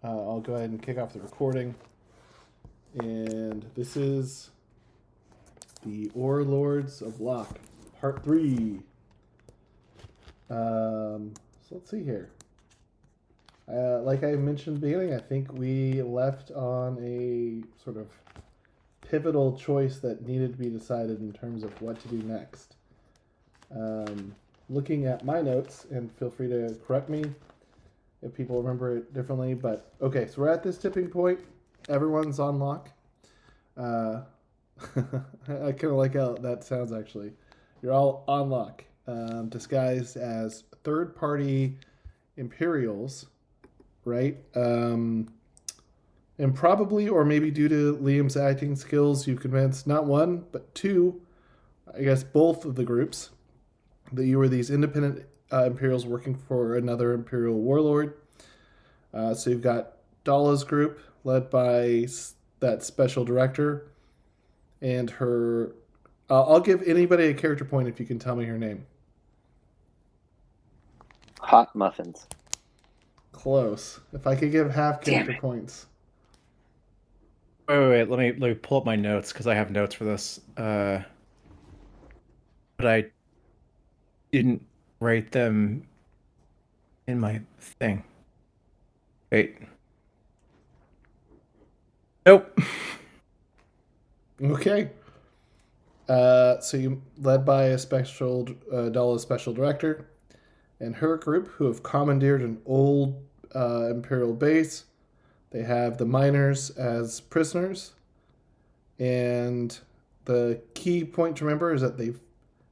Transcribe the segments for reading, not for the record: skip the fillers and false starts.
I'll go ahead and kick off the recording. And this is the Warlords of LOK, Part 3. So let's see here. Like I mentioned at the beginning, I think we left on a sort of pivotal choice that needed to be decided in terms of what to do next. Looking at my notes, and feel free to correct me if people remember it differently, but okay, so we're at this tipping point. Everyone's on LOK. I kind of like how that sounds, actually. You're all on LOK, disguised as third-party Imperials, right? And probably, or maybe due to Liam's acting skills, you've convinced not one, but two, I guess both of the groups, that you were these independent Imperials working for another Imperial warlord. So you've got Daala's group, led by that special director, and her... I'll give anybody a character point if you can tell me her name. Hot muffins. Close. If I could give half character points. Wait. Let me pull up my notes, because I have notes for this. But I didn't write them in my thing. Wait. Nope. Okay. So you led by a special Daala special director and her group, who have commandeered an old Imperial base. They have the miners as prisoners, and the key point to remember is that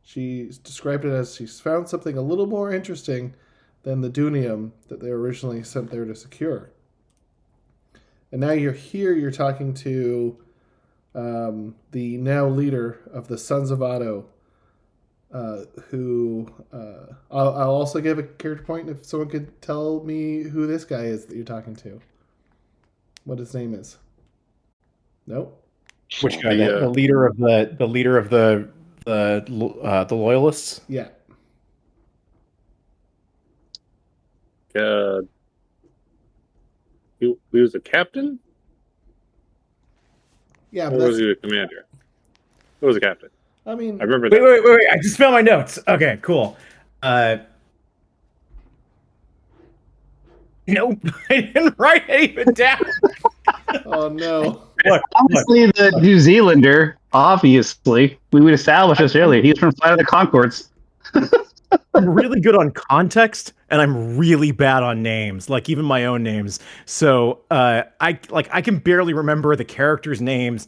she described it as she's found something a little more interesting than the Dunium that they originally sent there to secure. And now you're here, you're talking to the now leader of the Sons of Otto, who I'll also give a character point if someone could tell me who this guy is that you're talking to. What his name is. Nope. Which guy? The leader of the loyalists? Yeah. He was a captain? Yeah, or was he a commander? He was a captain. I mean... I remember that. Wait. I just found my notes. Okay, cool. Nope. I didn't write anything down. Oh, no. Honestly, the New Zealander, obviously, we would establish this earlier. He's from Flight of the Conchords. I'm really good on context, and I'm really bad on names, like even my own names. So I can barely remember the characters' names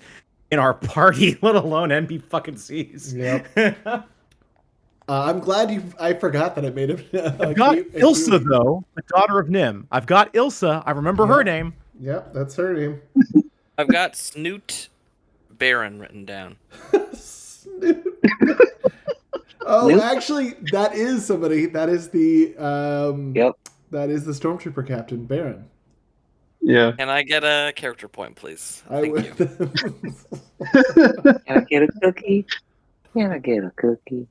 in our party, let alone NPCs. Yep. I'm glad I forgot that I made him. I've got Ilsa, though, the daughter of Nim. I've got Ilsa. I remember her name. Yep, that's her name. I've got Snoot Baron written down. Snoot. Oh, actually, that is somebody. That is the that is the Stormtrooper Captain, Baron. Yeah. Can I get a character point, please? Thank you. Can I get a cookie? Can I get a cookie?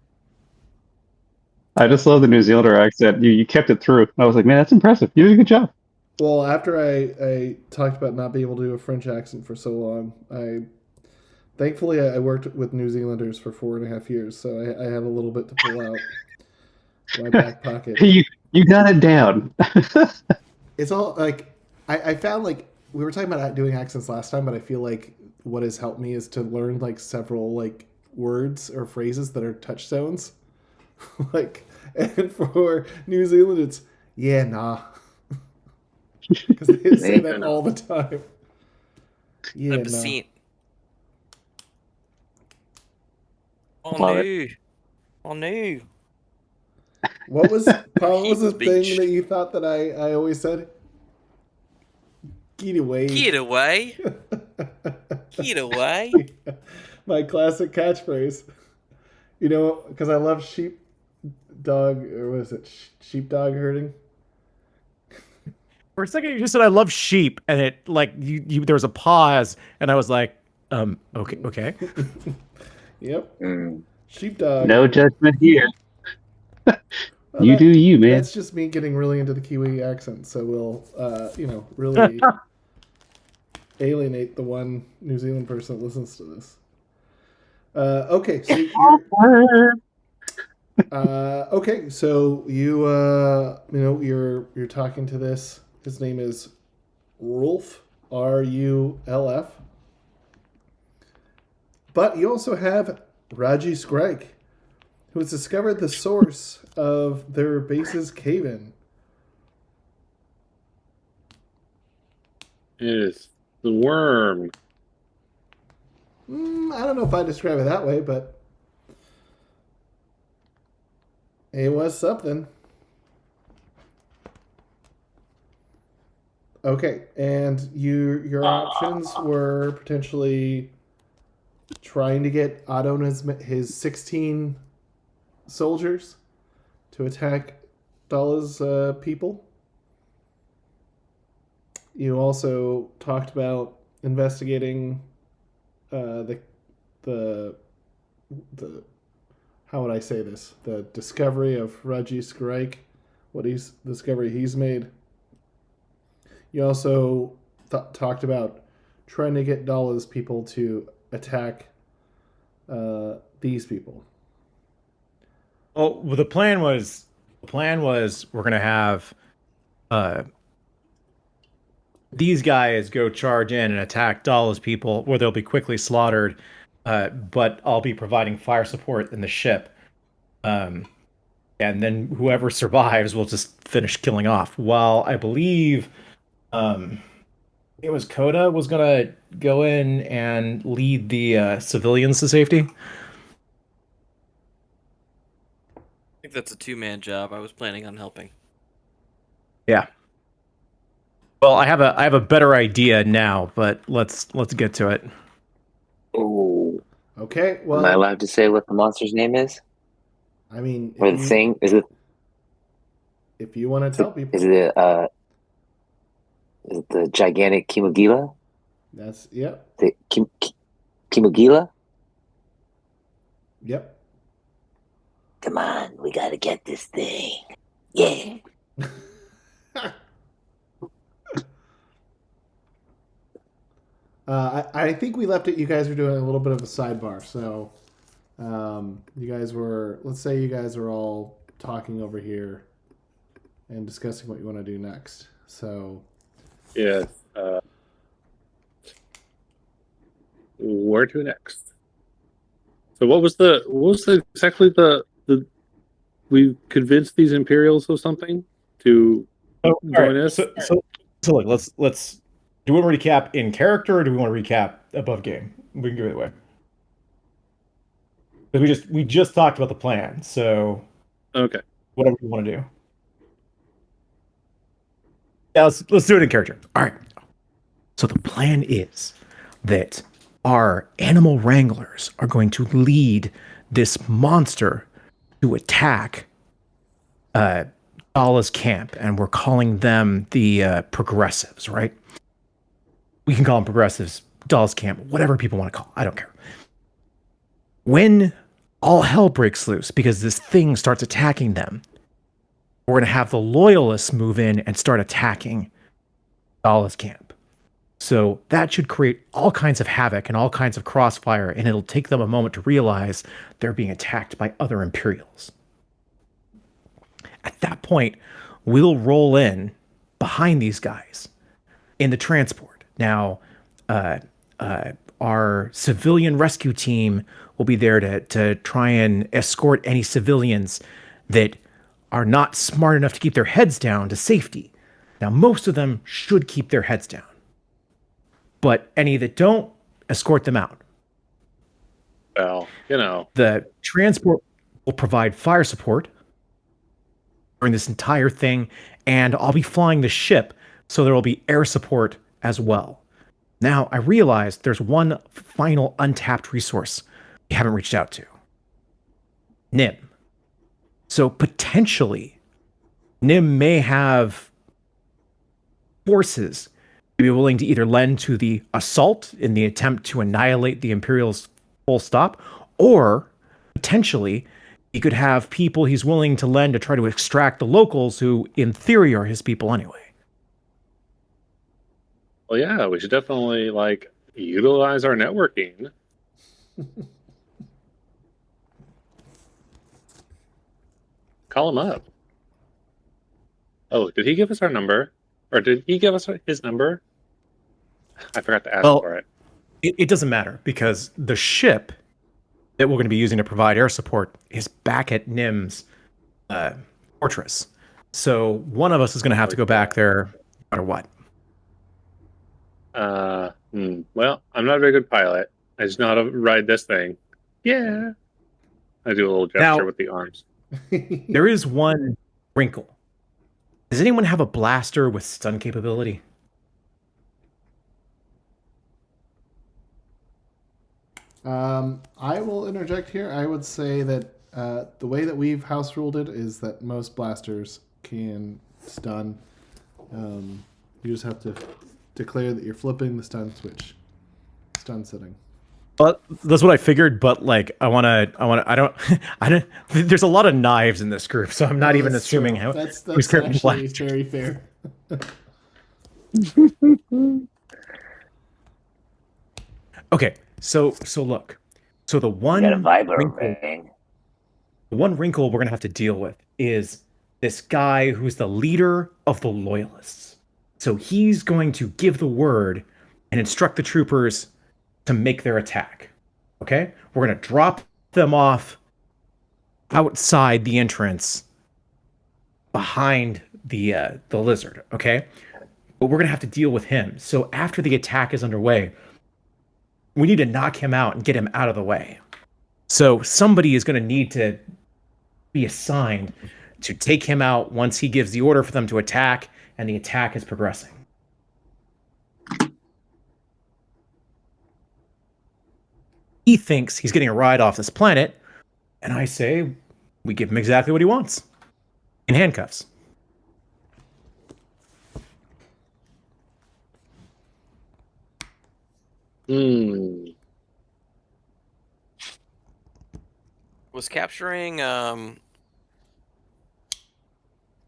I just love the New Zealander accent. You kept it through. I was like, man, that's impressive. You did a good job. Well, after I talked about not being able to do a French accent for so long, thankfully I worked with New Zealanders for 4.5 years, so I had a little bit to pull out my back pocket. You got it down. It's all like I found, like, we were talking about doing accents last time, but I feel like what has helped me is to learn like several like words or phrases that are touchstones. Like, and for New Zealand, it's yeah, nah, because they say that all the time. Yeah, nah. Oh no. What was the thing that you thought that I always said? Get away. Get away. Get away. My classic catchphrase. You know, because I love sheepdog herding. For a second, you just said I love sheep, and it like you there was a pause, and I was like, okay. Yep. Sheepdog. No judgment here. Well, You do you, man. That's just me getting really into the Kiwi accent. So we'll, really alienate the one New Zealand person that listens to this. Okay, so okay, so you're talking to this. His name is Rulf, Rulf. But you also have Ragissk Rike, who has discovered the source of their base's cave-in. It is the worm. I don't know if I describe it that way, but it was something. Okay, and your options were potentially trying to get Otto and his 16 soldiers to attack Daala's people. You also talked about investigating the how would I say this? The discovery of Ragissk Rike, discovery he's made. You also talked about trying to get Daala's people to attack these people. Well, the plan was we're gonna have these guys go charge in and attack Daala's people, where they'll be quickly slaughtered. But I'll be providing fire support in the ship, and then whoever survives will just finish killing off. While I believe it was Koda was gonna go in and lead the civilians to safety. I think that's a two-man job. I was planning on helping. Yeah. Well, I have a better idea now, but let's get to it. Oh, Okay, well, am I allowed to say what the monster's name is? I mean, Or the thing? Is it if you want to tell people, is it the gigantic Kimogila? that's yep. The Kimogila? Yep. Come on, we gotta get this thing. Yeah. I think we left it. You guys were doing a little bit of a sidebar. So, you guys were, let's say you guys are all talking over here and discussing what you want to do next. So, Yes. Where to next? So what was exactly the we convinced these Imperials of something to join us? So look, let's do we want to recap in character, or do we want to recap above game? We can go either way. But we just talked about the plan, so Okay. whatever you want to do. Yeah, let's do it in character. All right. So the plan is that our animal wranglers are going to lead this monster to attack Daala's camp, and we're calling them the progressives, right? We can call them progressives, Daala's camp, whatever people want to call it. I don't care. When all hell breaks loose because this thing starts attacking them, we're going to have the loyalists move in and start attacking Daala's camp. So that should create all kinds of havoc and all kinds of crossfire, and it'll take them a moment to realize they're being attacked by other Imperials. At that point, we'll roll in behind these guys in the transport. Now, our civilian rescue team will be there to try and escort any civilians that are not smart enough to keep their heads down to safety. Now, most of them should keep their heads down. But any that don't, escort them out. Well, The transport will provide fire support during this entire thing, and I'll be flying the ship, so there will be air support as well. Now, I realize there's one final untapped resource we haven't reached out to. Nim. So potentially, Nim may have forces to be willing to either lend to the assault in the attempt to annihilate the Imperials full stop, or potentially he could have people he's willing to lend to try to extract the locals who, in theory, are his people anyway. Well, yeah, we should definitely like utilize our networking. Call him up. Oh, did he give us our number? Or did he give us his number? I forgot to ask for it. It doesn't matter, because the ship that we're going to be using to provide air support is back at Nim's fortress. So one of us is going to have to go back there no matter what. Well, I'm not a very good pilot. I just know how to ride this thing. Yeah. I do a little gesture with the arms. There is one wrinkle. Does anyone have a blaster with stun capability? I will interject here. I would say that the way that we've house ruled it is that most blasters can stun. You just have to declare that you're flipping the stun switch, stun setting. Well, that's what I figured, but like, I don't. There's a lot of knives in this group, so I'm not even assuming true. how. That's actually very fair. Okay, so look, so the one Got a vibro wrinkle, ring. the one wrinkle we're gonna have to deal with is this guy who's the leader of the loyalists. So he's going to give the word and instruct the troopers to make their attack. Okay? We're going to drop them off outside the entrance behind the lizard, okay? But we're going to have to deal with him. So after the attack is underway, we need to knock him out and get him out of the way. So somebody is going to need to be assigned to take him out once he gives the order for them to attack and the attack is progressing. He thinks he's getting a ride off this planet, and I say we give him exactly what he wants. In handcuffs. Was capturing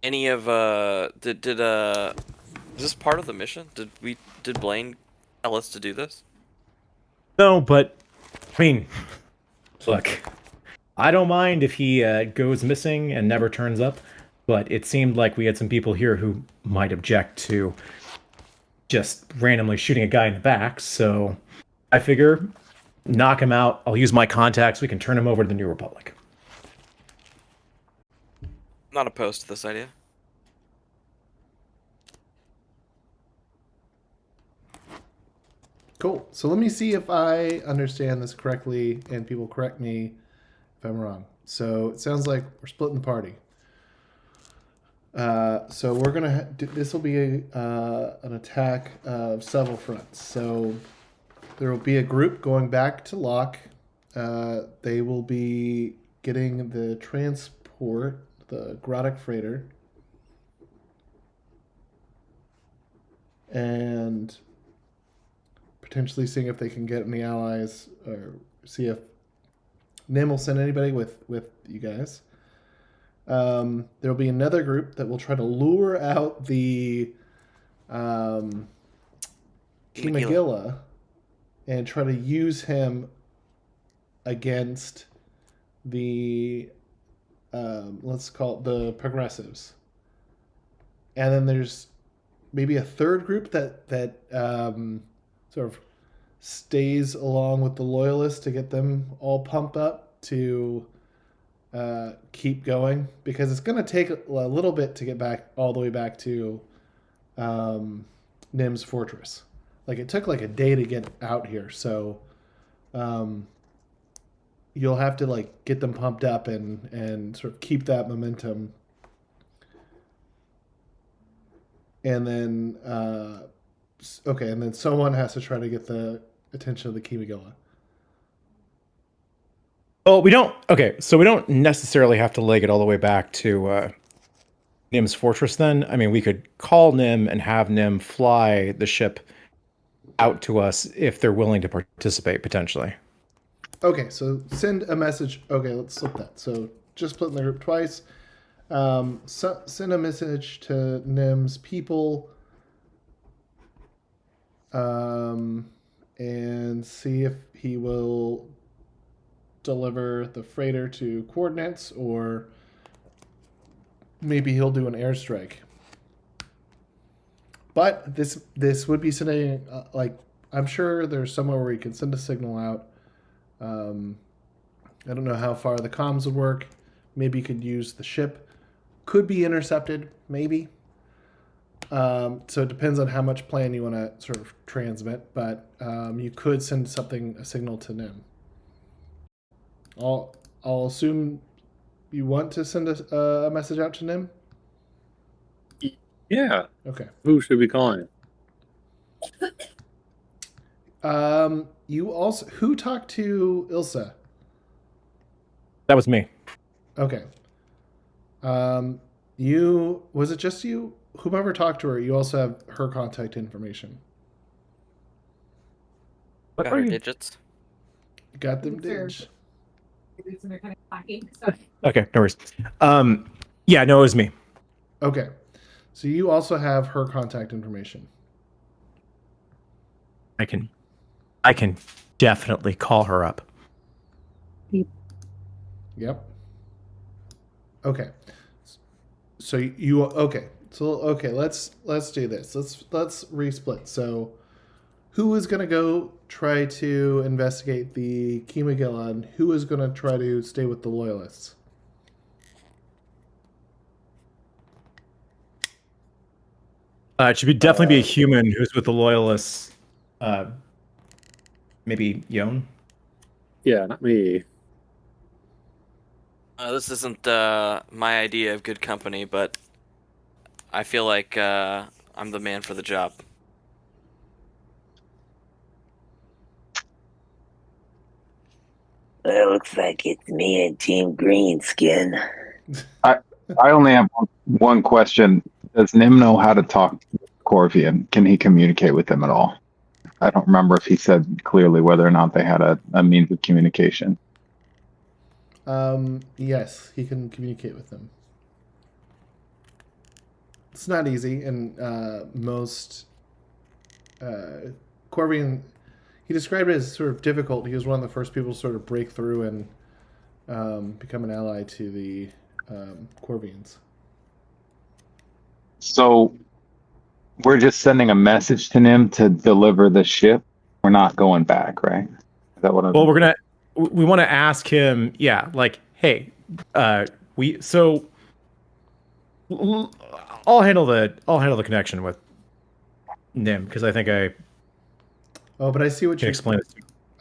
any of did is this part of the mission? Did Blaine tell us to do this? No, but I mean, look, I don't mind if he goes missing and never turns up, but it seemed like we had some people here who might object to just randomly shooting a guy in the back, so I figure knock him out. I'll use my contacts. We can turn him over to the New Republic. Not opposed to this idea. Cool. So let me see if I understand this correctly, and people correct me if I'm wrong. So it sounds like we're splitting the party. So we're gonna. This will be an attack of several fronts. So there will be a group going back to LOK. They will be getting the transport, the Grodic freighter, and potentially seeing if they can get any allies, or see if Nim will send anybody with you guys. There will be another group that will try to lure out the Kimogila and try to use him against the let's call it the progressives. And then there's maybe a third group that sort of stays along with the loyalists to get them all pumped up to keep going, because it's going to take a little bit to get back all the way back to Nim's fortress. Like, it took like a day to get out here, so you'll have to like get them pumped up and sort of keep that momentum. And then and then someone has to try to get the attention of the Kimogila. Oh, we don't. Okay, so we don't necessarily have to leg it all the way back to Nim's fortress then. I mean, we could call Nim and have Nim fly the ship out to us if they're willing to participate, potentially. Okay, so send a message. Okay, let's flip that. So just splitting the group twice. Send a message to Nim's people, and see if he will deliver the freighter to coordinates, or maybe he'll do an airstrike. But this would be sending, I'm sure there's somewhere where you can send a signal out. I don't know how far the comms would work. Maybe you could use the ship. Could be intercepted, maybe. So it depends on how much plan you want to sort of transmit, but you could send a signal to Nim. I'll assume you want to send a message out to Nim? Yeah. Okay. Who should be calling? You also, who talked to Ilsa? That was me. Okay. Was it just you? Whomever talked to her, you also have her contact information. What Got are her you? digits. Got them, Didge. Okay, no worries. Yeah, no, it was me. Okay. So you also have her contact information. I can definitely call her up. Yep. Okay. So let's do this. Let's resplit. So who is going to go try to investigate the Kimogila, and who is going to try to stay with the loyalists? It should definitely be a human who's with the loyalists. Maybe Yone. Yeah, not me. This isn't my idea of good company, but I feel like I'm the man for the job. Well, it looks like it's me and Team Greenskin. I only have one question. Does Nim know how to talk Corvian? Can he communicate with them at all? I don't remember if he said clearly whether or not they had a means of communication. Yes, he can communicate with them. It's not easy, and most Corvian, he described it as sort of difficult. He was one of the first people to sort of break through and become an ally to the Corvians. So we're just sending a message to Nim to deliver the ship. We're not going back, right? Is that what I'm... Well, we want to ask him. Yeah, like, hey, I'll handle the connection with Nim, because I think I. Oh, but I see what can you explain it.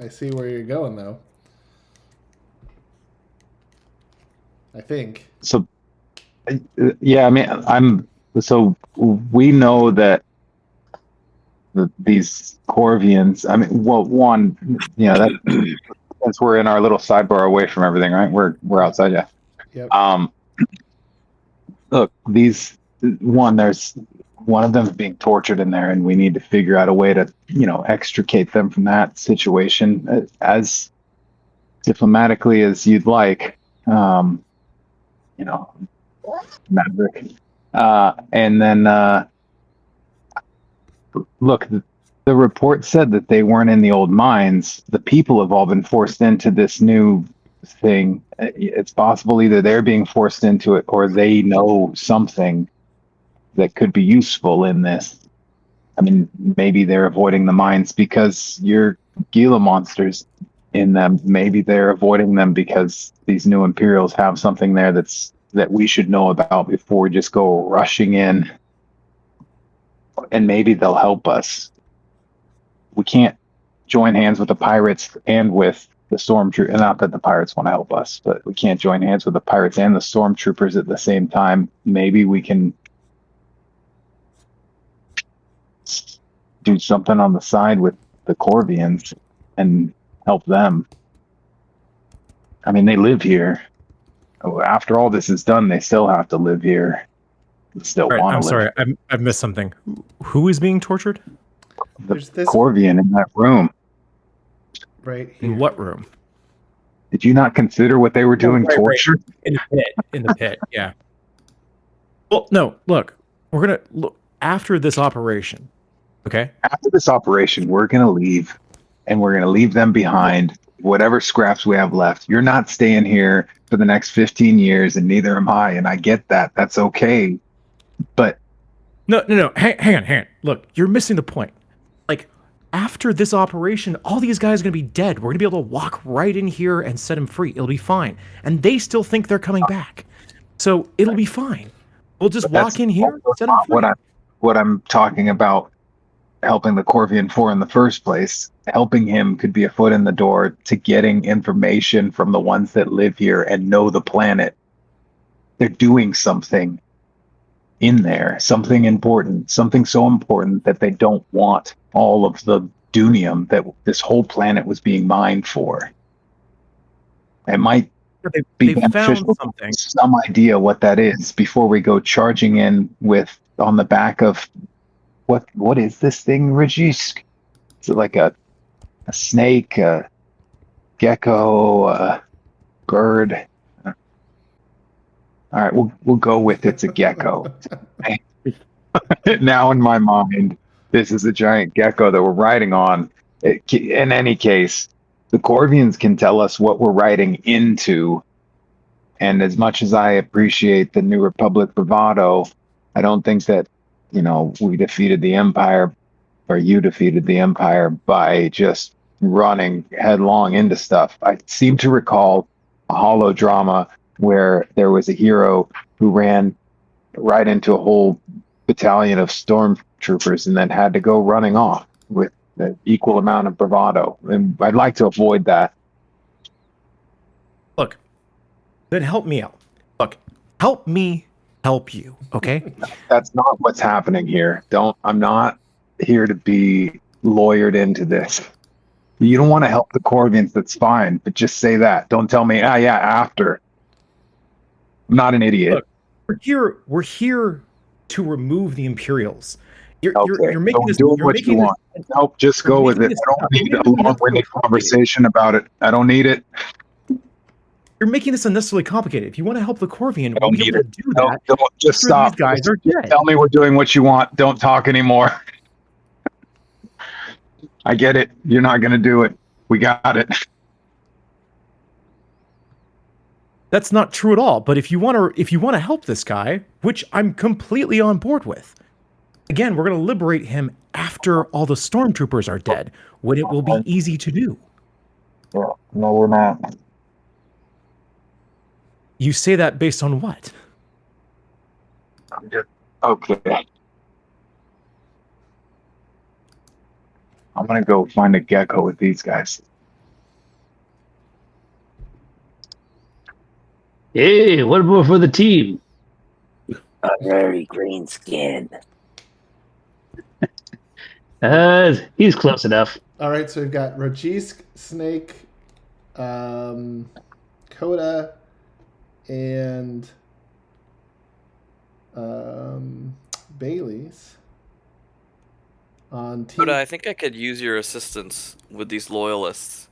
I see where you're going, though. I think. So, yeah, I mean, so we know that these Corvians, I mean, well, one, that since we're in our little sidebar away from everything, right? We're outside, yeah. Yep. Look, there's one of them being tortured in there, and we need to figure out a way to, extricate them from that situation as diplomatically as you'd like. Maverick. And then, look, the report said that they weren't in the old mines. The people have all been forced into this new thing. It's possible either they're being forced into it or they know something that could be useful in this. I mean, maybe they're avoiding the mines because you're Gila monsters in them. Maybe they're avoiding them because these new Imperials have something there that we should know about before we just go rushing in. And maybe they'll help us. We can't join hands with the pirates and with the stormtroopers. Not that the pirates want to help us, but we can't join hands with the pirates and the stormtroopers at the same time. Maybe we can do something on the side with the Corvians and help them. I mean, they live here. After all this is done, they still have to live here. They still want to live. I'm sorry, I've missed something. Who is being tortured? The Corvian in that room. Right here. In what room? Did you not consider what they were doing? Right. Torture? In the pit. In the pit. Yeah. Well, no. Look, we're gonna look after this operation. Okay. After this operation, we're going to leave, and we're going to leave them behind. Whatever scraps we have left. You're not staying here for the next 15 years, and neither am I. And I get that. That's okay. But No. Hang on. Look, you're missing the point. Like, after this operation, all these guys are gonna be dead. We're gonna be able to walk right in here and set them free. It'll be fine. And they still think they're coming back, so it'll be fine. We'll just walk in here, set them free. What I'm talking about, helping the Corvian 4 in the first place, helping him could be a foot in the door to getting information from the ones that live here and know the planet. They're doing something in there, something important, something so important that they don't want all of the dunium that this whole planet was being mined for. It might be beneficial to have some idea what that is before we go charging in with on the back of what is this thing, Ragissk? Is it like a snake, a gecko, a bird? All right, we'll go with it's a gecko. Now in my mind, this is a giant gecko that we're riding on. In any case, the Corvians can tell us what we're riding into. And as much as I appreciate the New Republic bravado, I don't think that, we defeated the Empire, or you defeated the Empire by just running headlong into stuff. I seem to recall a holodrama where there was a hero who ran right into a whole battalion of stormtroopers and then had to go running off with an equal amount of bravado. And I'd like to avoid that. Look, then help me out. Look, help me help you, okay? That's not what's happening here. I'm not here to be lawyered into this. You don't want to help the Corvians, that's fine, but just say that. Don't tell me, after. I'm not an idiot. Look, we're here to remove the Imperials. You're making this. Doing what you want. Nope, just go with it. I don't need a long-winded conversation about it. I don't need it. You're making this unnecessarily complicated. If you want to help the Corvian, we'll be able to do that. Don't just stop. These guys are dead. Tell me we're doing what you want. Don't talk anymore. I get it. You're not going to do it. We got it. That's not true at all. But if you want to help this guy, which I'm completely on board with, again, we're going to liberate him after all the stormtroopers are dead, when it will be easy to do. Yeah, no, we're not. You say that based on what? Okay. I'm going to go find a gecko with these guys. Hey, one more for the team. A very green skin. He's close enough. All right, so we've got Ragissk, Snake, Koda, and Baileese on team. Koda, I think I could use your assistance with these loyalists.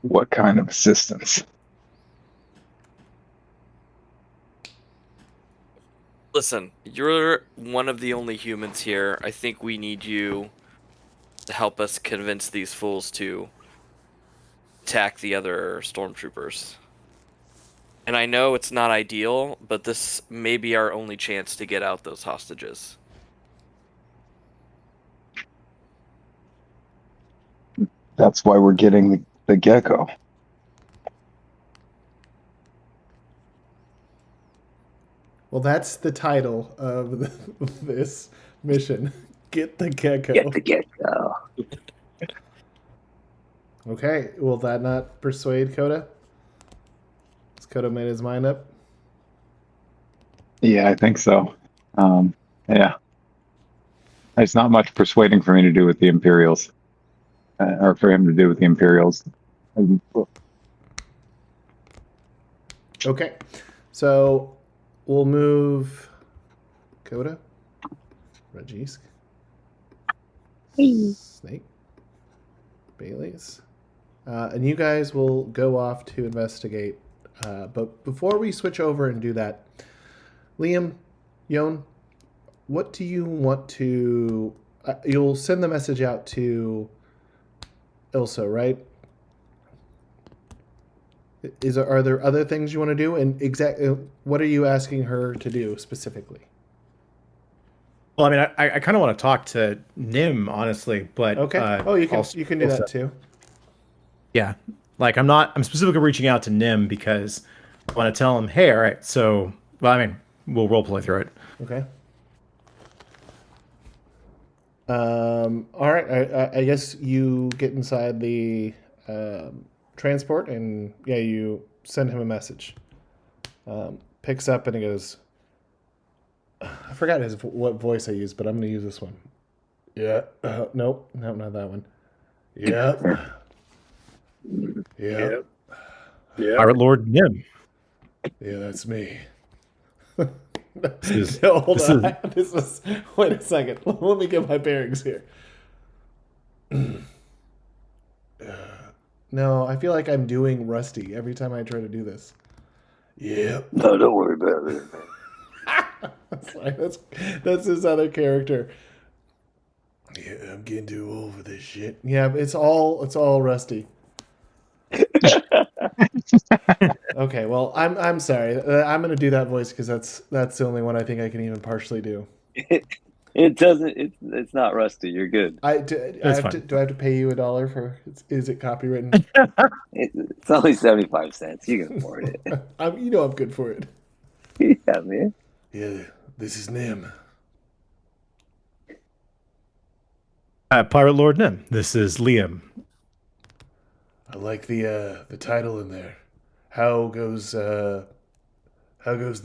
What kind of assistance? Listen, you're one of the only humans here. I think we need you to help us convince these fools to attack the other stormtroopers. And I know it's not ideal, but this may be our only chance to get out those hostages. That's why we're getting the gecko. Well, that's the title of this mission. Get the gecko. Get the gecko. Okay, will that not persuade Koda? Has Koda made his mind up? Yeah, I think so. Yeah. There's not much persuading for me to do with the Imperials. Or for him to do with the Imperials. Okay, so we'll move Koda, Ragissk, Snake, Baileese. And you guys will go off to investigate. But before we switch over and do that, Liam, Yone, what do you want to... you'll send the message out to Ilsa, right? Are there other things you want to do? And exactly what are you asking her to do specifically? Well, I mean, I kind of want to talk to Nim, honestly, but Okay. You can do that too. Yeah, like I'm specifically reaching out to Nim because I want to tell him, hey, all right, so, well, I mean, we'll roleplay through it. Okay. All right. I guess you get inside the transport, and yeah, you send him a message. Picks up and he goes. I forgot what voice I used, but I'm going to use this one. Yeah. Nope. No, not that one. Yep. Yep. Yeah. Pirate Lord Nim. Yeah, that's me. This is, Hold on. Wait a second. Let me get my bearings here. No, I feel like I'm doing Rusty every time I try to do this. Yep. No, don't worry about it. Sorry, that's his other character. Yeah, I'm getting too old for this shit. Yeah, it's all Rusty. Okay, well, I'm sorry. I'm gonna do that voice because that's the only one I think I can even partially do. It doesn't. It's not Rusty. You're good. Do I have to pay you $1 for? Is it copywritten? It's only 75 cents. You can afford it. I'm good for it. Yeah, man. Yeah, this is Nim. Pirate Lord Nim. This is Liam. I like the title in there. How goes the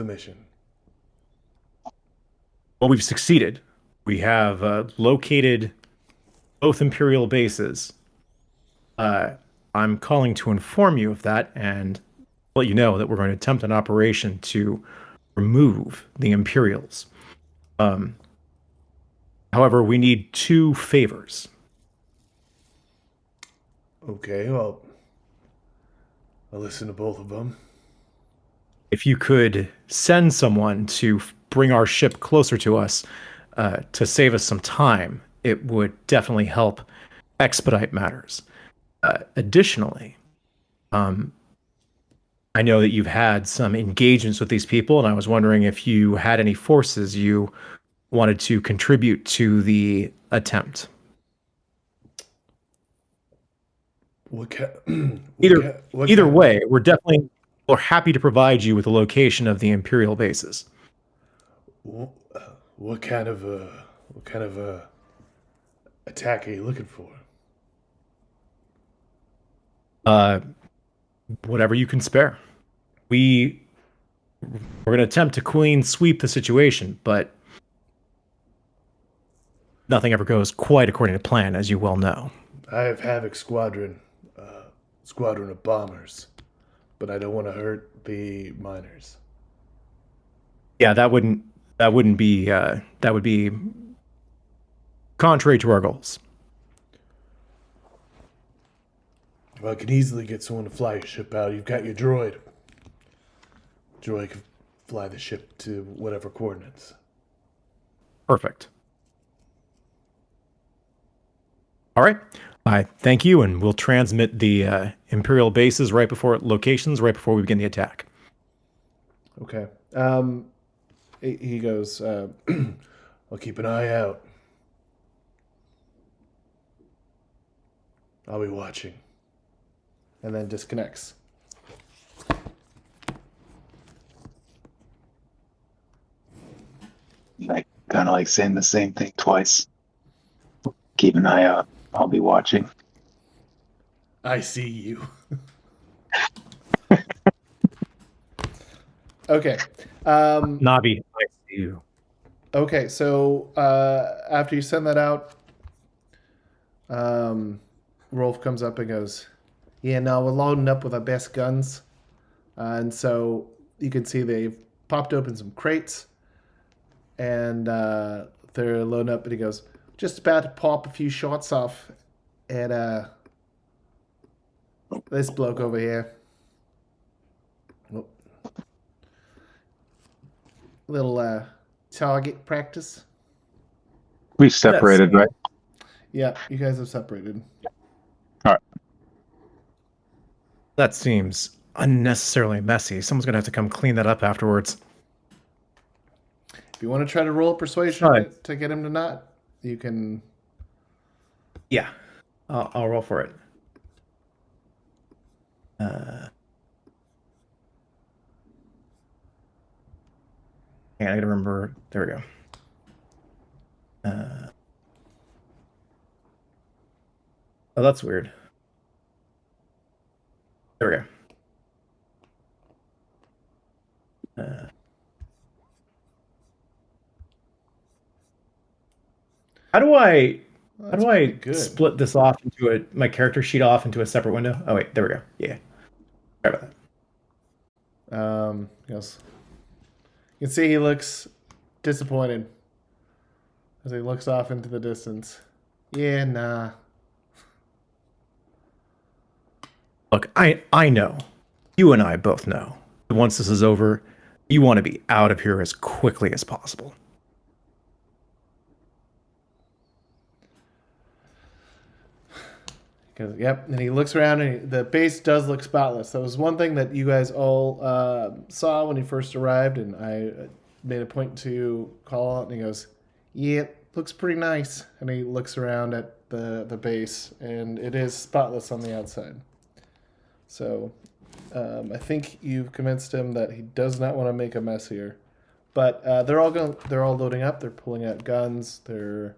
mission? Well, we've succeeded. We have located both Imperial bases. I'm calling to inform you of that and let you know that we're going to attempt an operation to remove the Imperials. However, we need 2 favors. Okay, well, I'll listen to both of them. If you could send someone to bring our ship closer to us to save us some time, it would definitely help expedite matters. Additionally, I know that you've had some engagements with these people, and I was wondering if you had any forces you wanted to contribute to the attempt. Either way, we're happy to provide you with the location of the Imperial bases. What kind of attack are you looking for? Whatever you can spare. We're going to attempt to clean sweep the situation, but nothing ever goes quite according to plan, as you well know. I have Havoc Squadron of bombers, but I don't want to hurt the miners. Yeah, that would be contrary to our goals. Well, I can easily get someone to fly your ship out. You've got your droid. Droid can fly the ship to whatever coordinates. Perfect. All right. I thank you, and we'll transmit the Imperial bases locations right before we begin the attack. Okay. He goes, I'll keep an eye out. I'll be watching. And then disconnects. I kind of like saying the same thing twice. Keep an eye out. I'll be watching. I see you. Okay. Navi, I see you. Okay, so after you send that out, Rolf comes up and goes, yeah, no, we're loading up with our best guns. And so you can see they've popped open some crates, and they're loading up, and he goes, just about to pop a few shots off at This bloke over here. Oh. Little target practice. We've separated, right? Yeah, you guys have separated. All right. That seems unnecessarily messy. Someone's gonna have to come clean that up afterwards. If you want to try to roll persuasion Right. to get him to not, you can. Yeah, I'll roll for it. Yeah, I gotta remember. There we go. Oh, that's weird. There we go. How do I split this off into my character sheet off into a separate window? Oh wait, there we go. Yeah. Sorry about that. Yes. You can see he looks disappointed as he looks off into the distance. Yeah, nah. Look, I know. You and I both know. Once this is over, you want to be out of here as quickly as possible. Yep, and he looks around and the base does look spotless. That was one thing that you guys all saw when he first arrived, and I made a point to call out, and he goes, yeah, looks pretty nice. And he looks around at the base, and it is spotless on the outside. So I think you've convinced him that he does not want to make a mess here. But they're all loading up. They're pulling out guns. They're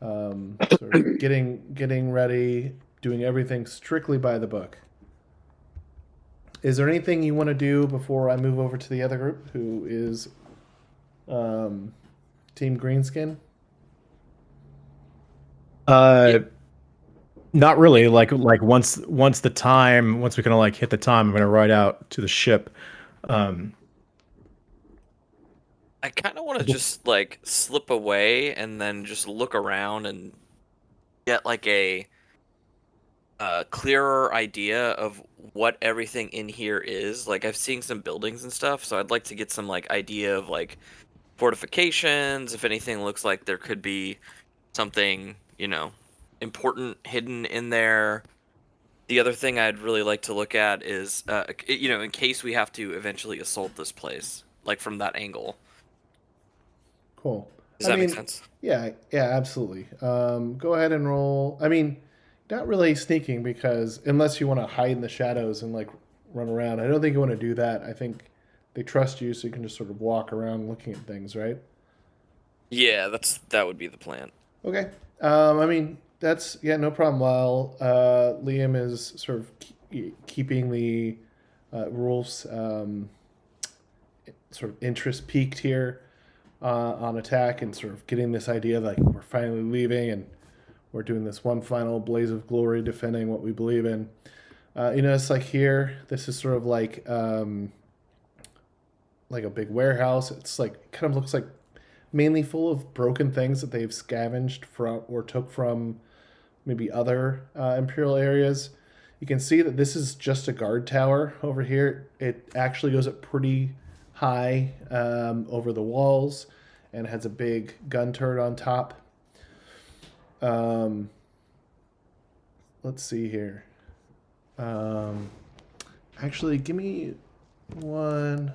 sort of getting ready, doing everything strictly by the book. Is there anything you want to do before I move over to the other group, who is Team Greenskin? Not really. Like once we kind of like hit the time, I'm gonna ride out to the ship. I kind of want to just like slip away and then just look around and get like a clearer idea of what everything in here is. Like I've seen some buildings and stuff, so I'd like to get some like idea of like fortifications, if anything looks like there could be something, important hidden in there. The other thing I'd really like to look at is, in case we have to eventually assault this place, like from that angle. Cool. Does that make sense? Yeah, absolutely. Go ahead and roll. I mean, not really sneaking, because unless you want to hide in the shadows and like run around, I don't think you want to do that. I think they trust you, so you can just sort of walk around looking at things, right? Yeah, that would be the plan. Okay. I mean, no problem. While Liam is sort of keeping the rules sort of interest peaked here on attack, and sort of getting this idea like we're finally leaving and we're doing this one final blaze of glory, defending what we believe in. It's like here, this is sort of like a big warehouse. It's like, kind of looks like mainly full of broken things that they've scavenged from or took from maybe other Imperial areas. You can see that this is just a guard tower over here. It actually goes up pretty high over the walls and has a big gun turret on top. Let's see here. Actually, give me 1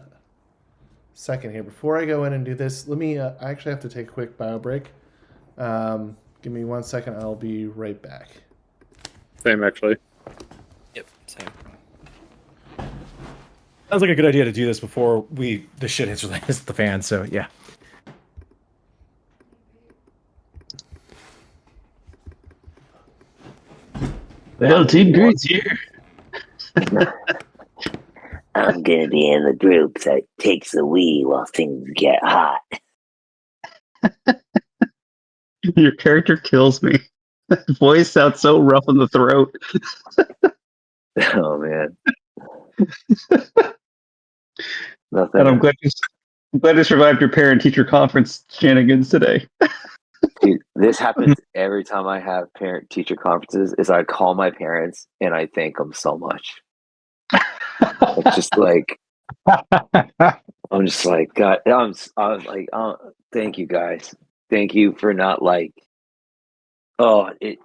second here. Before I go in and do this, let me, I actually have to take a quick bio break. Give me 1 second. I'll be right back. Same, actually. Yep, same. Sounds like a good idea to do this before the shit hits the fan. So yeah. Well, Team Green's here. I'm gonna be in the group that takes the wee while things get hot. Your character kills me. That voice sounds so rough in the throat. Oh man. Nothing. And I'm glad you survived your parent-teacher conference shenanigans today. Dude, this happens every time I have parent-teacher conferences. Is I call my parents and I thank them so much. It's just like I'm just like God. I was like, oh, thank you guys. Thank you for not like. Oh, it.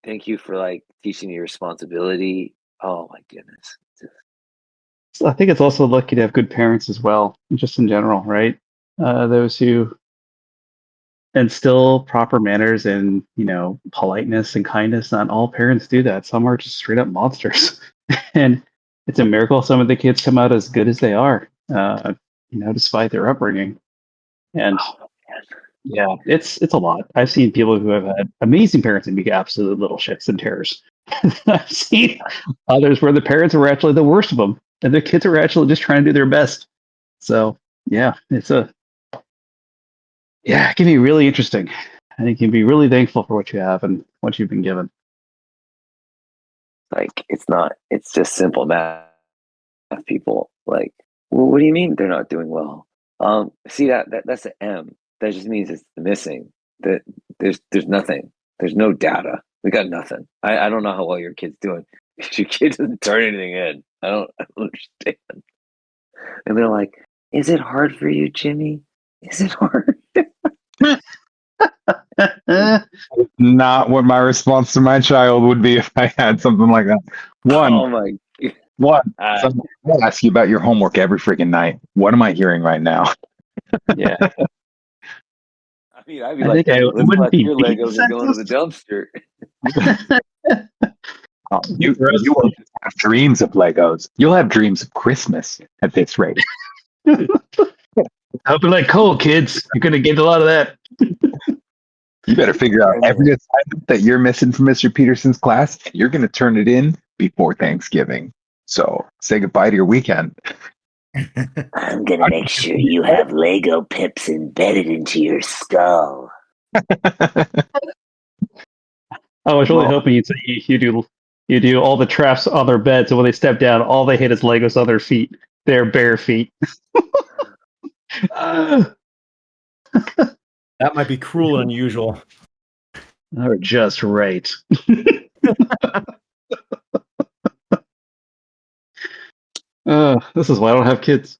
Thank you for like teaching me responsibility. Oh my goodness. So I think it's also lucky to have good parents as well, just in general, right? Those who instill proper manners and politeness and kindness. Not all parents do that. Some are just straight up monsters, and it's a miracle some of the kids come out as good as they are, despite their upbringing. And yeah, it's a lot. I've seen people who have had amazing parents and be absolute little shits and terrors. I've seen others where the parents were actually the worst of them, and the kids are actually just trying to do their best. So yeah, it can be really interesting. I think you can be really thankful for what you have and what you've been given. Like it's just simple math. People like, well, what do you mean they're not doing well? See that's an M. That just means it's missing. That there's nothing. There's no data. We got nothing. I don't know how well your kid's doing. Your kid doesn't turn anything in. I don't understand. And they're like, is it hard for you, Jimmy? Is it hard? Not what my response to my child would be if I had something like that. Oh my. I'll ask you about your homework every freaking night. What am I hearing right now? Yeah. I mean, I'd be like, looks like your Legos are going to the dumpster. You will have dreams of Legos. You'll have dreams of Christmas at this rate. I'll be like, cool, kids. You're going to get a lot of that. You better figure out every assignment that you're missing from Mr. Peterson's class, and you're going to turn it in before Thanksgiving. So say goodbye to your weekend. I'm going to make sure you have Lego pips embedded into your skull. I was really hoping you do all the traps on their bed, so when they step down, all they hit is Legos on their feet. Their bare feet. That might be cruel and unusual. Or just right. This is why I don't have kids.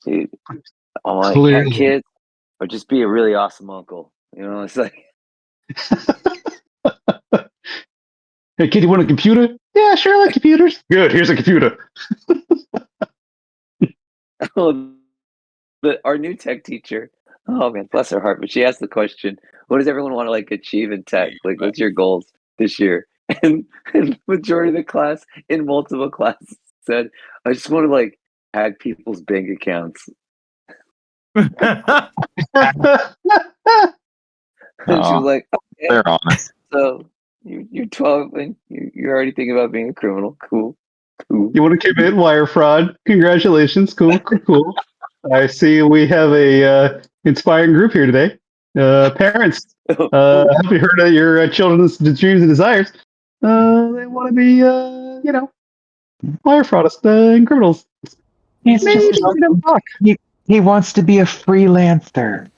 Dude, I'm like, have kids or just be a really awesome uncle. It's like. Hey, kid, you want a computer? Yeah, sure, I like computers. Good, here's a computer. Our new tech teacher, oh man, bless her heart, but she asked the question, what does everyone want to like achieve in tech? Like, what's your goals this year? And majority of the class in multiple classes said, I just want to like hack people's bank accounts. And she was like, okay, they're honest. So you're 12 and you're already thinking about being a criminal. Cool. You want to commit wire fraud? Congratulations. Cool. I see we have a inspiring group here today. Parents, have you heard of your children's dreams and desires? They want to be, wire fraudists and criminals. He wants to be a freelancer.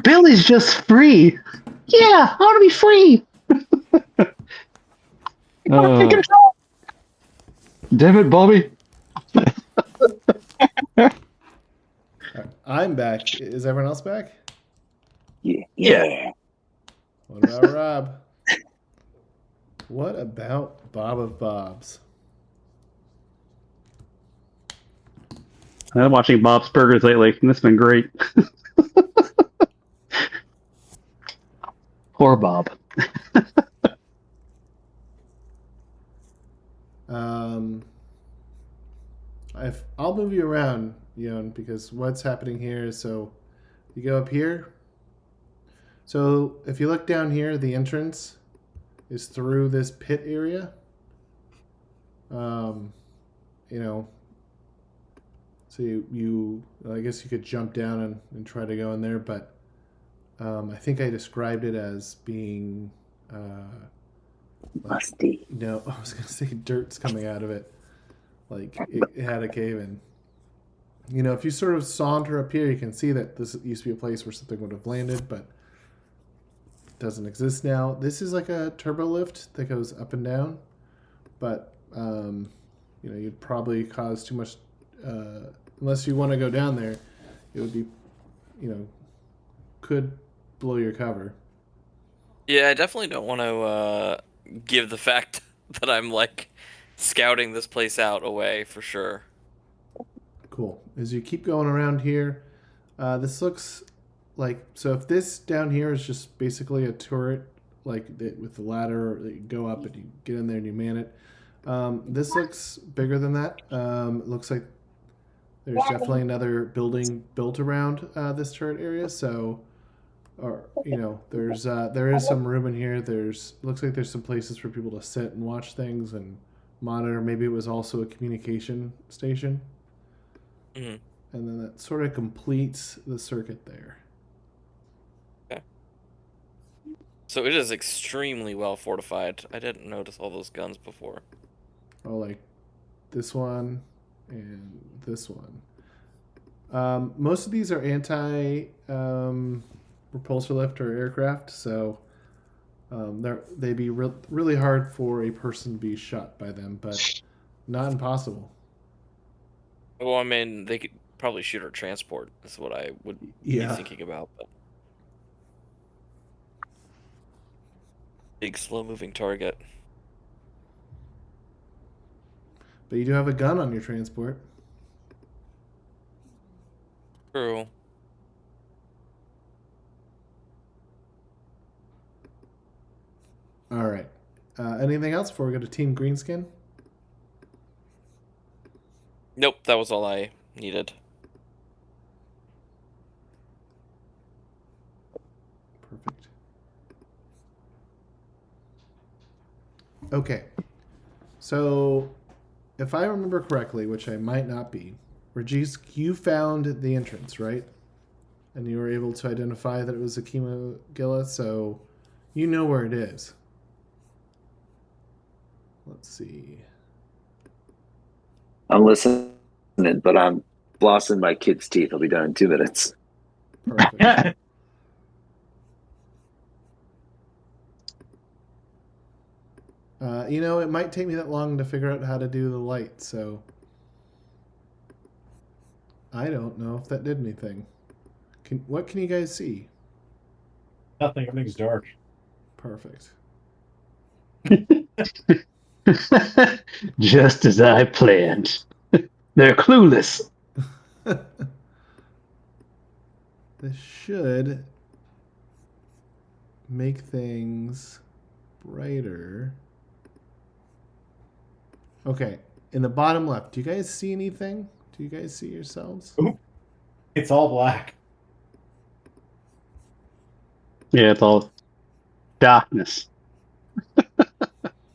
Billy's just free. Yeah, I want to be free. Damn it, Bobby. I'm back. Is everyone else back? Yeah. What about Rob? What about Bob of Bob's? I've been watching Bob's Burgers lately, and it's been great. Poor Bob. I'll move you around, Yone, because what's happening here is, so you go up here. So if you look down here, the entrance is through this pit area. So you I guess you could jump down and try to go in there, but I think I described it as being musty. No, I was gonna say dirt's coming out of it, like it had a cave in. You know, if you sort of saunter up here, you can see that this used to be a place where something would have landed, but it doesn't exist now. This is like a turbo lift that goes up and down, but you know, you'd probably cause too much. Unless you want to go down there, it would be, you know, could blow your cover. Yeah, I definitely don't want to give the fact that I'm like scouting this place out away for sure. Cool. As you keep going around here, this looks like, so if this down here is just basically a turret, like with the ladder, that you go up and you get in there and you man it. This looks bigger than that. It looks like there's definitely another building built around this turret area. So, or you know, there is some room in here. Looks like there's some places for people to sit and watch things and monitor. Maybe it was also a communication station. Mm-hmm. And then that sort of completes the circuit there. Okay. So it is extremely well fortified. I didn't notice all those guns before. Oh, like this one and this one. Most of these are anti repulsor lift or aircraft, so they'd be really hard for a person to be shot by them, but not impossible. Well, I mean, they could probably shoot our transport. That's what I would be thinking about. But big, slow-moving target. But you do have a gun on your transport. True. All right. Anything else before we go to Team Greenskin? Nope, that was all I needed. Perfect. Okay. So, if I remember correctly, which I might not be, Ragissk, you found the entrance, right? And you were able to identify that it was a Kimogila, so you know where it is. Let's see. I'm listening, but I'm flossing my kid's teeth. I'll be done in 2 minutes. Perfect. You know, it might take me that long to figure out how to do the light, so I don't know if that did anything. What can you guys see? Nothing. Everything's dark. Perfect. Just as I planned. They're clueless. This should make things brighter. Okay, in the bottom left, do you guys see anything? Do you guys see yourselves? Ooh. It's all black. Yeah, it's all darkness.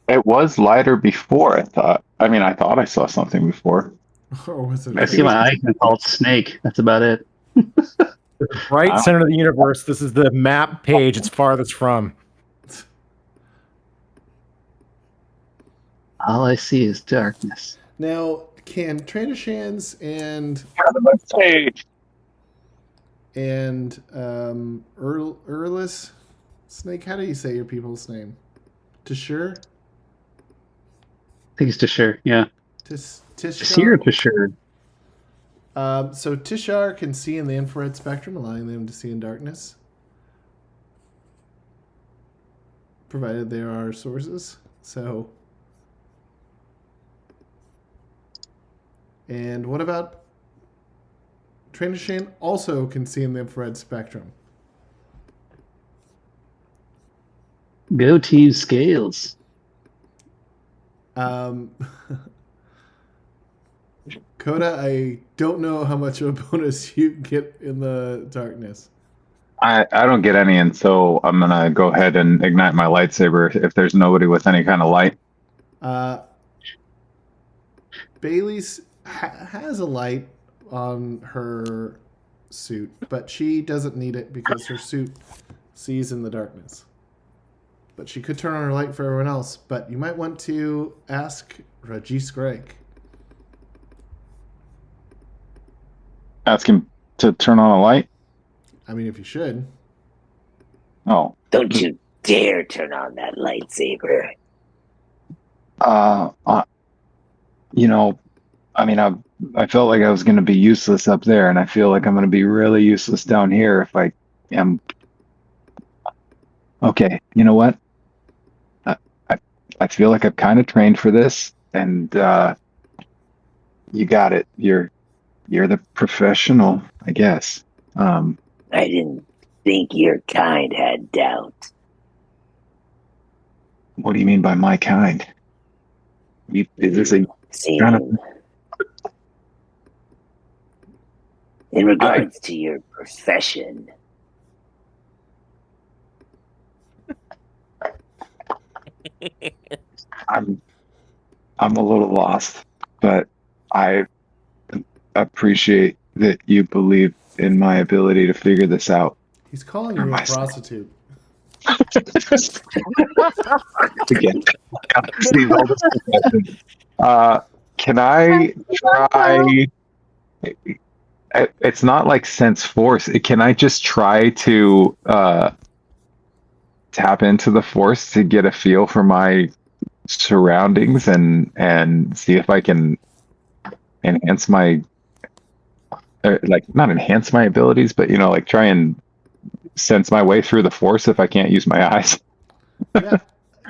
It was lighter before, I thought. I mean, I thought I saw something before. Or was it? I see my icon called Snake. That's about it. Right center of the universe. This is the map page it's farthest from. All I see is darkness. Now, can Tranishans and Urlis Snake, how do you say your people's name? Tashur? I think it's Tashur, yeah. Tishar? Tashir or Tashur? So Tishar can see in the infrared spectrum, allowing them to see in darkness. Provided there are sources. So... And what about Tranishane also can see in the infrared spectrum? Go Team Scales. Koda, I don't know how much of a bonus you get in the darkness. I don't get any, and so I'm going to go ahead and ignite my lightsaber if there's nobody with any kind of light. Baileese has a light on her suit, but she doesn't need it because her suit sees in the darkness. But she could turn on her light for everyone else. But you might want to ask Ragissk Rike. Ask him to turn on a light? I mean, if you should. Oh. Don't you dare turn on that lightsaber. You know, I mean, I felt like I was going to be useless up there, and I feel like I'm going to be really useless down here if I am. Okay, you know what? I feel like I've kind of trained for this, and you got it. You're the professional, I guess. I didn't think your kind had doubt. What do you mean by my kind? Is this a kind of... In regards to your profession. I'm a little lost, but I appreciate that you believe in my ability to figure this out. He's calling you a prostitute. Again, can I try? It's not like sense force. Can I just try to tap into the force to get a feel for my surroundings and see if I can enhance my not enhance my abilities, but like try and sense my way through the force if I can't use my eyes? Yeah,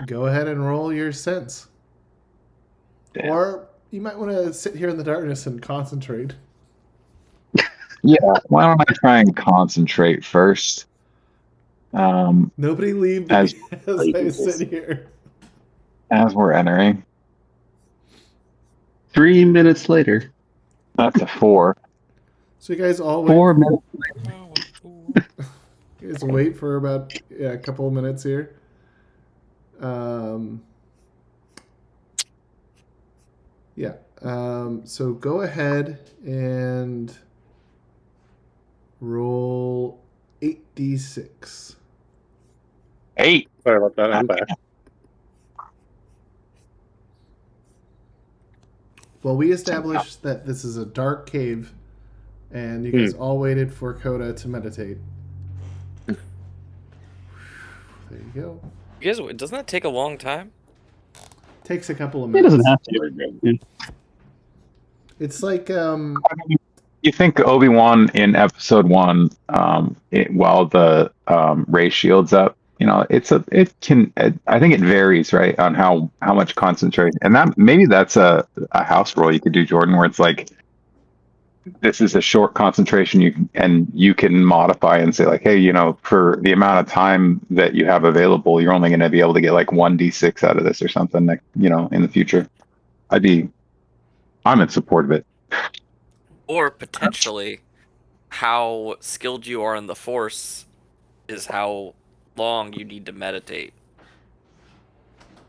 go ahead and roll your sense. Damn. Or you might want to sit here in the darkness and concentrate. Yeah, why don't I try and concentrate first? Nobody leave as I sit here. As we're entering. 3 minutes later. That's a 4. So you guys all wait. 4 minutes later. You guys wait for about a couple of minutes here. So go ahead and roll 8d6. 8. Sorry about that. I'm back. Well, we established that this is a dark cave, and you guys all waited for Koda to meditate. There you go. You guys, doesn't that take a long time? Takes a couple of It minutes. doesn't have to. It's like you think Obi-Wan in episode 1, while the ray shield's up, I think it varies, right, on how much concentrate, and that's a house rule you could do, Jordan, where it's like, this is a short concentration, you can modify and say like, hey, for the amount of time that you have available, you're only going to be able to get like 1d6 out of this or something, like, in the future. I'm in support of it. Or potentially, how skilled you are in the Force is how long you need to meditate.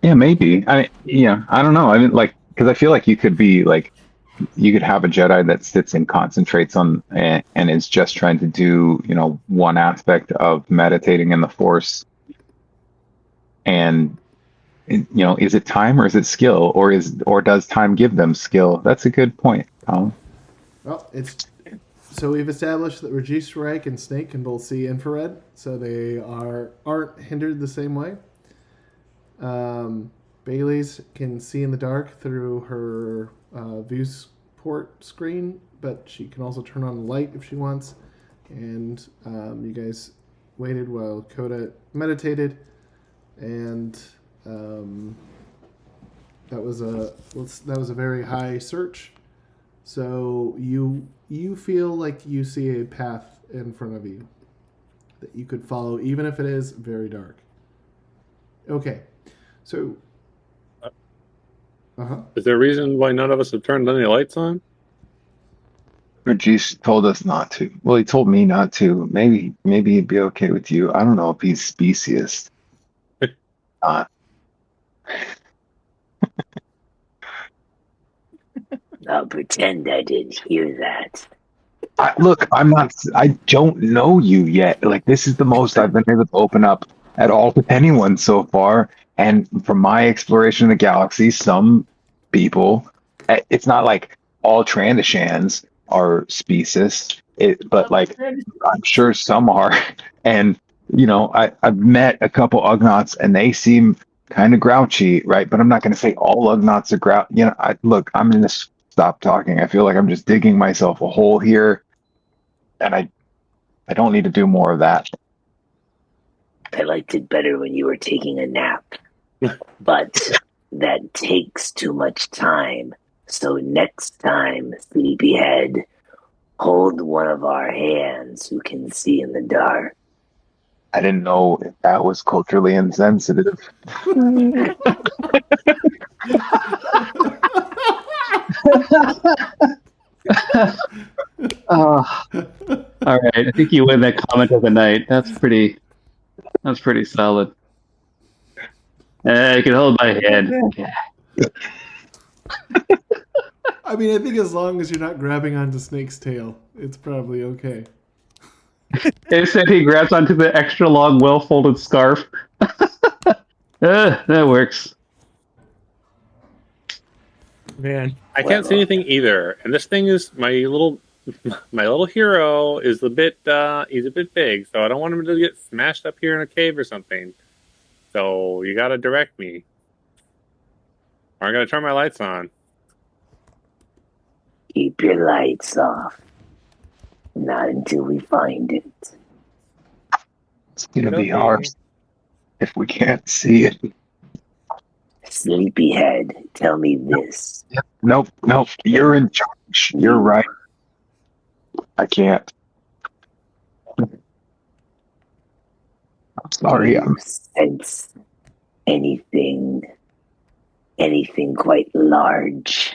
Yeah, maybe. I don't know. I mean, because I feel like you could be like, you could have a Jedi that sits and concentrates on and is just trying to do, one aspect of meditating in the Force. And, is it time or is it skill, or does time give them skill? That's a good point, Colin. Well, so we've established that Ragissk Rike and Snake can both see infrared, so they aren't hindered the same way. Baileese can see in the dark through her viewport screen, but she can also turn on the light if she wants. And you guys waited while Koda meditated, and that was a very high search. So you feel like you see a path in front of you that you could follow, even if it is very dark. Okay, so is there a reason why none of us have turned any lights on? Ragissk told us not to. Well, he told me not to. Maybe he'd be okay with you. I don't know if he's speciest. I'll pretend I didn't hear that. Look, I don't know you yet. Like, this is the most I've been able to open up at all with anyone so far. And from my exploration of the galaxy, some people, it's not like all Trandashans are specious. But like, I'm sure some are. And I've met a couple Ugnaughts, and they seem kind of grouchy, right? But I'm not going to say all Ugnaughts are grouchy. Look, I'm going to stop talking. I feel like I'm just digging myself a hole here, and I don't need to do more of that. I liked it better when you were taking a nap, but that takes too much time. So next time, sleepyhead, hold one of our hands who can see in the dark. I didn't know if that was culturally insensitive. All right, I think you win that comment of the night. That's pretty solid. You can hold my hand. I mean, I think as long as you're not grabbing onto Snake's tail, it's probably okay. Instead, he grabs onto the extra long, well-folded scarf. That works. Man, I can't see anything either. And this thing is my little hero is he's a bit big, so I don't want him to get smashed up here in a cave or something. So you gotta direct me. Or I'm gonna turn my lights on. Keep your lights off. Not until we find it. It's gonna be hard if we can't see it. Sleepyhead, tell me this. Nope. You're in charge. You're right. I can't. I'm sorry. Do you sense anything quite large?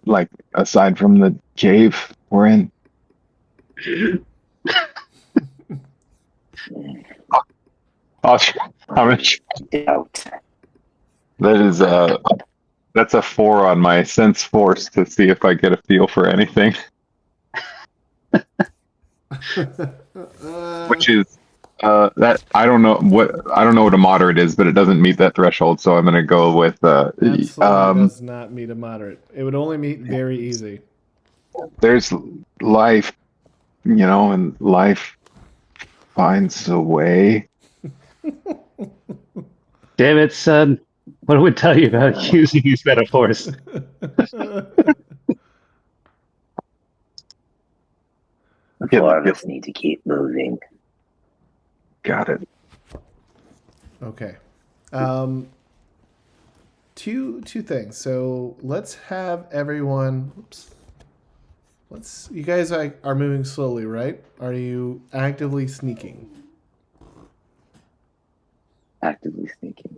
Like aside from the cave we're in. How much? Doubt. That's a 4 on my sense force to see if I get a feel for anything. Which is that I don't know what a moderate is, but it doesn't meet that threshold, so I'm gonna go with Absolutely does not meet a moderate. It would only meet very easy. There's life, and life finds a way. Damn it, son. What do we tell you about using these metaphors? The four of us need to keep moving. Got it. Okay. Two things. So let's have everyone. Oops. You guys are moving slowly, right? Are you actively sneaking? Actively sneaking.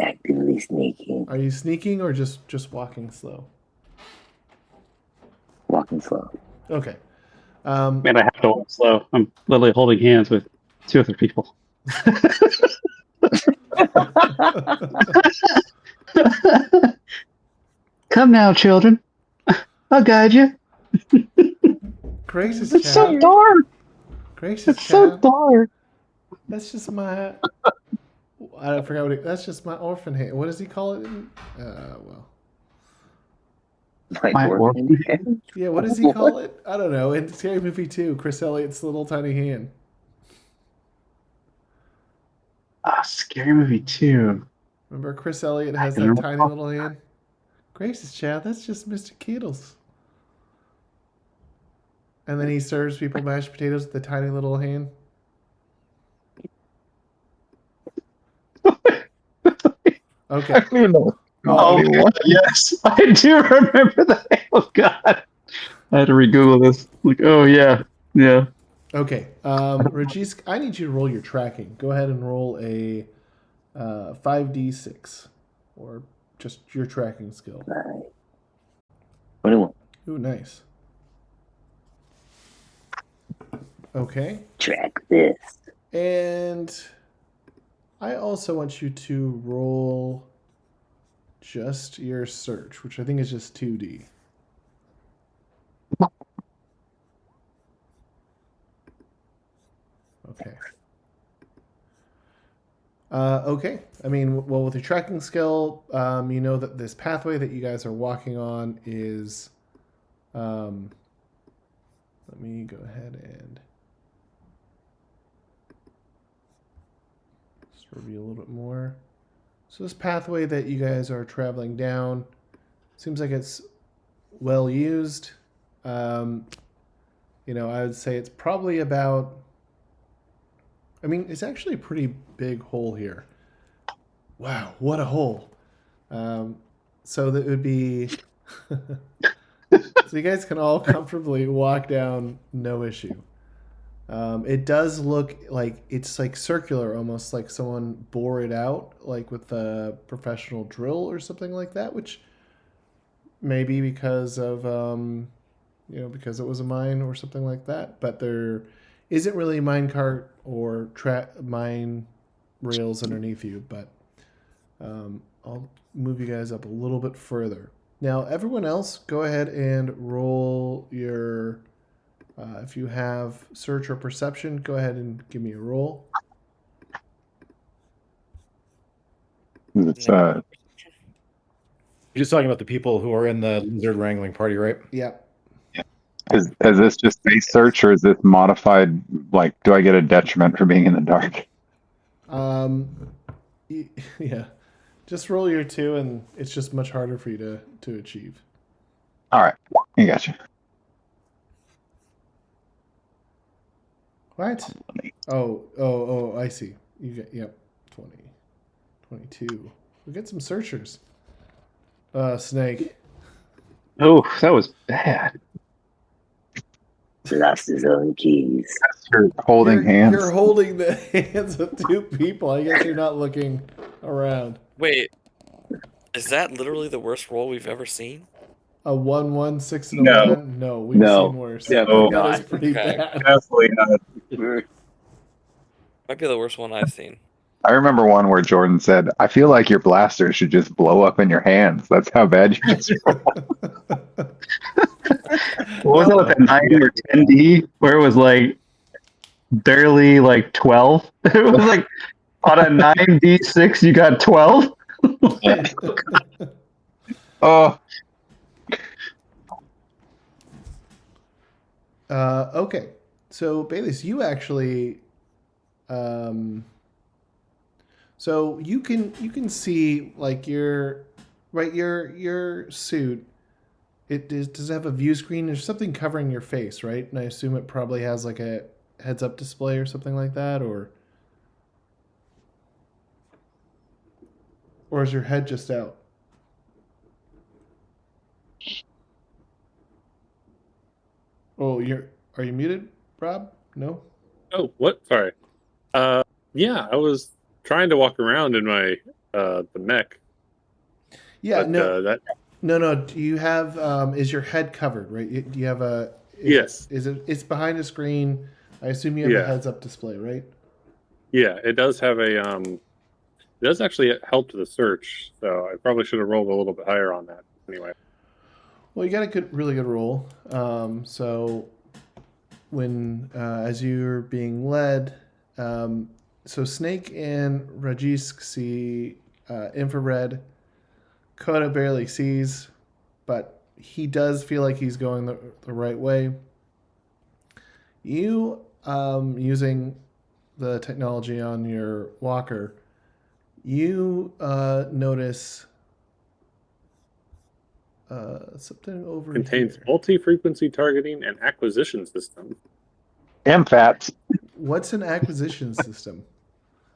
Actively sneaking. Are you sneaking or just walking slow? Walking slow. Okay. Man, I have to walk slow. I'm literally holding hands with 2 other people. Come now, children. I'll guide you. Gracious It's child. so dark. Gracious It's so child. dark. That's just my. I forgot that's just my orphan hand. What does he call it? Well. My orphan hand? Yeah, what does he call it? I don't know. In Scary Movie 2, Chris Elliott's little tiny hand. Scary Movie 2. Remember Chris Elliott has that tiny little hand? Gracious child, that's just Mr. Kittles. And then he serves people mashed potatoes with the tiny little hand. Okay. I don't even know. Oh, God, yes. I do remember that. Oh, God. I had to re-Google this. Like, oh, yeah. Yeah. Okay. Ragissk, I need you to roll your tracking. Go ahead and roll a 5d6. Or just your tracking skill. 21. Ooh, nice. Okay. Track this. And I also want you to roll just your search, which I think is just 2d. Okay. Okay. I mean, well, with your tracking skill, you know that this pathway that you guys are walking on is. Let me go ahead and just review a little bit more. So this pathway that you guys are traveling down seems like it's well used. You know, I would say it's probably about. I mean, it's actually a pretty big hole here. Wow, what a hole! So that would be. So you guys can all comfortably walk down, no issue. It does look like it's like circular, almost like someone bore it out, like with a professional drill or something like that, which may be because of you know, because it was a mine or something like that. But there isn't really a mine cart or mine rails underneath you. But I'll move you guys up a little bit further. Now, everyone else, go ahead and roll your. If you have search or perception, go ahead and give me a roll. It's, You're just talking about the people who are in the lizard wrangling party, right? Yep. is this just base search, or is this modified? Like, do I get a detriment for being in the dark? Yeah. Just roll your 2, and it's just much harder for you to achieve. All right, I got you. What? Oh, I see. You get, yep, 20, 22. We get some searchers. Snake. Oh, that was bad. Lost his own keys. You're holding hands. You're holding the hands of 2 people. I guess you're not looking around. Wait, is that literally the worst roll we've ever seen? A 1, 1, 6, and a No. 1? No, we've No. seen worse. Definitely That is not. pretty Okay. bad. Definitely not. Might be the worst one I've seen. I remember one where Jordan said, "I feel like your blaster should just blow up in your hands. That's how bad you just." What was it with the 9 or 10D where it was like barely like 12? It was like on a 9D6 you got 12? Oh, Okay. So, Baileese, you actually. So you can see like your suit. Does it have a view screen? There's something covering your face, right? And I assume it probably has like a heads-up display or something like that, or is your head just out? Oh, are you muted, Rob? No. Oh, what? Sorry. Yeah, I was trying to walk around in my the mech. Yeah, but, no. No. Do you have? Is your head covered? Right? Do you have a? Yes. It's behind a screen. I assume you have a heads-up display, right? Yeah, it does have a It does actually help to the search, so I probably should have rolled a little bit higher on that. Anyway. Well, you got a really good roll. So when as you're being led, so Snake and Ragissk see infrared. Koda barely sees, but he does feel like he's going the right way. You, using the technology on your walker, you notice something over Contains here. multi-frequency targeting and acquisition system. MFATs. What's an acquisition system?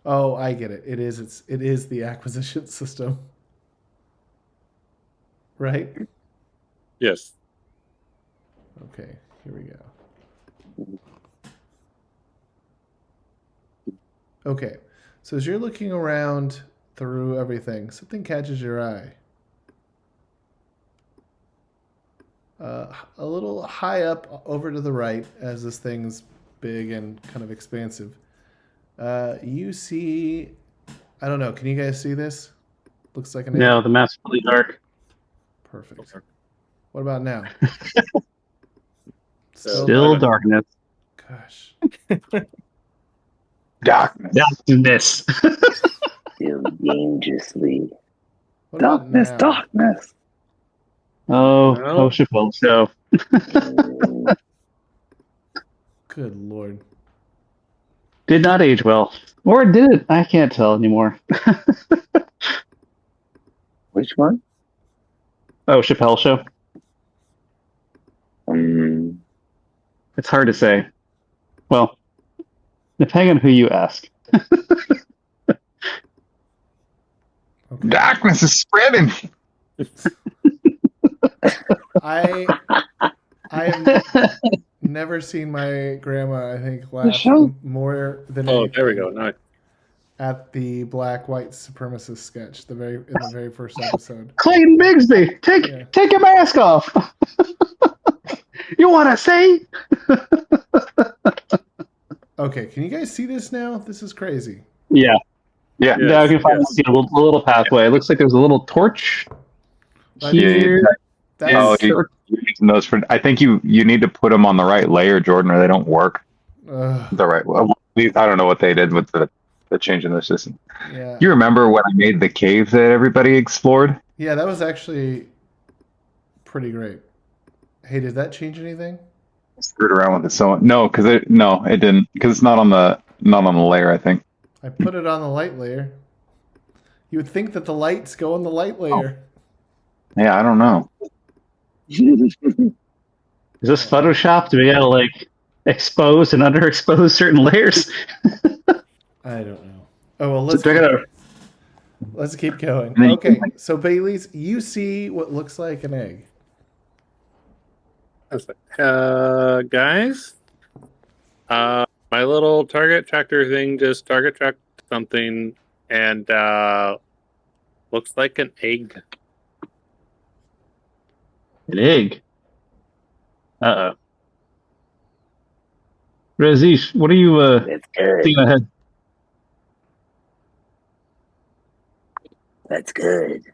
Oh, I get it. It is the acquisition system. Right? Yes. Okay, here we go. Okay, so as you're looking around through everything, something catches your eye. A little high up over to the right, as this thing's big and kind of expansive, you see, I don't know, can you guys see this? Looks like an No, the map's really dark. Perfect. What about now? Still darkness. Gosh. Darkness. Darkness. Still dangerously. What about Darkness, now? darkness. Oh, No. Chappelle show. Good lord. Did not age well. Or did it? I can't tell anymore. Which one? Oh, Chappelle show. It's hard to say. Well, depending on who you ask. Okay. Darkness is spreading. I have never seen my grandma, I think, laugh show? more than Oh, there we anything go. Nice. at the black white supremacist sketch, in the very first episode. Clayton Bigsby, take your mask off. You want to say? Okay, can you guys see this now? This is crazy. Yeah. Yeah. Yes, Yeah, I can finally yes. see a little pathway. It looks like there's a little torch But here. that's, Oh, you're using those for. I think you need to put them on the right layer, Jordan, or they don't work the right way. I don't know what they did with the change in the system. yeah. You remember when I made the cave that everybody explored? Yeah, that was actually pretty great. Hey, did that change anything? Screwed around with it so no, because it didn't, because it's not on the layer. I think. I put it on the light layer. You would think that the lights go on the light layer. Yeah, I don't know. Is this Photoshop? Do we gotta like expose and underexpose certain layers? I don't know. Oh well, let's keep going. And then Okay, so Baileese, you see what looks like an egg. Guys, my little target tractor thing just target tracked something, and looks like an egg. An egg. Uh-oh. Ragissk, what are you That's good. seeing ahead? That's good.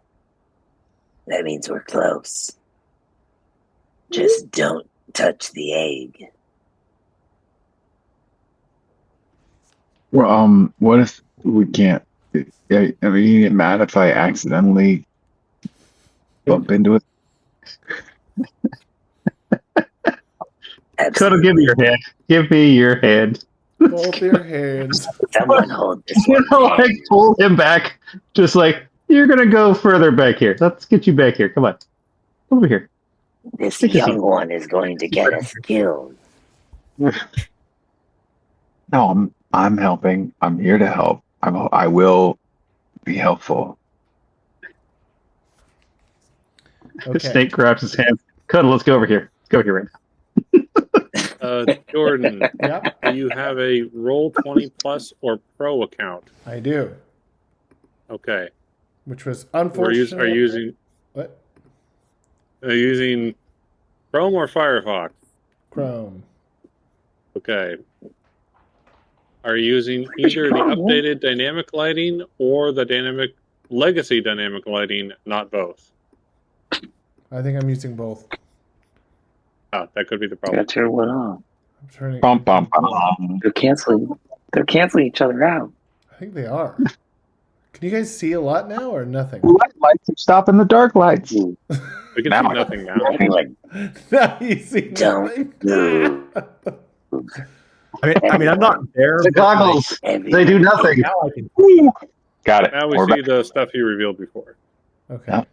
That means we're close. Just don't touch the egg. Well, what if we can't? I mean, you get mad if I accidentally bump into it. Koda, give me your hand. Give me your hand. Both your hands. Someone hold this You one. know, like pull him back, just like you're gonna go further back here. Let's get you back here. Come on, come over here. This Take a seat. young one is going to get us killed. No, I'm helping. I'm here to help. I will be helpful. The Okay. snake grabs his hand. Koda, let's go over here. Let's go here right now. Jordan, Yep, do you have a Roll 20 Plus or Pro account? I do. Okay. Which was Are unfortunate. you using What? Chrome or Firefox? Chrome. Okay. Are you using either the updated dynamic lighting or the legacy dynamic lighting, not both? I think I'm using both. That could be the I problem. gotta turn one off. I'm turning. Bum, bum, bum. They're canceling each other out. I think they are. Can you guys see a lot now or nothing? Light lights are stopping the dark lights. We can Now see I- nothing now. Everyone, Now you see Don't nothing. I mean, I'm not there. The but, like, goggles, everyone, they do nothing. now I can. Got it. Now we We're see back. the stuff you revealed before. Okay.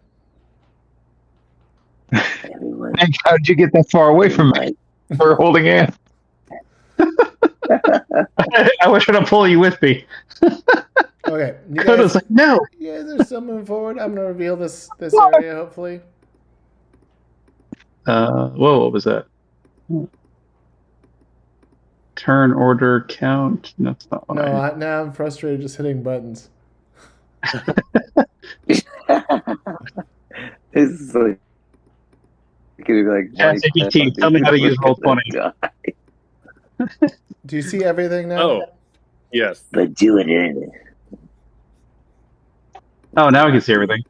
Yeah. everyone. Hank, how did you get that far away from me? We're holding hands. I was trying to pull you with me. Okay. You Koda's guys, like, no. you guys are still moving forward. I'm gonna reveal this area hopefully. Whoa, what was that? Turn order count. No, that's not what No, now I'm frustrated just hitting buttons. This is like gonna be like ChatGPT, tell me how to use Roll20. Do you see everything now? Oh, yes. But do it in. Oh, now I can see everything.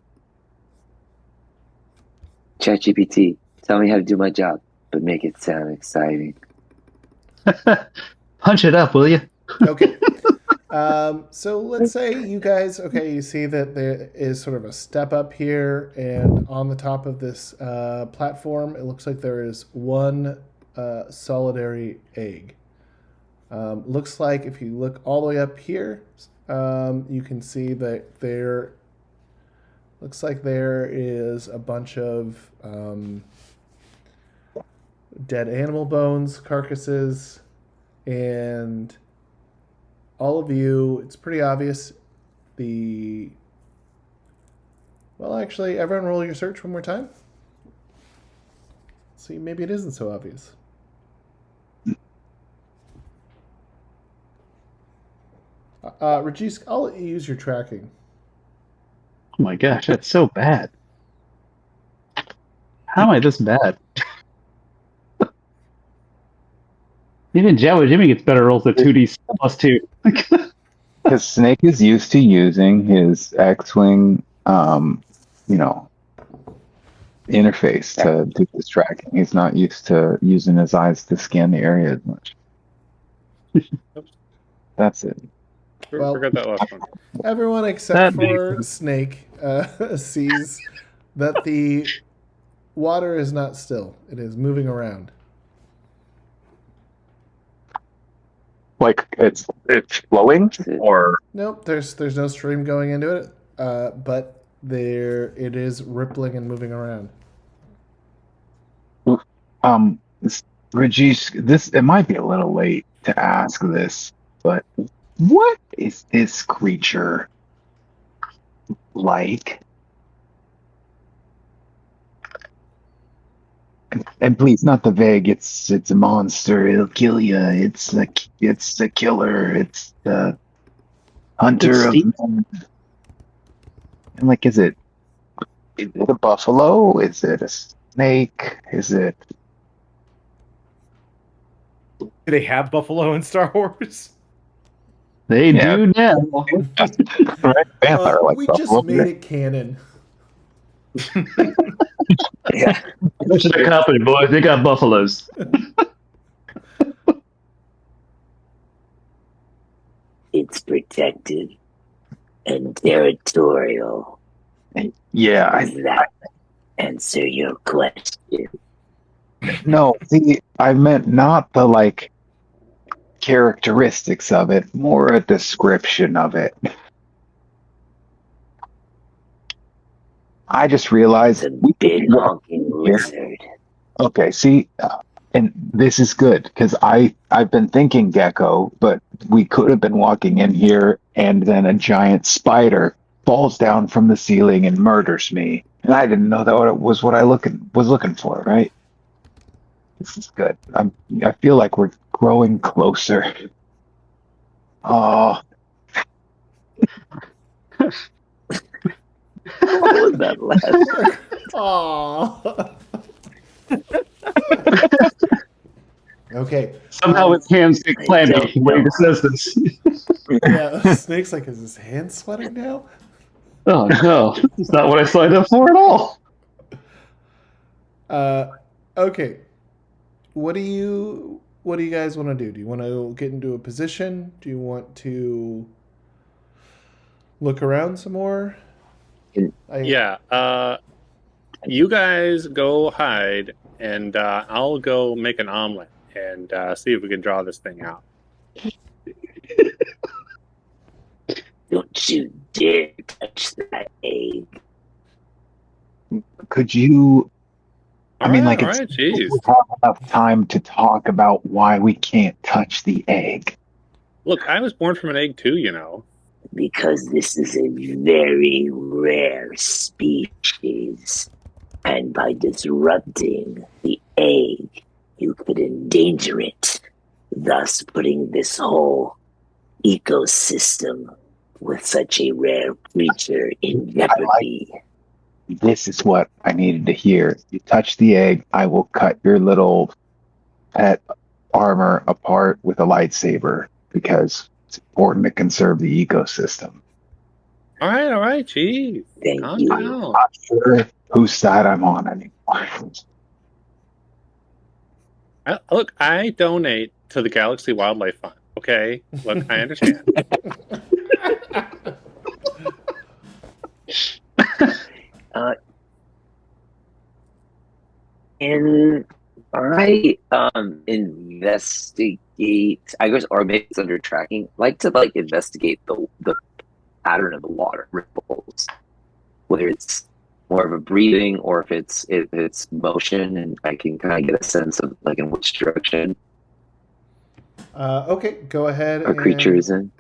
ChatGPT, tell me how to do my job, but make it sound exciting. Punch it up, will you? Okay. So let's say you guys, okay, you see that there is sort of a step up here, and on the top of this platform, it looks like there is one solitary egg. Looks like if you look all the way up here, you can see that there looks like there is a bunch of dead animal bones, carcasses, and all of you, it's pretty obvious. Well, actually, everyone roll your search one more time. See, maybe it isn't so obvious. Ragissk, I'll let you use your tracking. Oh my gosh, that's so bad. How am I this bad? Even Jimmy gets better rolls at 2D plus 2. Because Snake is used to using his X-Wing, interface to do this tracking. He's not used to using his eyes to scan the area as much. That's it. Well, Forgot that last one. Everyone except That for makes Snake sees that the water is not still. It is moving around. Like it's flowing, or Nope, there's no stream going into it, but it is rippling and moving around. Ragissk, it might be a little late to ask this, but what is this creature like? And please, not the vague. It's a monster. It'll kill you. It's a killer. It's the hunter of men. And like, is it a buffalo? Is it a snake? Is it? Do they have buffalo in Star Wars? They do now. Right? Vampire like we buffalo. just made it canon. Yeah. Go to the company, boys. They got buffaloes. It's protected and territorial. Yeah, Does that answer your question? no. See, I meant not the characteristics of it, more a description of it. I just realized It's a big honking lizard. Okay, see, and this is good because I've been thinking gecko, but we could have been walking in here and then a giant spider falls down from the ceiling and murders me, and I didn't know that was what I was looking for. Right? This is good. I feel like we're growing closer. Oh, What was that last? Aww. Okay. Somehow his hands get clammy when he says this. Yeah, Snake's like, is his hand sweating now? Oh no, it's not what I signed up for at all. Okay. What do you guys want to do? Do you want to get into a position? Do you want to look around some more? Yeah. You guys go hide, and I'll go make an omelet and see if we can draw this thing out. Don't you dare touch that egg. could you? I mean, Alright, it's alright, jeez. we have enough time to talk about why we can't touch the egg. Look, I was born from an egg too, you know. Because this is a very rare species. And by disrupting the egg, you could endanger it, thus putting this whole ecosystem with such a rare creature in jeopardy. This is what I needed to hear. You touch the egg, I will cut your little pet armor apart with a lightsaber because it's important to conserve the ecosystem. Alright, jeez. Thank Calm you. down. Not sure whose side I'm on anymore. Look, I donate to the Galaxy Wildlife Fund. Okay, look, I understand. Can I investigate? I guess, or maybe it's under tracking. Like to like investigate the pattern of the water ripples, whether it's more of a breathing or if it's motion, and I can kind of get a sense of like in which direction Okay, go ahead a creature and is in.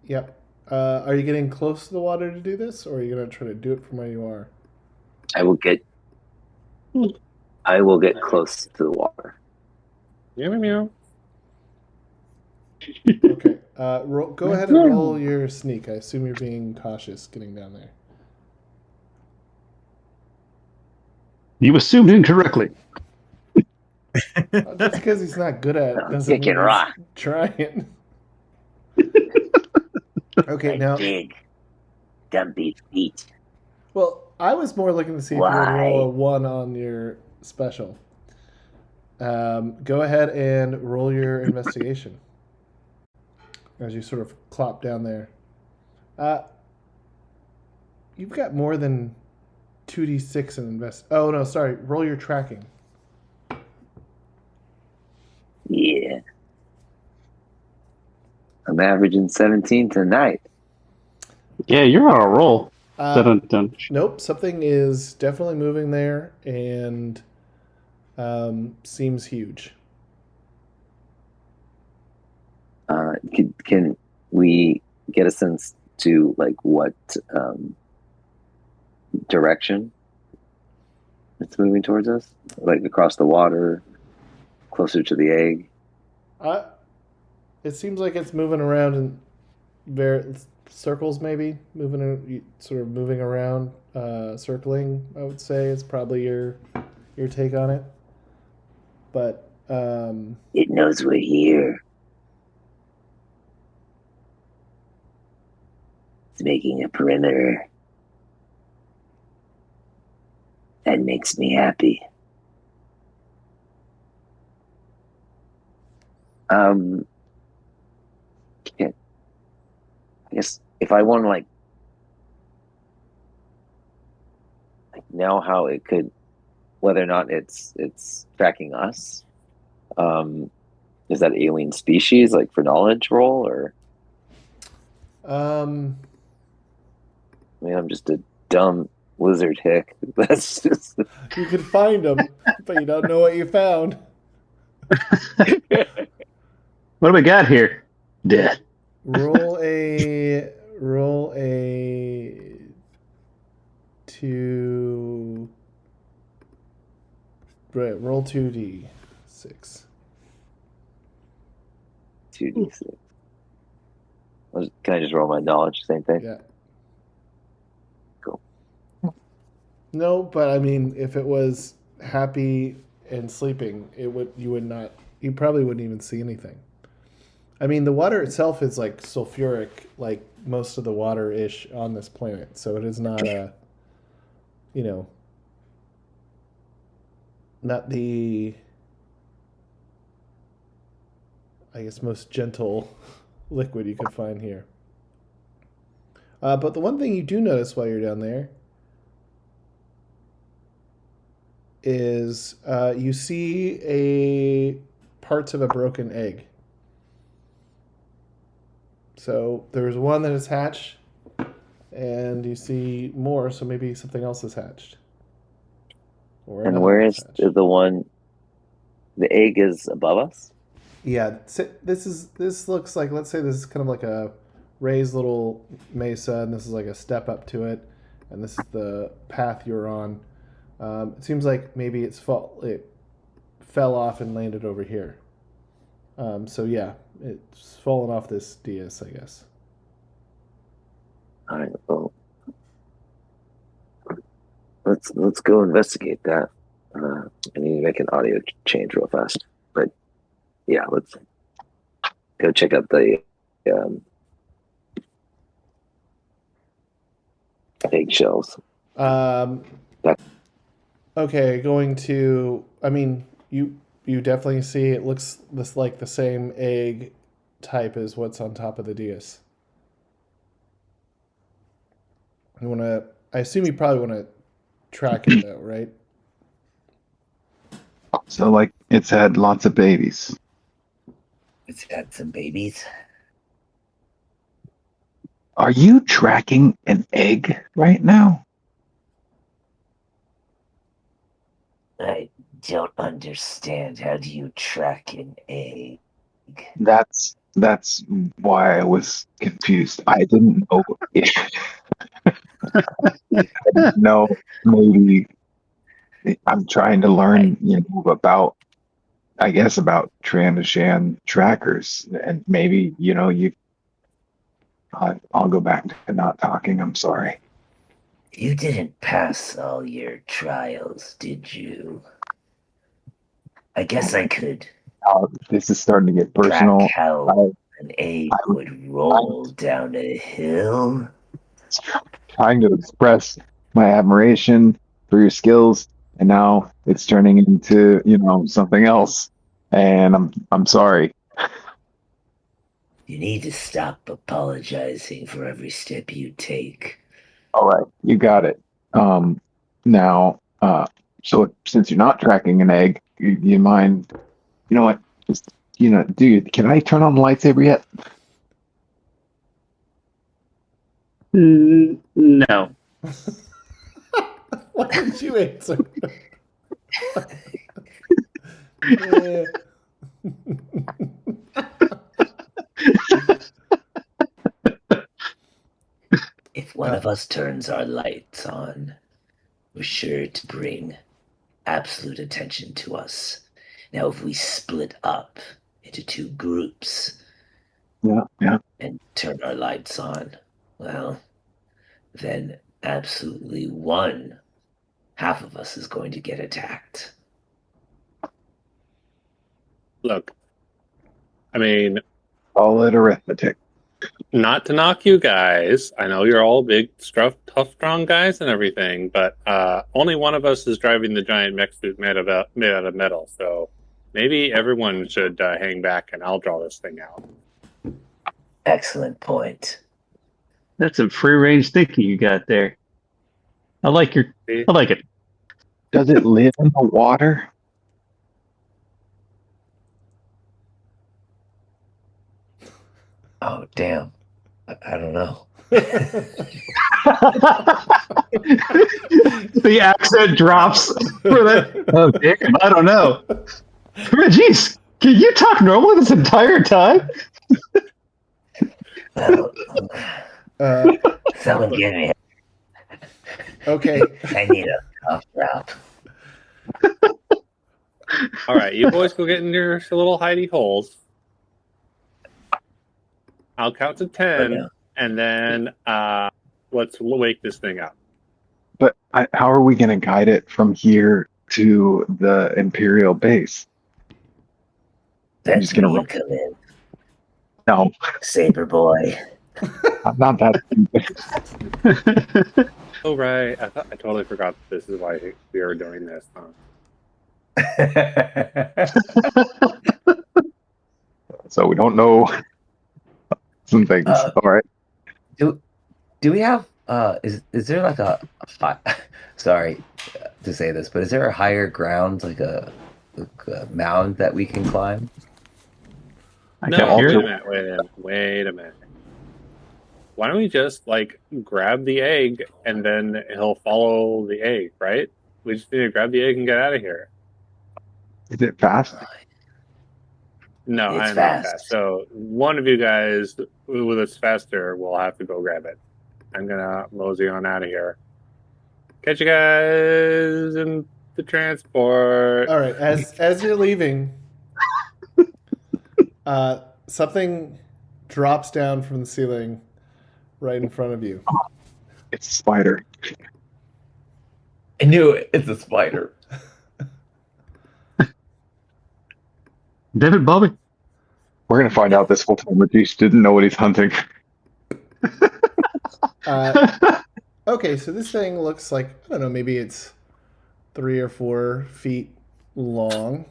yep. Are you getting close to the water to do this, or are you gonna try to do it from where you are? I will get close to the water. Meow, meow. Okay. Go ahead and roll your sneak. I assume you're being cautious getting down there. You assumed incorrectly. Just because he's not good at it I'm doesn't kicking mean rock. he's trying. Okay, now. Big, dumpy feet. Well, I was more looking to see if you would roll a 1 on your special. Go ahead and roll your investigation as you sort of clop down there. You've got more than 2d6 in invest. Oh no, sorry. Roll your tracking. Yeah. I'm averaging 17 tonight. Yeah, you're on a roll. Dun. Nope, something is definitely moving there and seems huge. Can we get a sense to like what direction it's moving towards us? Like across the water, closer to the egg? It seems like it's moving around in circles, maybe sort of moving around, circling. I would say is probably your take on it. But It knows we're here. It's making a perimeter. That makes me happy. I guess if I want to like know how it could, whether or not it's tracking us, is that alien species like for knowledge roll or? I mean, I'm just a dumb lizard hick. That's just. You can find them, but you don't know what you found. What do we got here? Death. Roll two. Right, roll 2d6. 2d6. Can I just roll my knowledge? Same thing. Yeah. Cool. No, but I mean, if it was happy and sleeping, you probably wouldn't even see anything. I mean, the water itself is like sulfuric, like most of the water-ish on this planet. So it is not not the, I guess, most gentle liquid you could find here. But the one thing you do notice while you're down there is you see parts of a broken egg. So there's one that is hatched, and you see more, so maybe something else is hatched. And where is the one? The egg is above us? Yeah, this looks like, let's say this is kind of like a raised little mesa, and this is like a step up to it, and this is the path you're on. It seems like maybe it fell off and landed over here. So yeah, it's fallen off this dais, I guess. All right. Well, let's go investigate that. I need to make an audio change real fast, but yeah, let's go check out the eggshells. Okay, going to. I mean, you definitely see it looks like the same egg type as what's on top of the dais. I assume you probably want to track it though, right? So, like, it's had lots of babies. It's had some babies. Are you tracking an egg right now? I don't understand. How do you track an egg? That's why I was confused. I didn't know if I didn't know maybe I'm trying to learn, about I guess about Transhan trackers, and maybe I'll go back to not talking. I'm sorry. You didn't pass all your trials, did you? I guess I could This is starting to get track personal. how an egg I'm, would roll down a hill. trying to express my admiration for your skills, and now it's turning into something else, and I'm sorry. You need to stop apologizing for every step you take. All right, you got it. Now, so since you're not tracking an egg, you mind? You know what? Just can I turn on the lightsaber yet? No. Why did you answer? Yeah. If one of us turns our lights on, we're sure to bring absolute attention to us. Now, if we split up into two groups Yeah. and turn our lights on, well, then absolutely half of us is going to get attacked. Look, I mean, Call it arithmetic. not to knock you guys. I know you're all big, tough, strong guys and everything, but only one of us is driving the giant mech suit made out of metal. So maybe everyone should hang back, and I'll draw this thing out. Excellent point. That's some free range thinking you got there. I like it. Does it live in the water? Oh, damn. I don't know. The accent drops for that. Oh, damn, I don't know. Jeez, can you talk normally this entire time? Someone give me. Okay. I need a cough drop. All right, you boys go get in your little hidey holes. I'll count to 10, and then let's wake this thing up. But how are we going to guide it from here to the Imperial base? That's where you come in. No, Saber boy. I'm not that stupid. Oh right, I totally forgot this is why we are doing this. So we don't know some things. All right. Do we have is there like a sorry to say this, but is there a higher ground, like a mound that we can climb? No, wait a minute. Why don't we just grab the egg and then he'll follow the egg, right? We just need to grab the egg and get out of here. Is it fast? No, I'm not fast. So one of you guys with us faster will have to go grab it. I'm gonna mosey on out of here. Catch you guys in the transport. All right, as you're leaving, something drops down from the ceiling right in front of you. It's a spider. I knew it. It's a spider. David Bobby. We're going to find out this whole time Ragissk didn't know what he's hunting. Okay, so this thing looks like, I don't know, maybe it's 3 or 4 feet long.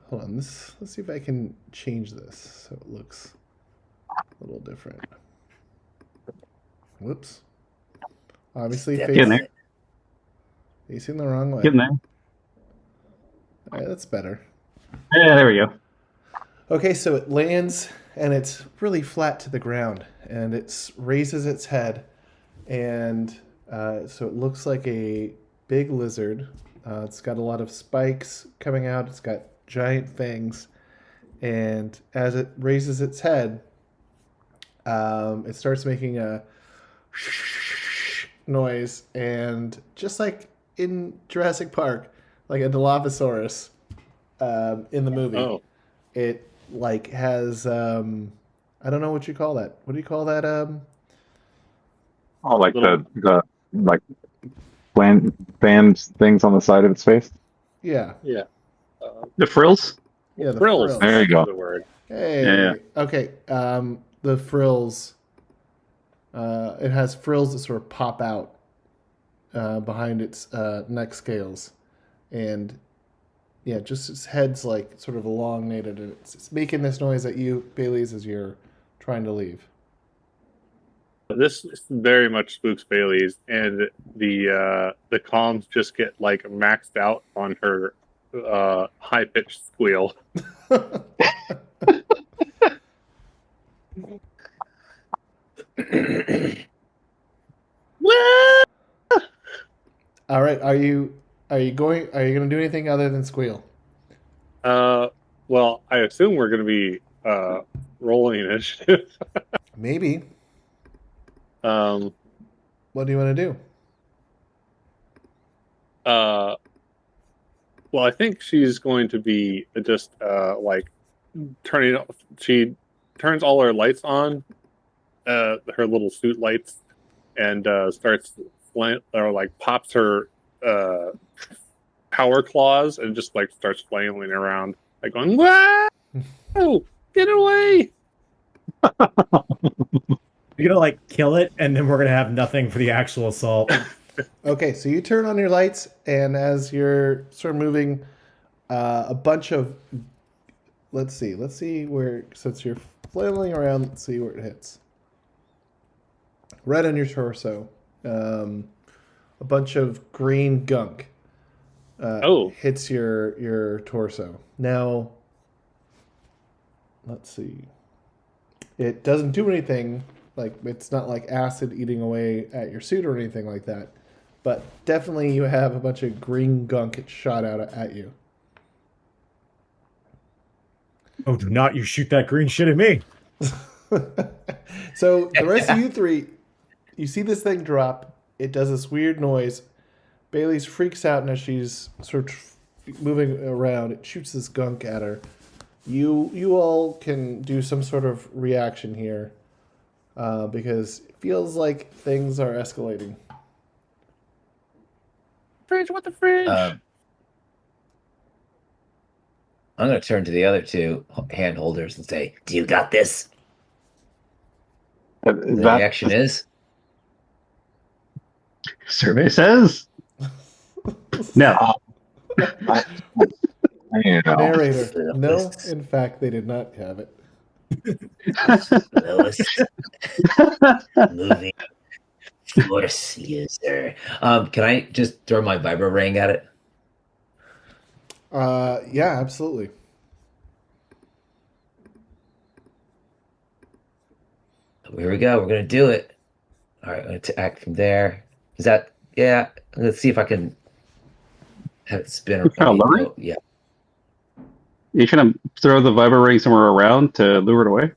Hold on, let's see if I can change this so it looks a little different. Whoops. Obviously Getting there. facing the wrong way. Getting there. All right, that's better. Yeah, there we go. Okay, so it lands and it's really flat to the ground, and it raises its head, and so it looks like a big lizard. It's got a lot of spikes coming out. It's got giant fangs, and as it raises its head, it starts making a noise, and just like in Jurassic Park, like a Dilophosaurus in the movie, it like has I don't know what you call that. What do you call that? Oh, like the like band things on the side of its face. Yeah. Yeah. The frills? Yeah, the frills. There you go. The word. Hey. Yeah. Okay. The frills. It has frills that sort of pop out behind its neck scales, and yeah, just its head's like sort of elongated, and it's making this noise at you, Baileese, as you're trying to leave. This very much spooks Baileys, and the comms just get like maxed out on her high pitched squeal. All right, are you going to do anything other than squeal? Well, I assume we're going to be rolling initiative. Maybe. What do you want to do? Well, I think she's going to be just like turning. She turns all her lights on, her little suit lights, and starts or like pops her power claws and just like starts flailing around, like going, "Whoa! Get away!" You're gonna like kill it, and then we're gonna have nothing for the actual assault. Okay, so you turn on your lights, and as you're sort of moving, a bunch of let's see where, since you're flailing around, let's see where it hits. Right on your torso, a bunch of green gunk hits your torso. Now, let's see. It doesn't do anything. Like, it's not like acid eating away at your suit or anything like that. But definitely you have a bunch of green gunk shot out at you. Oh, do not you shoot that green shit at me. So the rest of you three, you see this thing drop. It does this weird noise. Baileys freaks out, and as she's sort of moving around, it shoots this gunk at her. You all can do some sort of reaction here, because it feels like things are escalating. Fridge, what the fridge? I'm going to turn to the other two hand holders and say, "Do you got this?" The reaction is? Survey says no. Narrator. No, in fact, they did not have it. Lowest moving force user. Can I just throw my vibro ring at it? Yeah, absolutely. Here we go. We're gonna do it. All right, I'm gonna act from there. Is that? Yeah. Let's see if I can have it spin around. Oh, yeah. You trying to throw the vibro ring somewhere around to lure it away?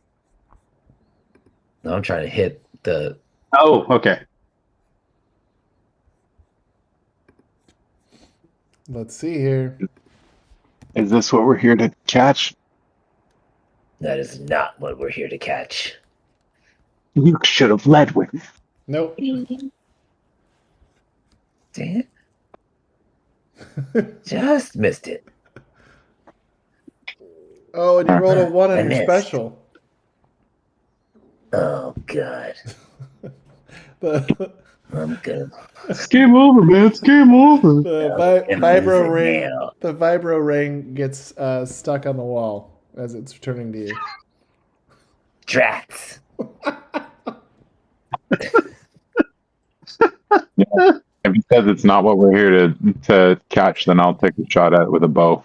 No, I'm trying to hit the. Oh, okay. Let's see here. Is this what we're here to catch? That is not what we're here to catch. You should have led with. Nope. Damn. Just missed it. Oh, and you rolled a 1 on I your missed. special. Oh, God. I'm good. It's game over, man. It's game over. The vibro ring gets stuck on the wall as it's returning to you. Drats. Yeah. If he says it's not what we're here to catch, then I'll take a shot at it with a bow.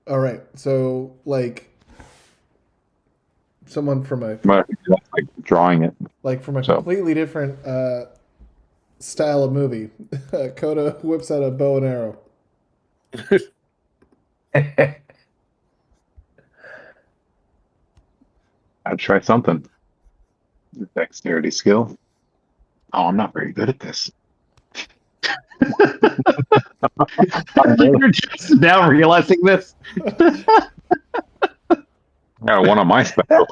All right. So, like, someone from a But that's like drawing it. from a So. completely different style of movie. Koda whips out a bow and arrow. I'd try something. Dexterity skill. Oh, I'm not very good at this. You're just now realizing this. Got one on my spell.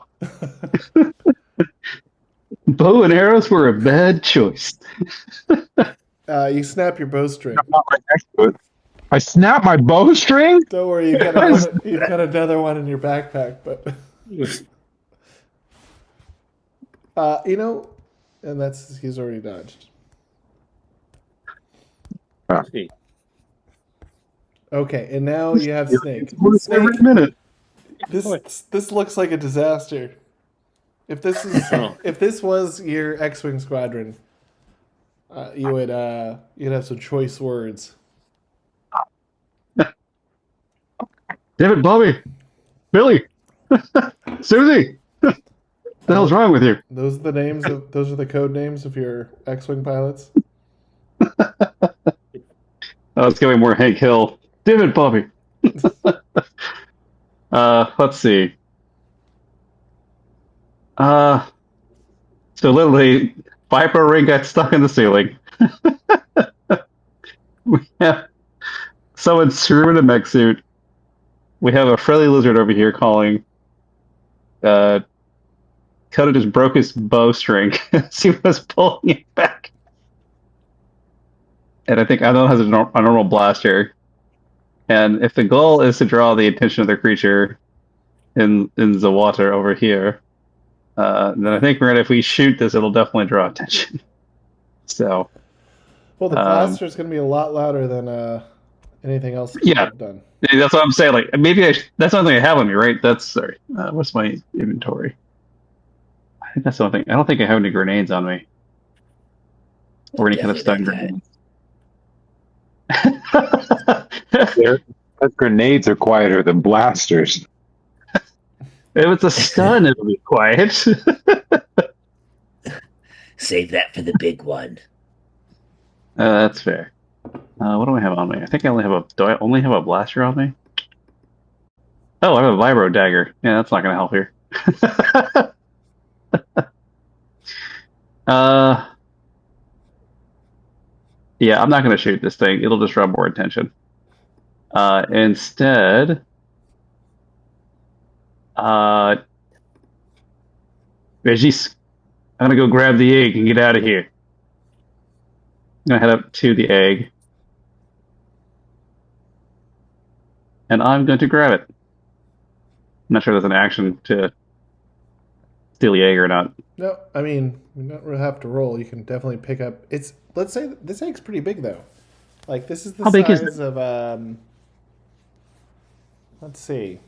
Bow and arrows were a bad choice. You snap your bowstring. I'm not right next to it. I snapped my bowstring? Don't worry, you've got another one in your backpack, but and he's already dodged. Okay, and now you have Snake. Every minute. This looks like a disaster. If this was your X-wing squadron, you'd have some choice words. David, Bobby, Billy, Susie. What the hell's wrong with you? Those are the code names of your X-wing pilots. Oh, it's going more Hank Hill. David, Bobby. Let's see. So literally, Viper ring got stuck in the ceiling. We have someone screwing a mech suit. We have a friendly lizard over here calling. Koda just broke his bowstring as he was pulling it back. And I think Otto has a normal blaster. And if the goal is to draw the attention of the creature in the water over here, then I think if we shoot this, it'll definitely draw attention. So. Well, the blaster is going to be a lot louder than anything else I've done. That's what I'm saying. Like maybe that's the only thing I have on me, right? Sorry. What's my inventory? I think that's the only thing. I don't think I have any grenades on me, or any kind of stun grenades. Grenades are quieter than blasters. If it's a stun, it'll be quiet. Save that for the big one. That's fair. What do I have on me? I think I only have do I only have a blaster on me? Oh, I have a vibro dagger. Yeah, that's not going to help here. Yeah, I'm not going to shoot this thing. It'll just draw more attention. Instead, Ragissk, I'm going to go grab the egg and get out of here. I'm going to head up to the egg. And I'm going to grab it. I'm not sure there's an action to steal the egg or not. No, I mean, you don't really have to roll. You can definitely pick up. Let's say this egg's pretty big though. Like this is the size of let's see.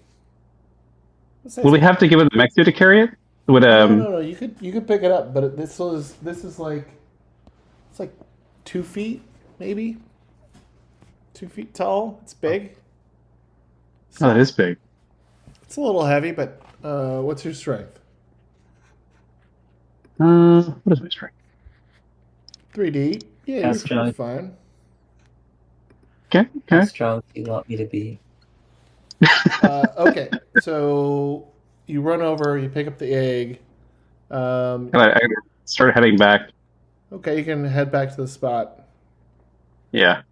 Will we have to give it the mech suit to carry it? Would No. You could pick it up, but this is like it's like 2 feet maybe. 2 feet tall. It's big. So, that is big. It's a little heavy, but what's your strength? What is my strength? 3D. Yeah, you're fine. Okay. How strong do you want me to be? Okay, so you run over, you pick up the egg. I start heading back. Okay, you can head back to the spot. Yeah.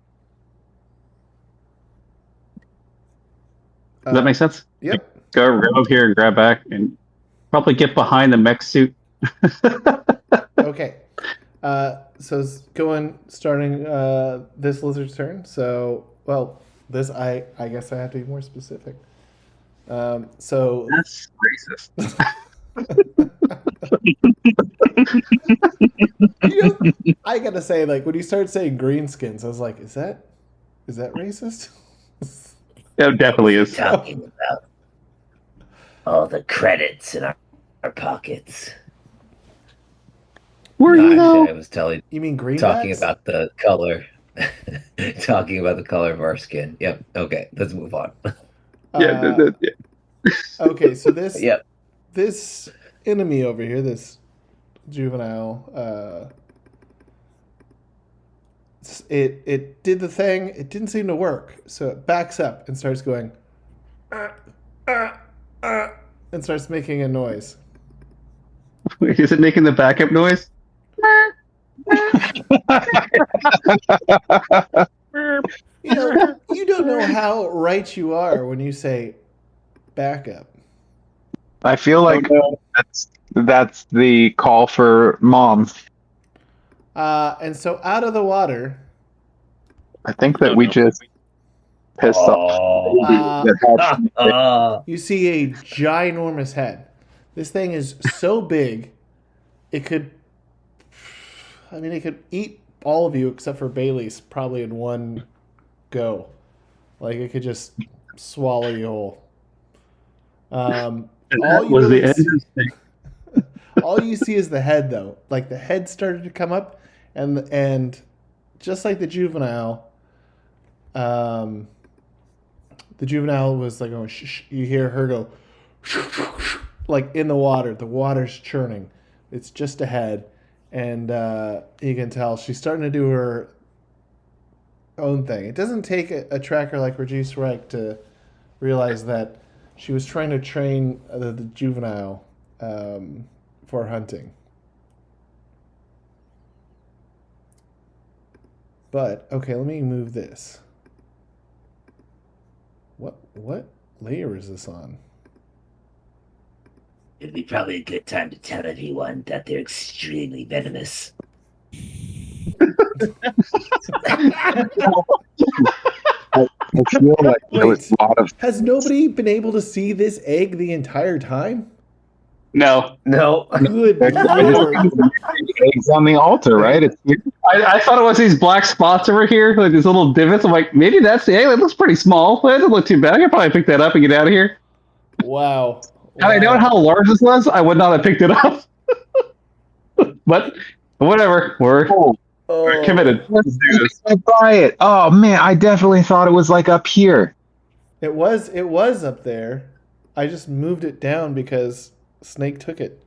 Does that make sense? Yep. Go over here and grab back and probably get behind the mech suit. Okay. So starting this lizard's turn. So, this I guess I have to be more specific. So that's racist. I gotta say, like when you start saying greenskins, I was like, is that racist? It definitely is. Talking about all the credits in our pockets. I was telling you mean green talking backs? About the color talking about the color of our skin. Yep. Okay, let's move on. Yeah. Okay, so this Yep. this enemy over here, this juvenile, it did the thing. It didn't seem to work, so it backs up and starts going, and starts making a noise. Is it making the backup noise? You know, you don't know how right you are when you say backup. I feel like that's the call for mom. And so out of the water, I think that we just pissed off. you see a ginormous head. This thing is so big, it could eat all of you except for Baileese probably in one go. Like it could just swallow you whole. And All that you was really the end see, of the all you see is the head, though. Like the head started to come up, and just like the juvenile was like going. Shh, you hear her go, like in the water. The water's churning. It's just a head, and you can tell she's starting to do her own thing. It doesn't take a tracker like Ragissk Rike to realize that she was trying to train the juvenile for hunting. But okay, let me move this. What layer is this on? It'd be probably a good time to tell everyone that they're extremely venomous. I feel like there was a lot of Has nobody been able to see this egg the entire time? No. Good lord! eggs on the altar, right? It's I thought it was these black spots over here, like these little divots. I'm like, maybe that's the egg. It looks pretty small. That doesn't look too bad. I could probably pick that up and get out of here. Wow. Had I known how large this was, I would not have picked it up. But whatever, we're committed. Let's do this. I'll buy it. Oh man, I definitely thought it was like up here. It was up there. I just moved it down because Snake took it.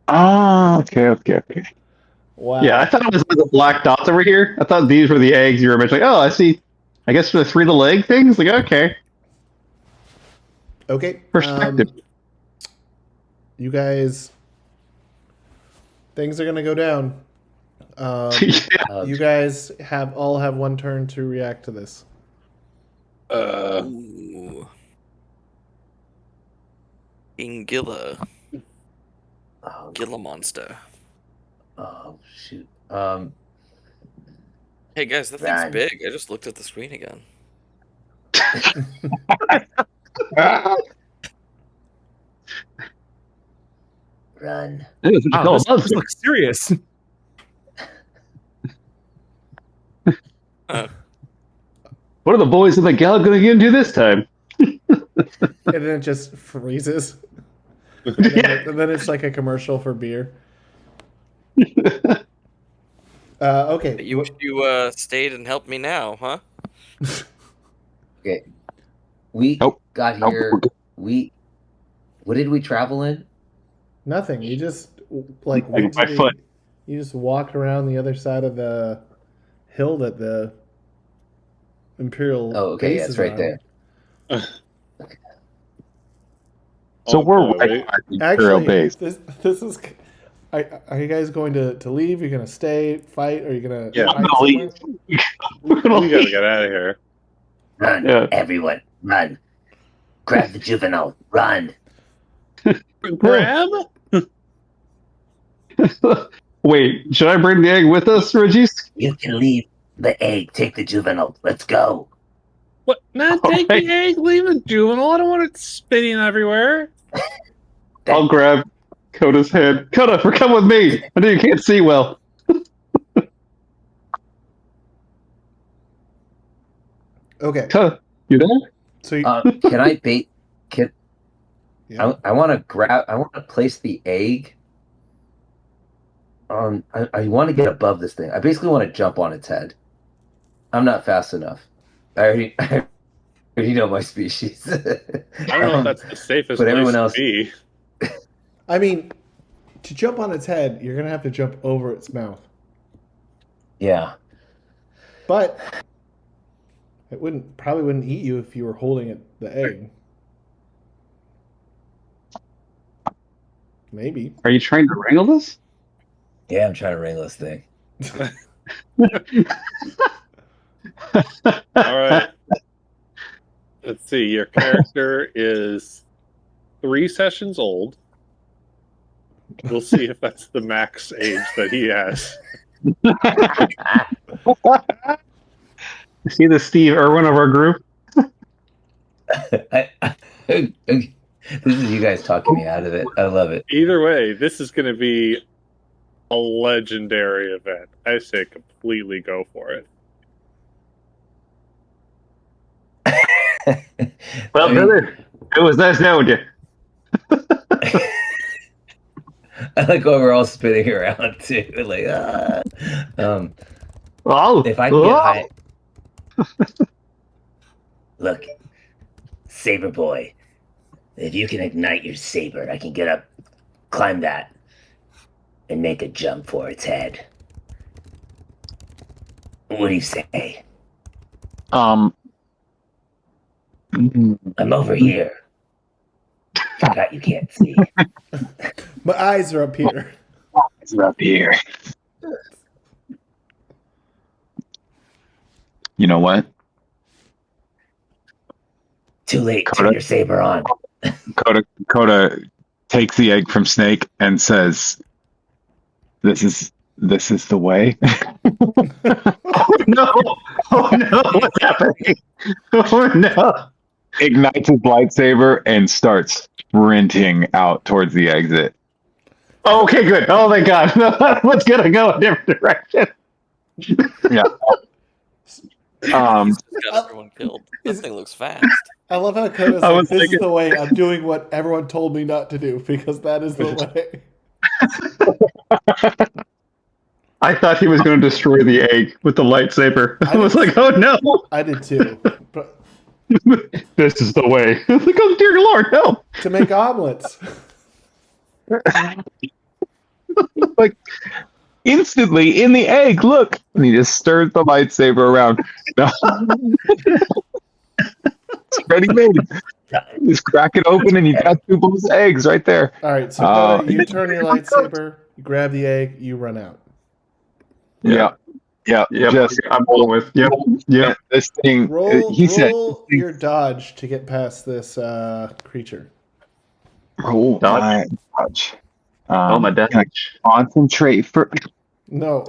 Oh, okay. Wow. Yeah, I thought it was like the black dots over here. I thought these were the eggs you were mentioning. Oh, I see. I guess the three little egg things. Like, okay, Okay. perspective. You guys, things are gonna go down. Yeah. You guys all have one turn to react to this. Ooh. Ingilla. Gilla monster. Oh shoot. Hey guys, that Run. thing's big. I just looked at the screen again. Run. Wow, this looks serious. What are the boys in the gal going to get into this time? And then it just freezes. And then it's like a commercial for beer. Okay. You stayed and helped me now, huh? Okay. We Nope. got Nope. here. What did we travel in? Nothing. You just like Like went my to foot. you just walked around the other side of the hill that the Imperial. Oh, okay, base yeah, it's is right on. there. So we're Oh, right wait. at the Imperial Actually, base. this is. Are you guys going to leave? You're gonna stay, fight, or are you gonna Yeah. fight I'm gonna leave. somewhere? We gotta get out of here. Run, Yeah. everyone, run. Grab the juvenile, run. Grab? Wait, should I bring the egg with us, Ragissk? You can leave the egg, take the juvenile. Let's go. What? Man, take Alright. the egg, leave the juvenile. I don't want it spitting everywhere. I'll grab Koda's head. Koda, come with me. I know you can't see well. Okay, Koda, you there? so you, Can I bait? yeah. I want to grab. I want to place the egg. I want to get above this thing. I basically want to jump on its head. I'm not fast enough. I You know my species. I don't know if that's the safest but place everyone to else, be. I mean, to jump on its head, you're gonna have to jump over its mouth. yeah. But it probably wouldn't eat you if you were holding the egg. Maybe. Are you trying to wrangle this? Yeah, I'm trying to wrangle this thing. All right. Let's see. Your character is 3 sessions old. We'll see if that's the max age that he has. See the Steve Irwin of our group? This is you guys talking me out of it. I love it. Either way, this is going to be a legendary event. I say completely go for it. Well, brother, it was nice knowing you. I like what we're all spinning around too. Like, if I can get high. Look, Saber Boy, if you can ignite your saber, I can get up, climb that, and make a jump for its head. What do you say? I'm over here. Forgot you can't see. My eyes are up here. It's up here. You know what? Too late. Turn your saber on. Koda takes the egg from Snake and says, "This is the way." Oh no! Oh no! What's happening? Oh no! Ignites his lightsaber and starts sprinting out towards the exit. Oh, okay, good. Oh my god! Let's gonna go a different direction. Yeah. Got everyone killed. This thing looks fast. I love how Koda's like, this is the way. I'm doing what everyone told me not to do because that is the way. I thought he was going to destroy the egg with the lightsaber. I was like, oh no! I did too. But this is the way. I was like, oh dear Lord, no! To make omelets. Like, instantly in the egg, look! And he just stirs the lightsaber around. No. It's ready made. Just crack it open and you got two Bose eggs right there. All right, so Koda, you turn your lightsaber, you grab the egg, you run out. Yeah. Just, I'm rolling with. Yep. This thing. Roll said your dodge to get past this creature. Roll my dodge. My dodge. Can I concentrate for? No.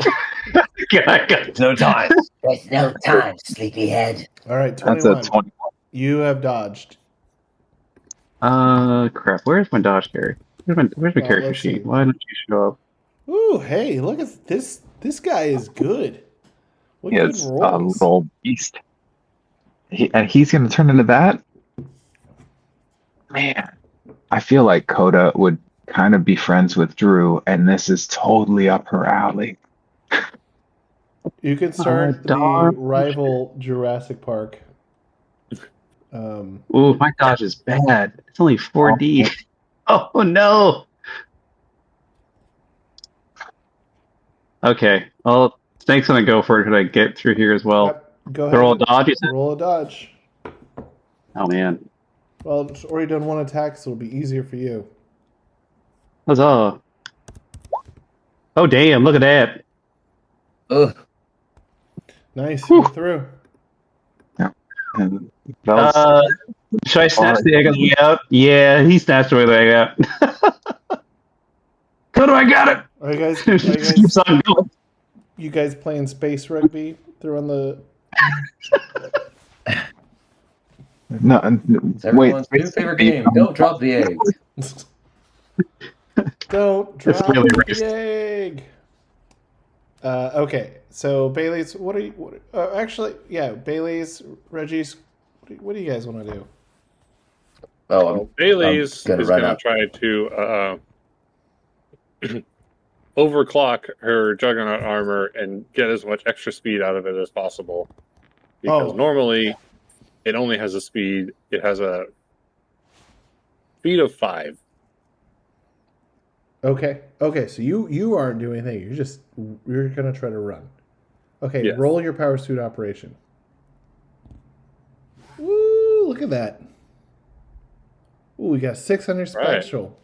There's no time. There's no time, sleepyhead. All right, 21. That's a 21. You have dodged. Crap. Where's my dodge carry? Where's my character let's sheet? see. Why don't you show up? Ooh, hey, look at this. This guy is good. What good It's a rolls. little beast. And he's going to turn into that? Man, I feel like Koda would kind of be friends with Drew, and this is totally up her alley. You can start the darn. rival Jurassic Park. Ooh, my dodge is bad. It's only 4D. Oh no! Okay, well, Snake's gonna go for it. Could I get through here as well? Yep, go ahead. Roll a dodge, you said? Roll a dodge. Oh man. Well, it's already done one attack, so it'll be easier for you. Huzzah. Oh damn, look at that. Ugh. Nice, you're through. And Should I snatch the egg on the way out? Yeah, he snatched away the egg out. Koda, I got it! Are you guys, Keeps on going. you guys playing space rugby? Throwing the... no, It's everyone's new favorite game. Don't drop the egg. Don't drop really the racist. egg. Okay, so Baileese, what are you? Actually, yeah, Baileese, Ragissk, what do you guys want to do? Oh, Baileese is gonna going run to up. try to overclock her Juggernaut armor and get as much extra speed out of it as possible. Because Oh. normally it only has a speed. It has a speed of 5. Okay. Okay. So you aren't doing anything. You're gonna try to run. Okay. Yes. Roll your power suit operation. Woo! Look at that. Ooh, we got 600 Right. special.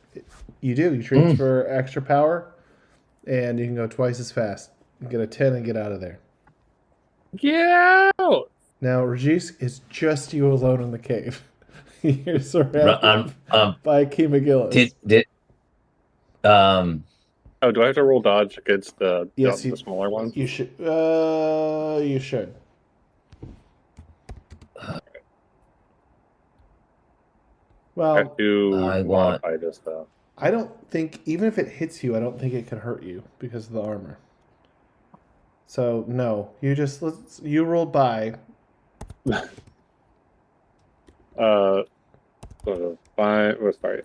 You do. You transfer extra power, and you can go twice as fast. You get a 10 and get out of there. Get out! Now, Ragissk, it's just you alone in the cave. You're surrounded by Kimogila. Oh, do I have to roll dodge against the Yes, smaller one? You should. You should. Well, I have to modify this though. I don't think, even if it hits you, I don't think it could hurt you because of the armor. So no, you rolled by. So 5. Oh, sorry.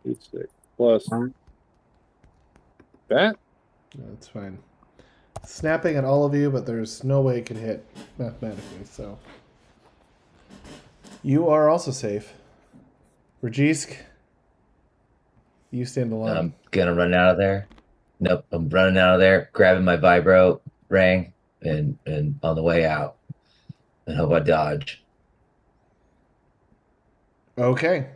8, 6 plus that. That's fine. Snapping at all of you, but there's no way it could hit mathematically. So you are also safe. Ragissk, you stand alone. I'm gonna run out of there. Nope, I'm running out of there, grabbing my vibro ring, and on the way out, and hope I dodge. Okay.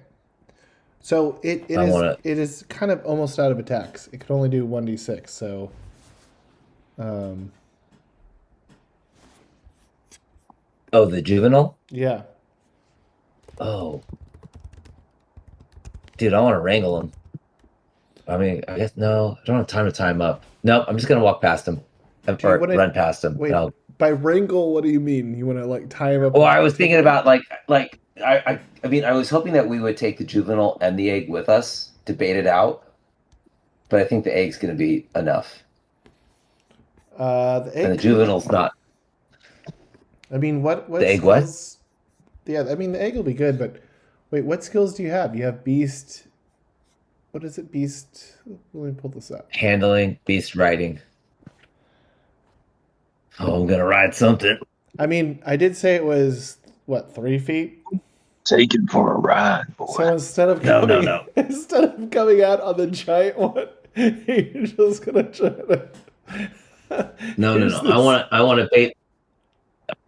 So it is kind of almost out of attacks. It can only do 1d6. So, Oh, the juvenile. Yeah. Oh, dude, I want to wrangle him. I mean, I guess no. I don't have time to tie him up. No, I'm just gonna walk past him, or run past him. Wait, by wrangle, what do you mean? You want to like tie him up? Well, I was thinking about I mean, I was hoping that we would take the juvenile and the egg with us to bait it out, but I think the egg's going to be enough. The egg And the juvenile's not. I mean, what the egg? Skills? Yeah, I mean the egg will be good, but wait, what skills do you have? You have beast. What is it, beast? Let me pull this up. Handling, beast riding. Oh, I'm gonna ride something. I mean, I did say it was what, 3 feet? Taken for a ride, boy. So instead of instead of coming out on the giant one, you're just gonna try to. No. I want to bait.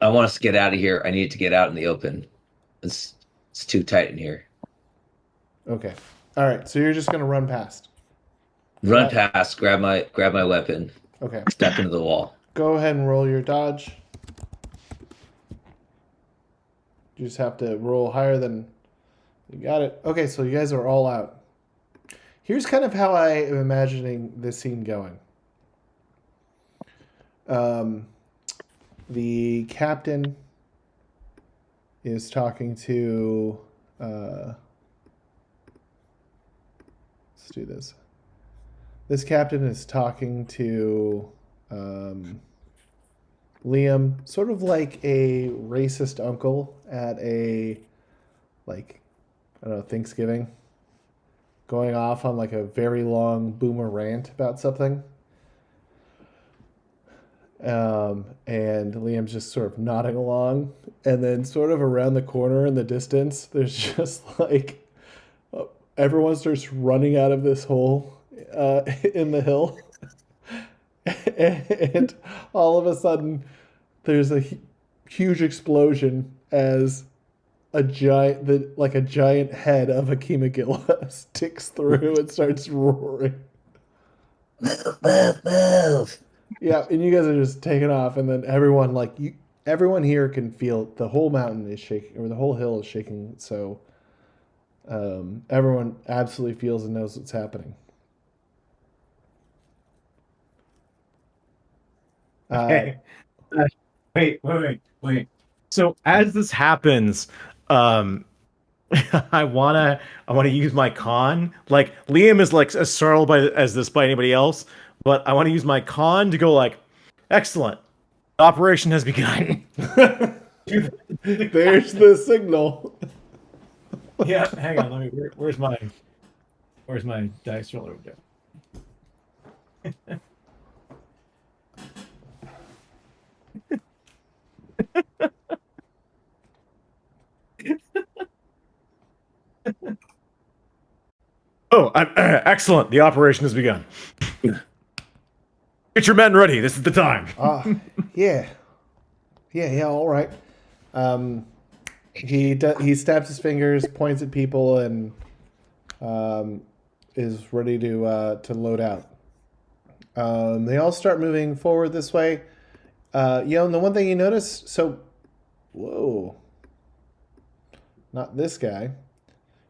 I want us to get out of here. I need to get out in the open. It's too tight in here. Okay. All right. So you're just gonna run past. Run past. Grab my weapon. Okay. Step into the wall. Go ahead and roll your dodge. You just have to roll higher than. You got it. Okay, so you guys are all out. Here's kind of how I am imagining this scene going. The captain is talking to. Let's do this. This captain is talking to Liam, sort of like a racist uncle at a, like, I don't know, Thanksgiving, going off on like a very long boomer rant about something. And Liam's just sort of nodding along, and then sort of around the corner in the distance, there's just like everyone starts running out of this hole in the hill, and all of a sudden there's a huge explosion as a giant head of a Kimogila sticks through and starts roaring. Move. Yeah, and you guys are just taking off, and then everyone here can feel the whole mountain is shaking, or the whole hill is shaking. So everyone absolutely feels and knows what's happening. Okay. Wait. So as this happens, I wanna use my con. Like Liam is like as startled by anybody else, but I want to use my con to go like, excellent, operation has begun. There's the signal. Yeah, hang on. Let me. Where's my dice roller over there? Oh, excellent. The operation has begun. Get your men ready. This is the time. Yeah. Yeah, all right. He snaps his fingers, points at people, and is ready to load out. They all start moving forward this way. Yone, the one thing you notice, whoa, not this guy.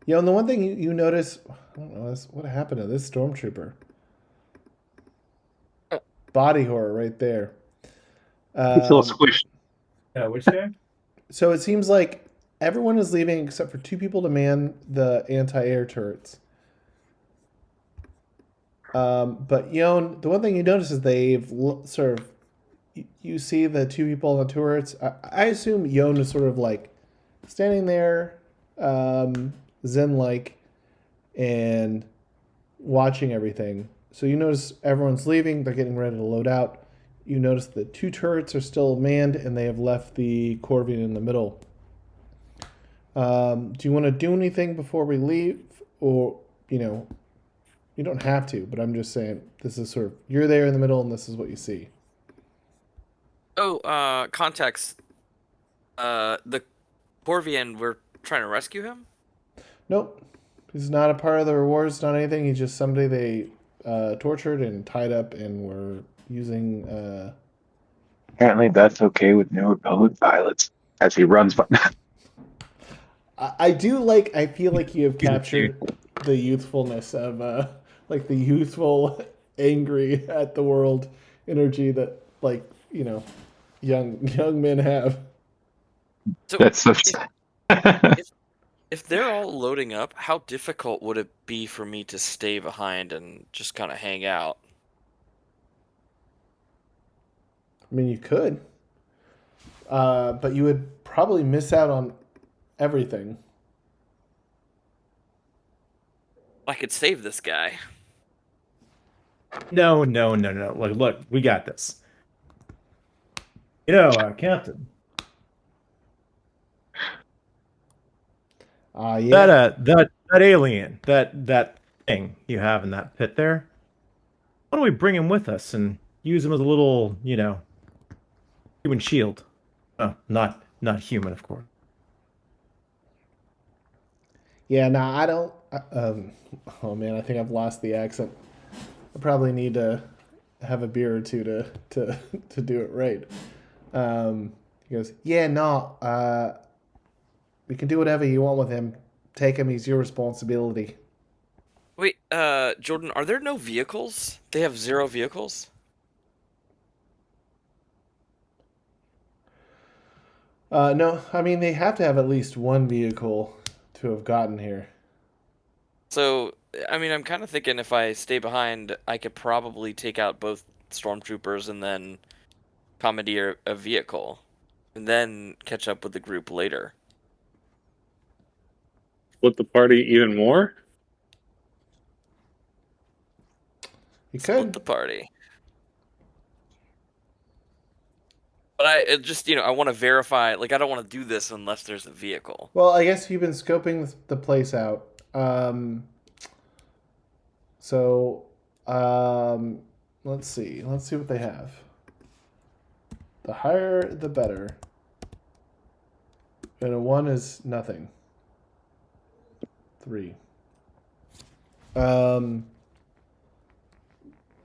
Yone, the one thing you notice, I don't know, what happened to this stormtrooper? Body horror right there. It's a little squished. Yeah, which guy? So it seems like everyone is leaving except for 2 people to man the anti-air turrets. But Yone, the one thing you notice is they've sort of, you see the 2 people on the turrets. I assume Yone is sort of like standing there, zen-like, and watching everything. So you notice everyone's leaving. They're getting ready to load out. You notice the 2 turrets are still manned, and they have left the Corvian in the middle. Do you want to do anything before we leave? Or, you don't have to, but I'm just saying, this is sort of, you're there in the middle, and this is what you see. Oh, context. The Corvian, we're trying to rescue him? Nope. He's not a part of the rewards, not anything. He's just somebody they tortured and tied up and were using... Apparently that's okay with New Republic pilots. As he runs by. I feel like you have captured the youthfulness of, like the youthful, angry at the world energy that, like, young men have. So That's so if they're all loading up, how difficult would it be for me to stay behind and just kind of hang out? I mean, you could. But you would probably miss out on everything. I could save this guy. No. Look, we got this. Captain. Yeah. That alien, that thing you have in that pit there. Why don't we bring him with us and use him as a little, human shield? Oh, not human, of course. Yeah, no, I don't. Oh man, I think I've lost the accent. I probably need to have a beer or two to do it right. He goes, yeah, no, we can do whatever you want with him. Take him; he's your responsibility. Wait, Jordan, are there no vehicles? They have 0 vehicles? No, I mean they have to have at least one vehicle to have gotten here. So, I mean, I'm kind of thinking if I stay behind, I could probably take out both stormtroopers and then commandeer a vehicle, and then catch up with the group later. Split the party even more? You Split could. the party. But I want to verify, like, I don't want to do this unless there's a vehicle. Well, I guess you've been scoping the place out. Let's see. Let's see what they have. The higher, the better. And a 1 is nothing. 3.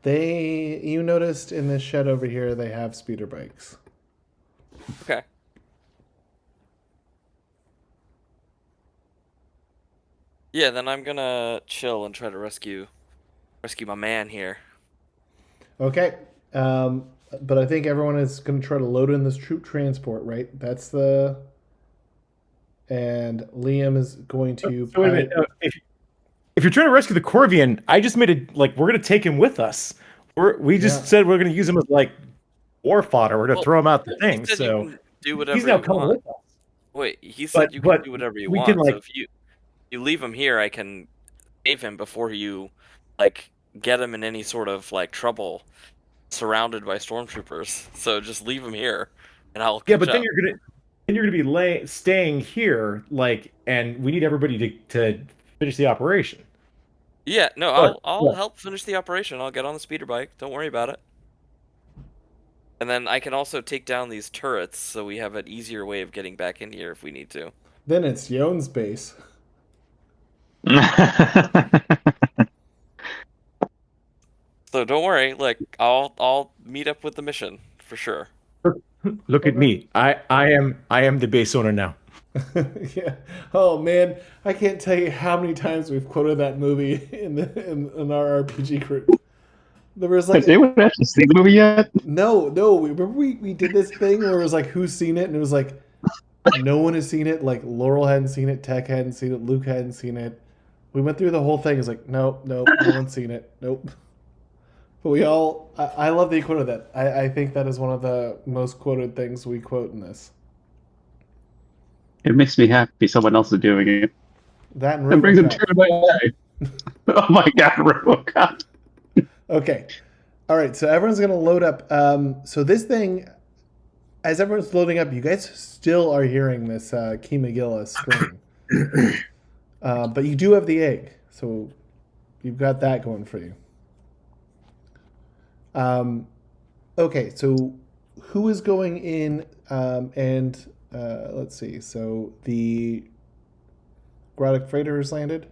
You noticed in this shed over here, they have speeder bikes. Okay. Yeah, then I'm gonna chill and try to rescue my man here. Okay. But I think everyone is going to try to load in this troop transport, right? And Liam is going to... So wait a minute. If you're trying to rescue the Corvian, I just made it like we're going to take him with us. We just said we're going to use him as like war fodder. We're going to throw him out the thing. So you can do whatever he's now you coming want. with us. Wait, he said you can do whatever you want. Can, like, so if you leave him here, I can save him before you like get him in any sort of like trouble, surrounded by stormtroopers. So just leave him here, and I'll catch but then up. you're gonna be staying here, like, and we need everybody to finish the operation. Yeah, no, What? I'll What? help finish the operation. I'll get on the speeder bike. Don't worry about it. And then I can also take down these turrets, so we have an easier way of getting back in here if we need to. Then it's Yone's base. So don't worry. Like I'll meet up with the mission for sure. Look at me. I am the base owner now. Yeah. Oh man, I can't tell you how many times we've quoted that movie in our RPG group. There was like Has anyone actually seen the movie yet? no. Remember we did this thing where it was like who's seen it, and it was like no one has seen it. Like Laurel hadn't seen it, Tech hadn't seen it, Luke hadn't seen it. We went through the whole thing. It's like nope, no one's seen it. Nope. But we all. I love that you quoted that. I think that is one of the most quoted things we quote in this. It makes me happy someone else is doing it. That and It brings a RoboCop. tear to my eye. Oh my god, RoboCop. Okay. All right. So everyone's going to load up. So this thing, as everyone's loading up, you guys still are hearing this Kimogila scream. But you do have the egg. So you've got that going for you. Okay. So who is going in and let's see. So the Ragissk freighter has landed.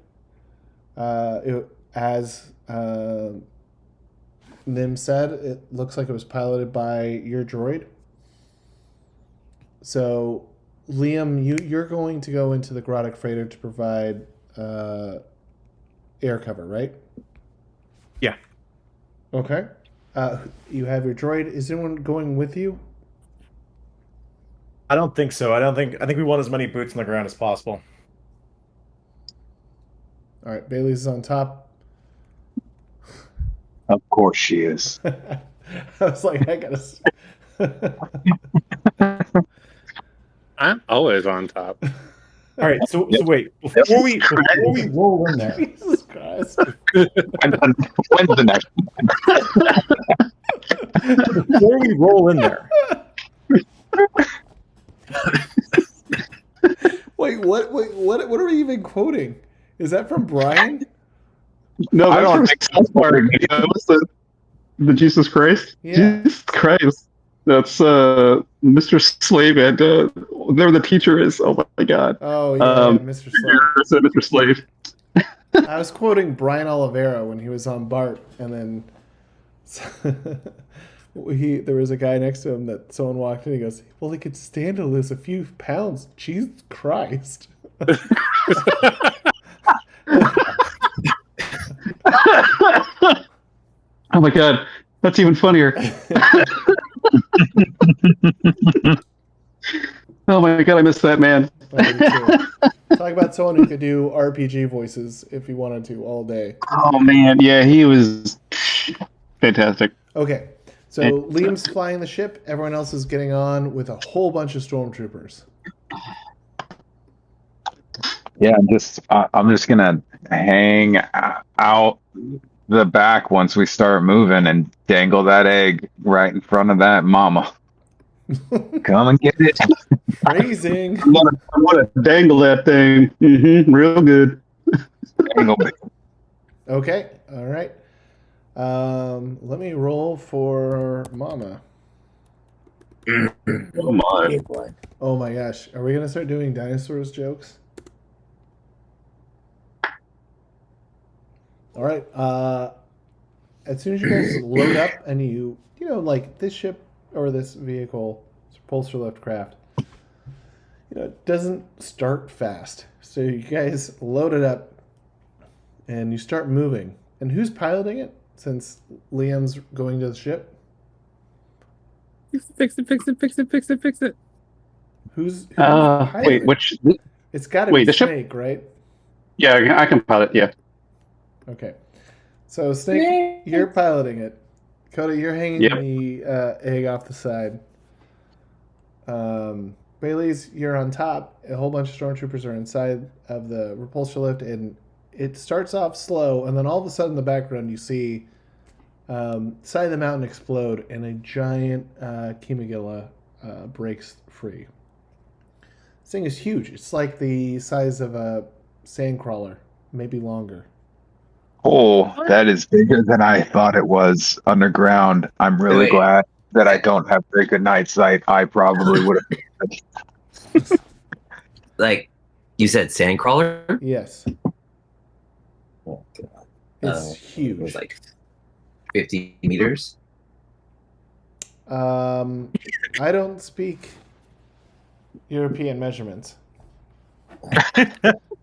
As Nim said, it looks like it was piloted by your droid. So, Liam, you're going to go into the Ragissk freighter to provide air cover, right? Yeah. Okay. You have your droid. Is anyone going with you? I don't think so. I think we want as many boots on the ground as possible. All right. Bailey's is on top. Of course she is. I was like, I gotta. I'm always on top. All right. So wait before we roll in there. Jesus Christ! When's the next one? Before we roll in there. Wait, what are we even quoting? Is that from Brian? No, I that's don't from think South Park. You know, it's the Jesus Christ. Yeah. Jesus Christ. That's Mr. Slave and there the teacher is. Oh my god. Oh yeah, Mr. Slave. Mr. Slave. I was quoting Brian Oliveira when he was on Bart, and then there was a guy next to him that someone walked in. He goes, "Well, he could stand to lose a few pounds." Jesus Christ! Oh my god, that's even funnier. Oh my god, I missed that man. Talk about someone who could do RPG voices if he wanted to all day. Oh man, yeah, he was fantastic. Okay, so Liam's flying the ship. Everyone else is getting on with a whole bunch of stormtroopers. Yeah, I'm just gonna hang out the back once we start moving and dangle that egg right in front of that mama. Come and get it. Phrasing. I want to dangle that thing. Real good. Dangle it. Okay, all right. Let me roll for Mama. Oh my. Big one. Oh my gosh, are we gonna start doing dinosaurs jokes? All right. As soon as you guys load up and you know, like this ship or this vehicle, this repulsor lift craft, it doesn't start fast. So you guys load it up and you start moving. And who's piloting it? Since Liam's going to the ship, Fix it. who's Wait, piloting? which? It's got to wait, be the ship? Snake, right? Yeah, I can pilot. Yeah. Okay. So Snake, you're piloting it. Koda, you're hanging Yep. the egg off the side. Baileese, you're on top. A whole bunch of stormtroopers are inside of the repulsor lift, and it starts off slow, and then all of a sudden in the background you see side of the mountain explode, and a giant Kimogila breaks free. This thing is huge. It's like the size of a sandcrawler, maybe longer. Oh, that is bigger than I thought it was underground. I'm really Wait. glad that I don't have very good night sight. I probably would have. Like you said, sandcrawler. Yes, Oh, God. it's It huge. was like 50 meters. I don't speak European measurements,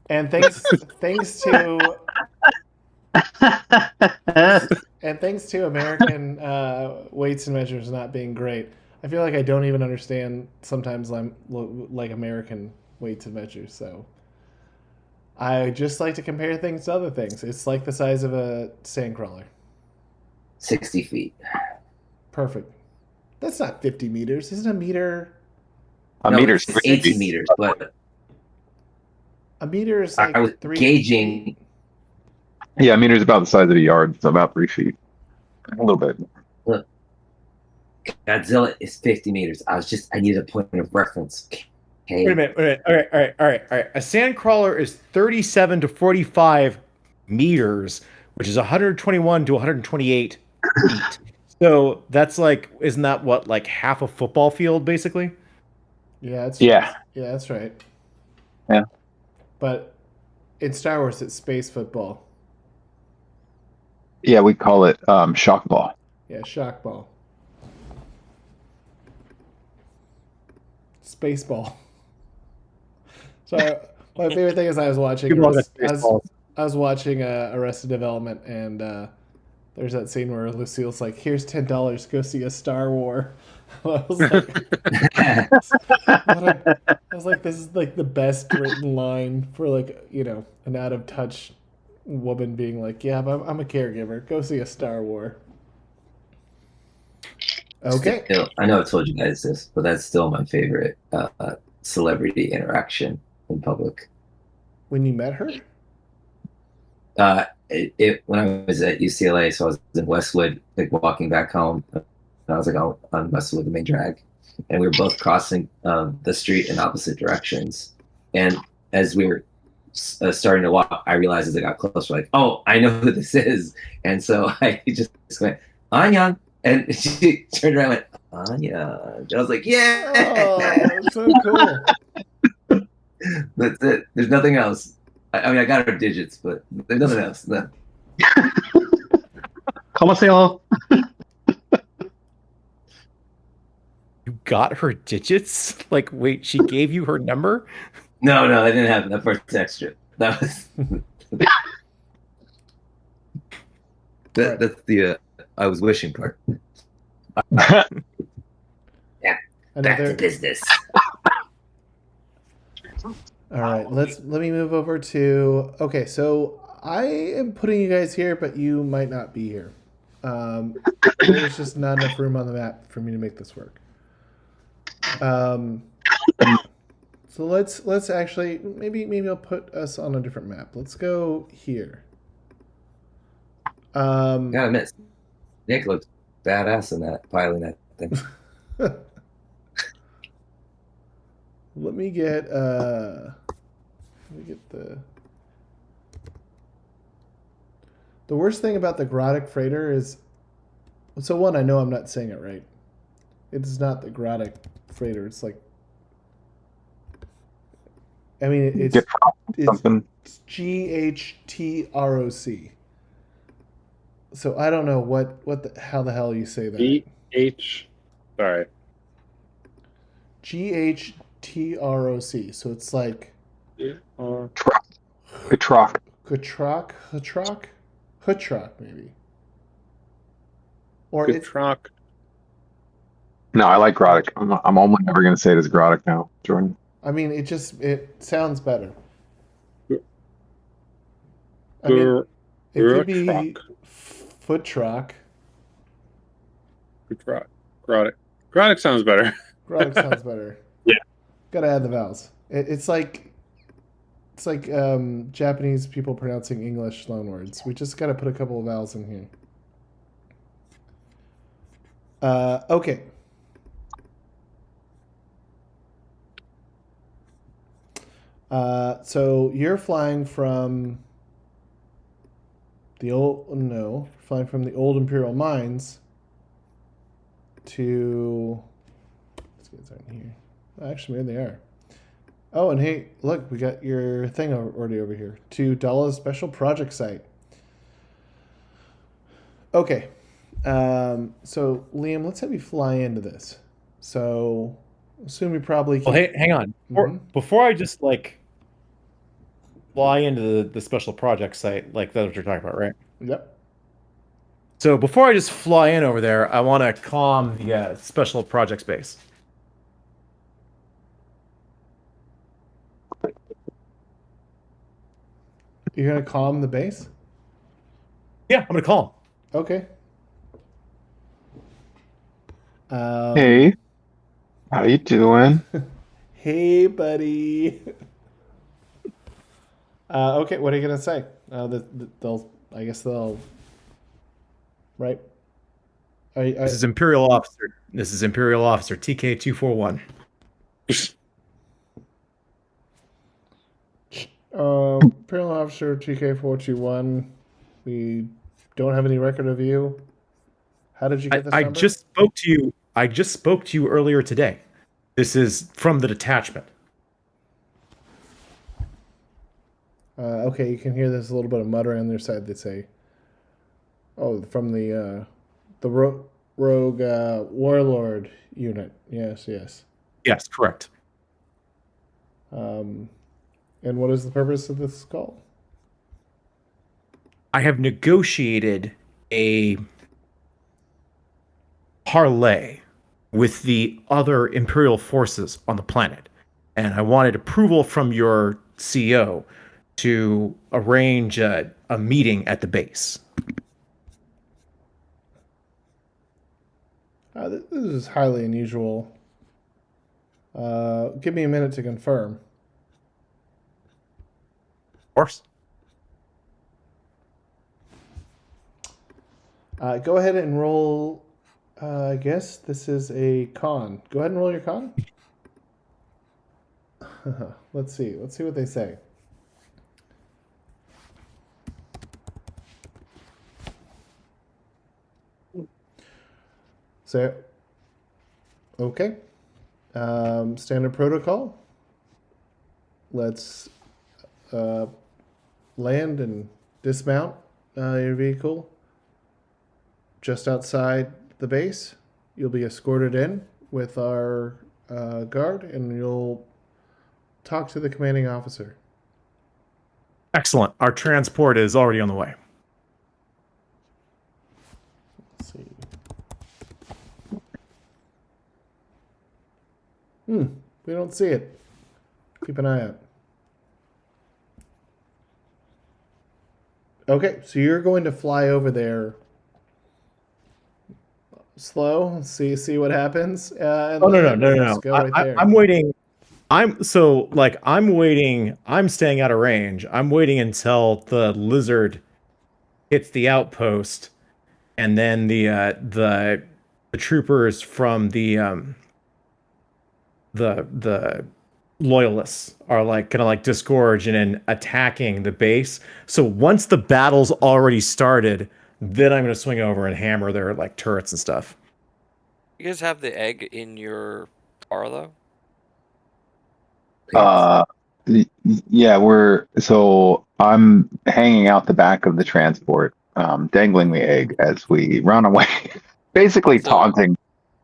and thanks to American weights and measures not being great, I feel like I don't even understand sometimes like American weights and measures. So I just like to compare things to other things. It's like the size of a sandcrawler. 60 feet. Perfect. That's not 50 meters. Isn't a meter? A No, meter's it's 3 18 feet. meters, but A meter is I like was 3 gauging. feet. Yeah, a meter's about the size of a yard. So about 3 feet. A little bit. Look, Godzilla is 50 meters. I needed a point of reference. Okay. Wait a minute. All right. A sandcrawler is 37 to 45 meters, which is 121 to 128 feet. So that's like, isn't that what, like half a football field, basically? Yeah, Yeah. that's right. Yeah. But in Star Wars, it's space football. Yeah, we call it shock ball. Yeah, shock ball. Space ball. So my favorite thing is I was watching Arrested Development, and there's that scene where Lucille's like, "Here's $10, go see a Star War." I was like, this is like the best written line for like an out of touch woman being like, "Yeah, but I'm a caregiver. Go see a Star War." Okay. Still, I know I told you guys this, but that's still my favorite celebrity interaction in public. When you met her? When I was at UCLA, so I was in Westwood, like walking back home. And I was like on Westwood, the main drag, and we were both crossing the street in opposite directions. And as we were starting to walk, I realized as I got closer, like, oh, I know who this is. And so I just went, Anya. And she turned around and went, Anya. And I was like, yeah. Oh, so cool. That's it. There's nothing else. I mean, I got her digits, but there's nothing else. No. Comment You got her digits? Like, wait, she gave you her number? No, I didn't have that part's extra. That was that's the I was wishing part. Yeah. Back to business. All right, let me move over to. Okay, so I am putting you guys here, but you might not be here. There's just not enough room on the map for me to make this work. So let's actually maybe I'll put us on a different map. Let's go here. Gotta admit, Nick looked badass in that piling that thing. Let me get the worst thing about the Grodic freighter is, so one, I know I'm not saying it right. It's not the Grodic freighter. It's like, I mean, it's GHTROC. So I don't know how the hell you say that. Sorry. GHTROC. So it's like Katroc, maybe. Or Katroc. No, I like Grodic. I'm only never going to say it as Grodic now, Jordan. I mean, it sounds better. I mean, it could be Footrock. Grodic sounds better. Grodic sounds better. Yeah. Gotta add the vowels. It's like Japanese people pronouncing English loanwords. We just gotta put a couple of vowels in here. Okay. So you're flying from flying from the old Imperial mines to. Let's get something here. Actually, maybe they are. Oh, and hey, look, we got your thing already over here. To Daala's special project site. Okay. So, Liam, let's have you fly into this. So, assume you probably can... Well, hey, hang on. Before I just, like, fly into the special project site, like that's what you're talking about, right? Yep. So before I just fly in over there, I want to calm the special projects base. You're going to calm the base? Yeah, I'm going to call him. Okay. Hey, how you doing? Hey, buddy. Okay, what are you going to say? I guess they'll... Right? This is Imperial Officer. This is Imperial Officer TK241. Imperial Officer TK421. We don't have any record of you. How did you get this number? I just spoke to you earlier today. This is from the detachment. Okay, you can hear there's a little bit of muttering on their side. They say, "Oh, from the rogue warlord unit." Yes. Yes, correct. And what is the purpose of this call? I have negotiated a parlay with the other Imperial forces on the planet, and I wanted approval from your CEO to arrange a meeting at the base. This is highly unusual. Give me a minute to confirm. Of course. Go ahead and roll. I guess this is a con. Go ahead and roll your con. Let's see. Let's see what they say. So, okay. Standard protocol. Let's land and dismount your vehicle just outside the base. You'll be escorted in with our guard, and you'll talk to the commanding officer. Excellent. Our transport is already on the way. Let's see. We don't see it. Keep an eye out. Okay, so you're going to fly over there slow, see what happens. No. Go right there. I'm waiting. I'm waiting. I'm staying out of range. I'm waiting until the lizard hits the outpost, and then the troopers from the loyalists are gonna disgorge and then attacking the base. So once the battle's already started, then I'm gonna swing over and hammer their turrets and stuff. You guys have the egg in your car though? Yeah, I'm hanging out the back of the transport, dangling the egg as we run away, basically taunting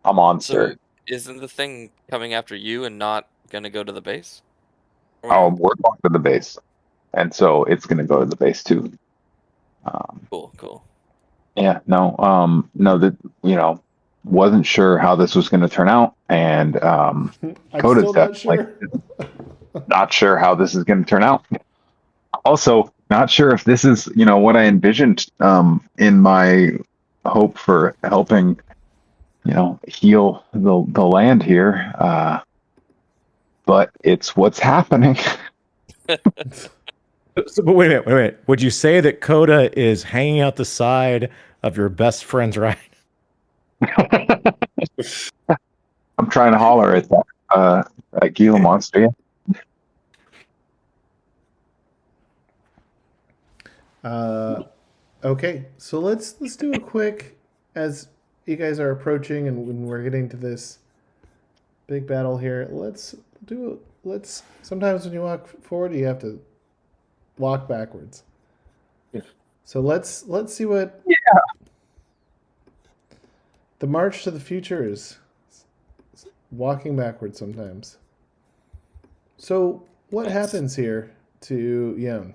a monster. So isn't the thing coming after you and not gonna go to the base? Oh, we're going to the base, and so it's going to go to the base too. Cool. Yeah, no, that wasn't sure how this was going to turn out, and Koda's definitely not sure how this is going to turn out. Also, not sure if this is what I envisioned in my hope for helping heal the land here, but it's what's happening. But wait a minute. Would you say that Koda is hanging out the side of your best friend's ride? I'm trying to holler at that Gila monster. Okay, so let's do a quick, as you guys are approaching and when we're getting to this big battle here. Let's. Sometimes when you walk forward, you have to walk backwards. Yeah. So let's see what the march to the future is. Walking backwards sometimes. So what happens here to Yone?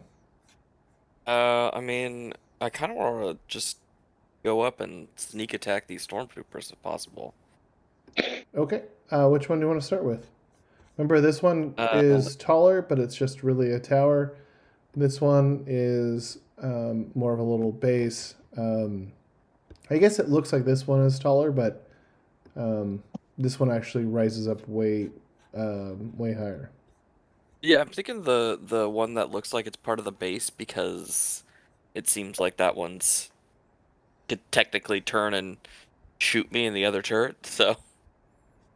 I mean, I kind of want to just go up and sneak attack these stormtroopers if possible. Okay, which one do you want to start with? Remember, this one Uh, is taller, but it's just really a tower. This one is more of a little base. I guess it looks like this one is taller, but this one actually rises up way higher. Yeah, I'm thinking the one that looks like it's part of the base because it seems like that one's could technically turn and shoot me in the other turret. So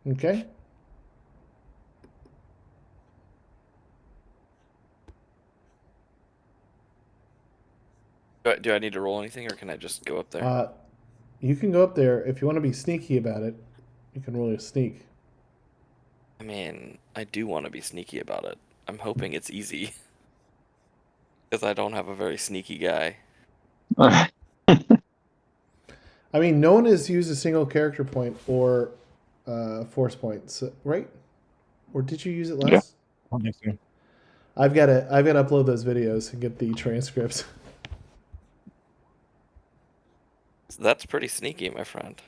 Okay. do I need to roll anything, or can I just go up there? You can go up there if you want to be sneaky about it. You can roll a sneak. I mean, I do want to be sneaky about it. I'm hoping it's easy because I don't have a very sneaky guy. I mean, no one has used a single character point or force points, right? Or did you use it last? Yeah. I don't think so. I've got to upload those videos and get the transcripts. So that's pretty sneaky, my friend.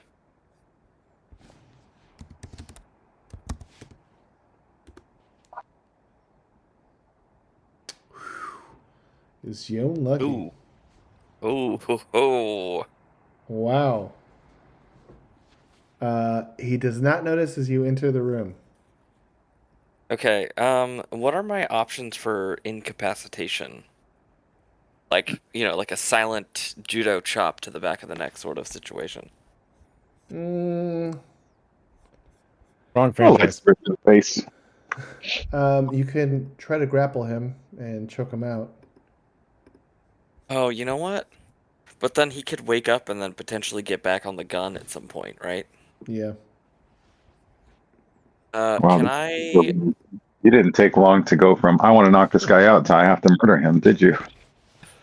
Is Yone lucky? Ooh. Oh, ho, ho. Wow. He does not notice as you enter the room. Okay, what are my options for incapacitation? Like, like a silent judo chop to the back of the neck sort of situation. Mm, Wrong Oh, like franchise. rip in the face. you can try to grapple him and choke him out. Oh, you know what? But then he could wake up and then potentially get back on the gun at some point, right? Yeah. Wow, Can I... you didn't take long to go from I want to knock this guy out to I have to murder him, did you?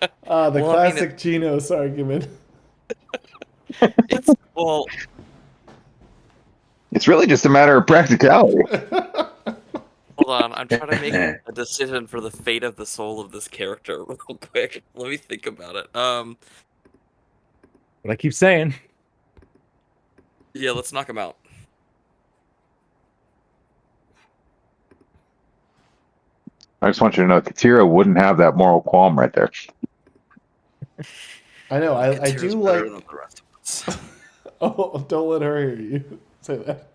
The Well, I mean, classic Genos argument. It's, well, It's really just a matter of practicality. hold on. I'm trying to make a decision for the fate of the soul of this character real quick. Let me think about it. What I keep saying. Yeah, let's knock him out. I just want you to know Katira wouldn't have that moral qualm right there. I know. I Katira's do better like. than the rest of us. Oh, don't let her hear you say that.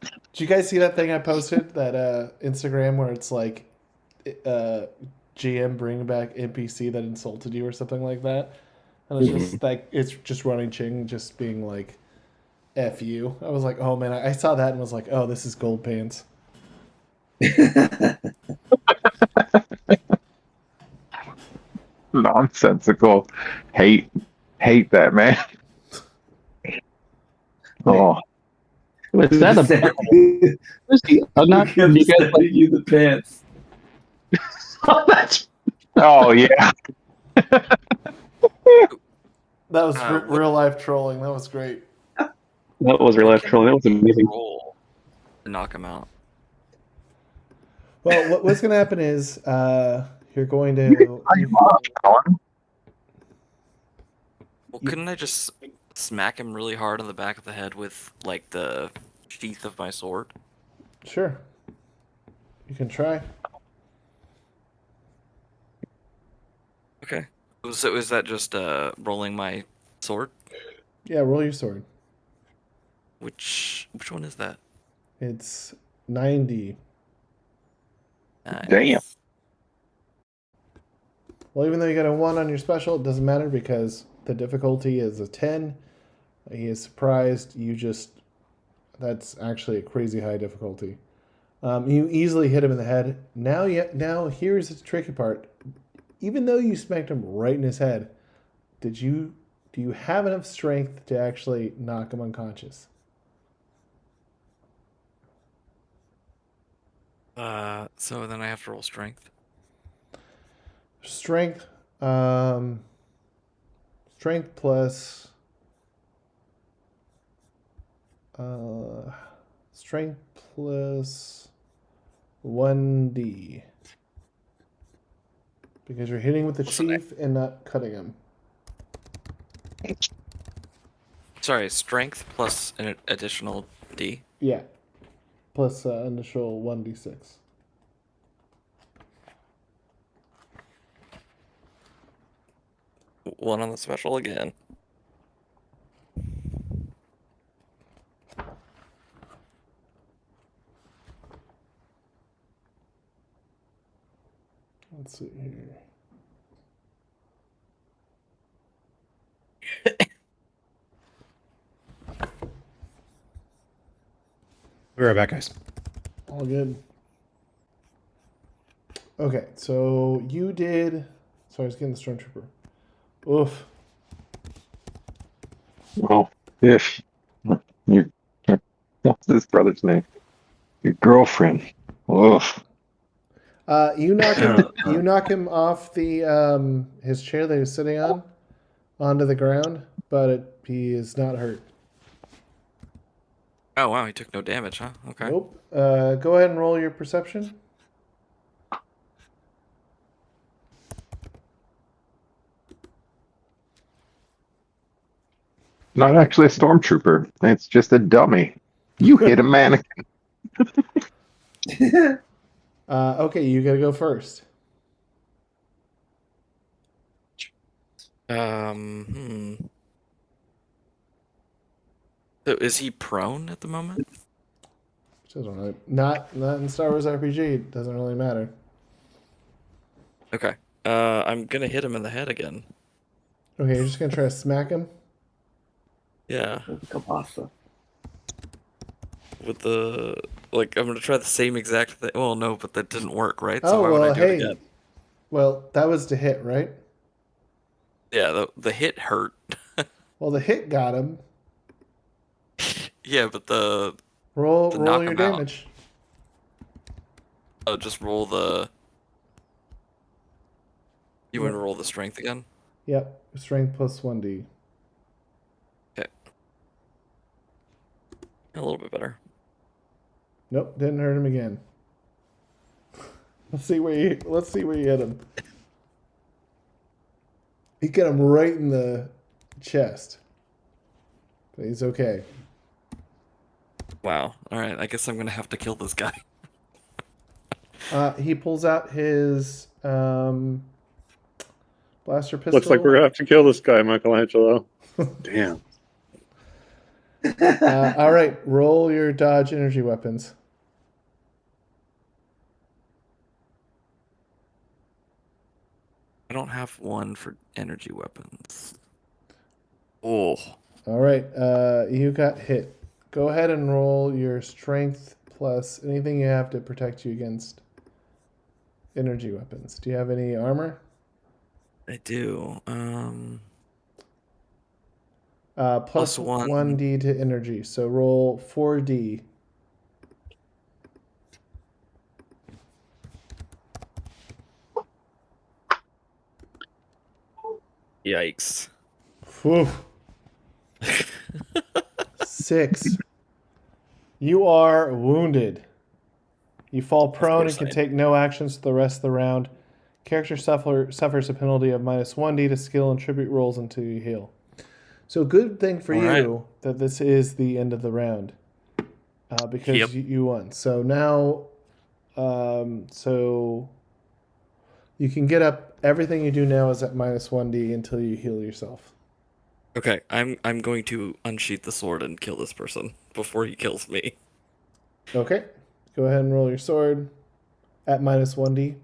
Did you guys see that thing I posted, that Instagram, where it's like GM bring back NPC that insulted you or something like that? And it's just like, it's just running Ching just being like, F you. I was like, oh man, I saw that and was like, oh, this is gold pants. Nonsensical. Hate that, man. Oh, Was that a I'm not sure if you guys like you the pants. that's. Oh yeah. That was What- real life trolling. That was great. that was real life trolling. That was amazing. Roll to knock him out. Well, what's going to happen is you're going to. Well, couldn't I just smack him really hard on the back of the head with, like, the sheath of my sword? Sure. You can try. Okay. So is that just rolling my sword? Yeah, roll your sword. Which one is that? It's 90. Nice. Damn. Well, even though you got a 1 on your special, it doesn't matter because the difficulty is a 10. He is surprised. That's actually a crazy high difficulty. You easily hit him in the head. Now here's the tricky part. even though you smacked him right in his head, do you have enough strength to actually knock him unconscious? So then I have to roll strength. Strength, strength plus strength plus 1d, because you're hitting with the chief and not cutting him. Sorry, strength plus an additional D. Yeah, plus initial 1d6. One on the special again. Let's see here. Be right back, guys. All good. Okay, so you did. Sorry, I was getting the stormtrooper. Oof. Well, if your what's his brother's name? Your girlfriend. Oof. You knock him. You knock him off the his chair that he was sitting on, onto the ground, but he is not hurt. Oh wow, he took no damage, huh? Okay. Nope. Go ahead and roll your perception. Not actually a stormtrooper. It's just a dummy. You hit a mannequin. Okay, you gotta go first. So is he prone at the moment? Doesn't really, not in Star Wars RPG. It doesn't really matter. Okay. I'm gonna hit him in the head again. Okay, you're just gonna try to smack him. Yeah. Kabasa. With the I'm gonna try the same exact thing. Well, no, but that didn't work, right? Oh, So why would well, I do it hey. again? Well, that was to hit, right? Yeah, the hit hurt. Well, the hit got him. Yeah, but the Roll knock your him out. damage. Just roll the. You want Yep. to roll the strength again? Yep, strength plus 1d. Okay. A little bit better. Nope, didn't hurt him again. Let's see where you hit him. You get him right in the chest. But he's okay. Wow. All right. I guess I'm gonna have to kill this guy. He pulls out his blaster pistol. Looks like we're gonna have to kill this guy, Michelangelo. Damn. All right, roll your dodge energy weapons. I don't have one for energy weapons. Oh. All right, you got hit. Go ahead and roll your strength plus anything you have to protect you against energy weapons. Do you have any armor? I do. Plus 1d to energy. So roll 4d. Yikes. Whew. 6. You are wounded. You fall prone and can take no actions for the rest of the round. Character suffers a penalty of minus 1d to skill and tribute rolls until you heal. So good thing for you that this is the end of the round. Because you won. So now, so you can get up. Everything you do now is at minus 1d until you heal yourself. Okay, I'm going to unsheath the sword and kill this person before he kills me. Okay. Go ahead and roll your sword at minus 1d.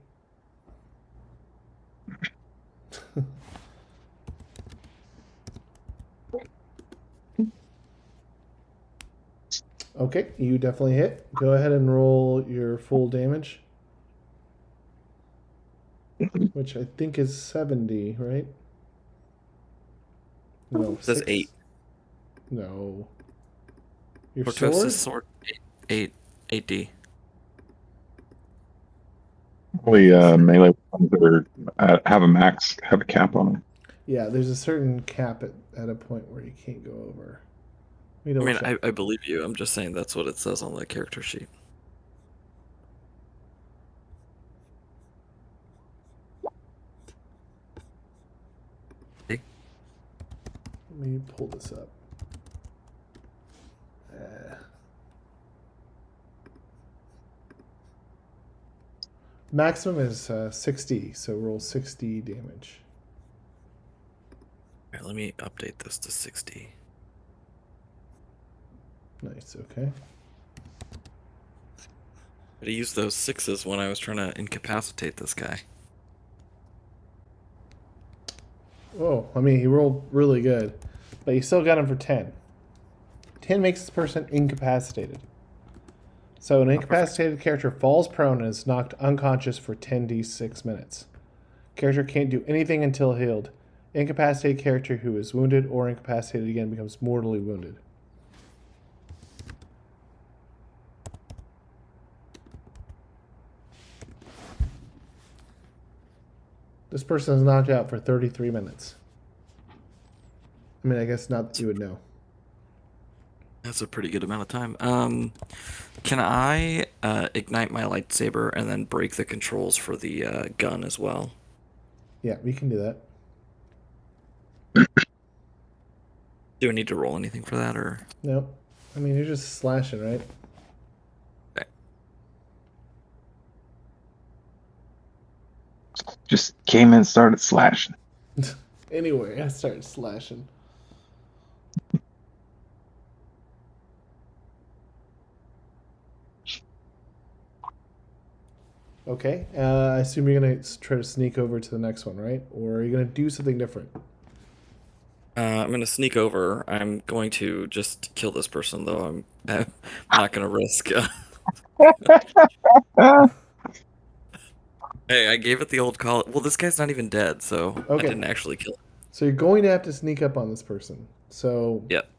Okay, you definitely hit. Go ahead and roll your full damage. which I think is 70, right? No, It says 8. No. Your Portos' sword? sword 8D. Probably melee weapons are, have a cap on them. Yeah, there's a certain cap at a point where you can't go over. I mean, I believe you. I'm just saying that's what it says on the character sheet. Let me pull this up. Maximum is 60, so roll 60 damage. All right, let me update this to 60. Nice, okay. I used those 6s when I was trying to incapacitate this guy. Oh, I mean, he rolled really good, but you still got him for 10. 10 makes this person incapacitated. So an incapacitated character falls prone and is knocked unconscious for 10d6 minutes. Character can't do anything until healed. Incapacitated character who is wounded or incapacitated again becomes mortally wounded. This person is knocked out for 33 minutes. I mean, I guess not that you would know. That's a pretty good amount of time. Can I ignite my lightsaber and then break the controls for the gun as well? Yeah, we can do that. Do I need to roll anything for that, or? No. I mean, you're just slashing, right? Okay. Just came in and started slashing. Anyway, I started slashing. Okay, I assume you're going to try to sneak over to the next one, right? Or are you going to do something different? I'm going to sneak over. I'm going to just kill this person, though. I'm not going to risk. Hey, I gave it the old call. Well, this guy's not even dead, so I didn't actually kill him. So you're going to have to sneak up on this person. So Yep.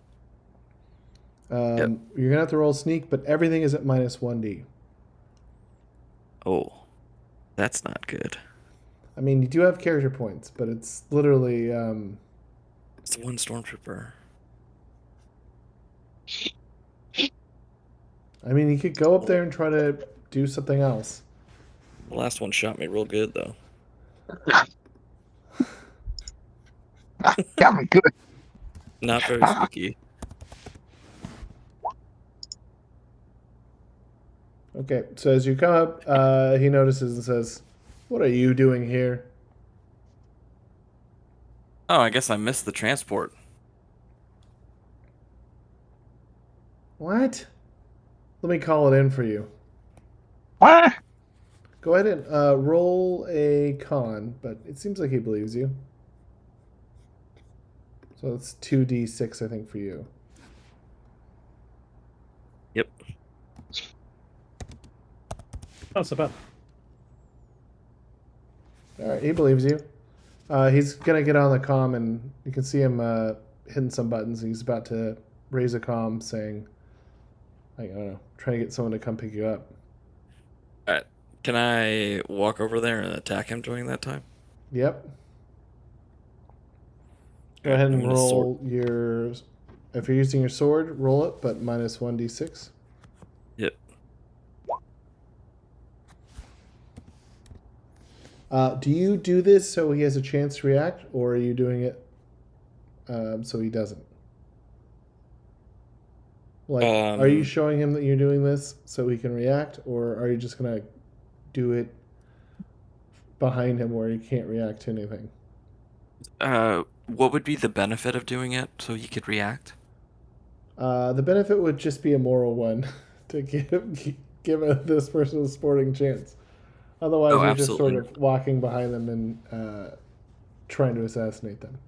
You're going to have to roll sneak, but everything is at minus 1d. Oh, that's not good. I mean, you do have character points, but it's literally... It's one stormtrooper. I mean, you could go up there and try to do something else. The last one shot me real good, though. Got me good. Not very spooky. Okay, so as you come up, he notices and says, "What are you doing here?" Oh, I guess I missed the transport. What? Let me call it in for you. What? Go ahead and roll a con, but it seems like he believes you. So it's 2d6, I think, for you. Yep. Oh, so bad. All right, he believes you. He's gonna get on the comm, and you can see him hitting some buttons. He's about to raise a comm, saying, "I don't know, trying to get someone to come pick you up." All right. Can I walk over there and attack him during that time? Yep. Go ahead and I'm gonna roll your. If you're using your sword, roll it, but minus 1d6. Yep. Do you do this so he has a chance to react, or are you doing it so he doesn't? Like, are you showing him that you're doing this so he can react, or are you just gonna do it behind him where he can't react to anything? What would be the benefit of doing it so he could react? The benefit would just be a moral one to give this person a sporting chance. Otherwise, you're absolutely. just sort of walking behind them and trying to assassinate them.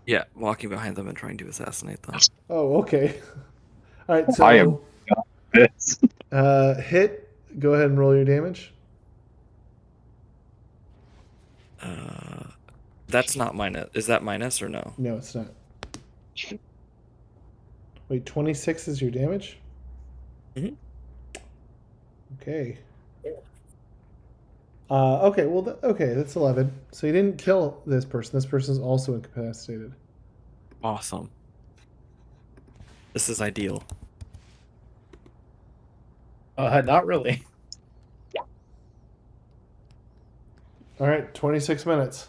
Yeah, walking behind them and trying to assassinate them. Oh, okay. All right, so I am this. hit. Go ahead and roll your damage. That's not minus. Is that minus or no? No, it's not. Wait, 26 is your damage? Mhm. Okay. Okay, well, okay, that's 11. So you didn't kill this person. This person's also incapacitated. Awesome. This is ideal. Not really. All right, 26 minutes.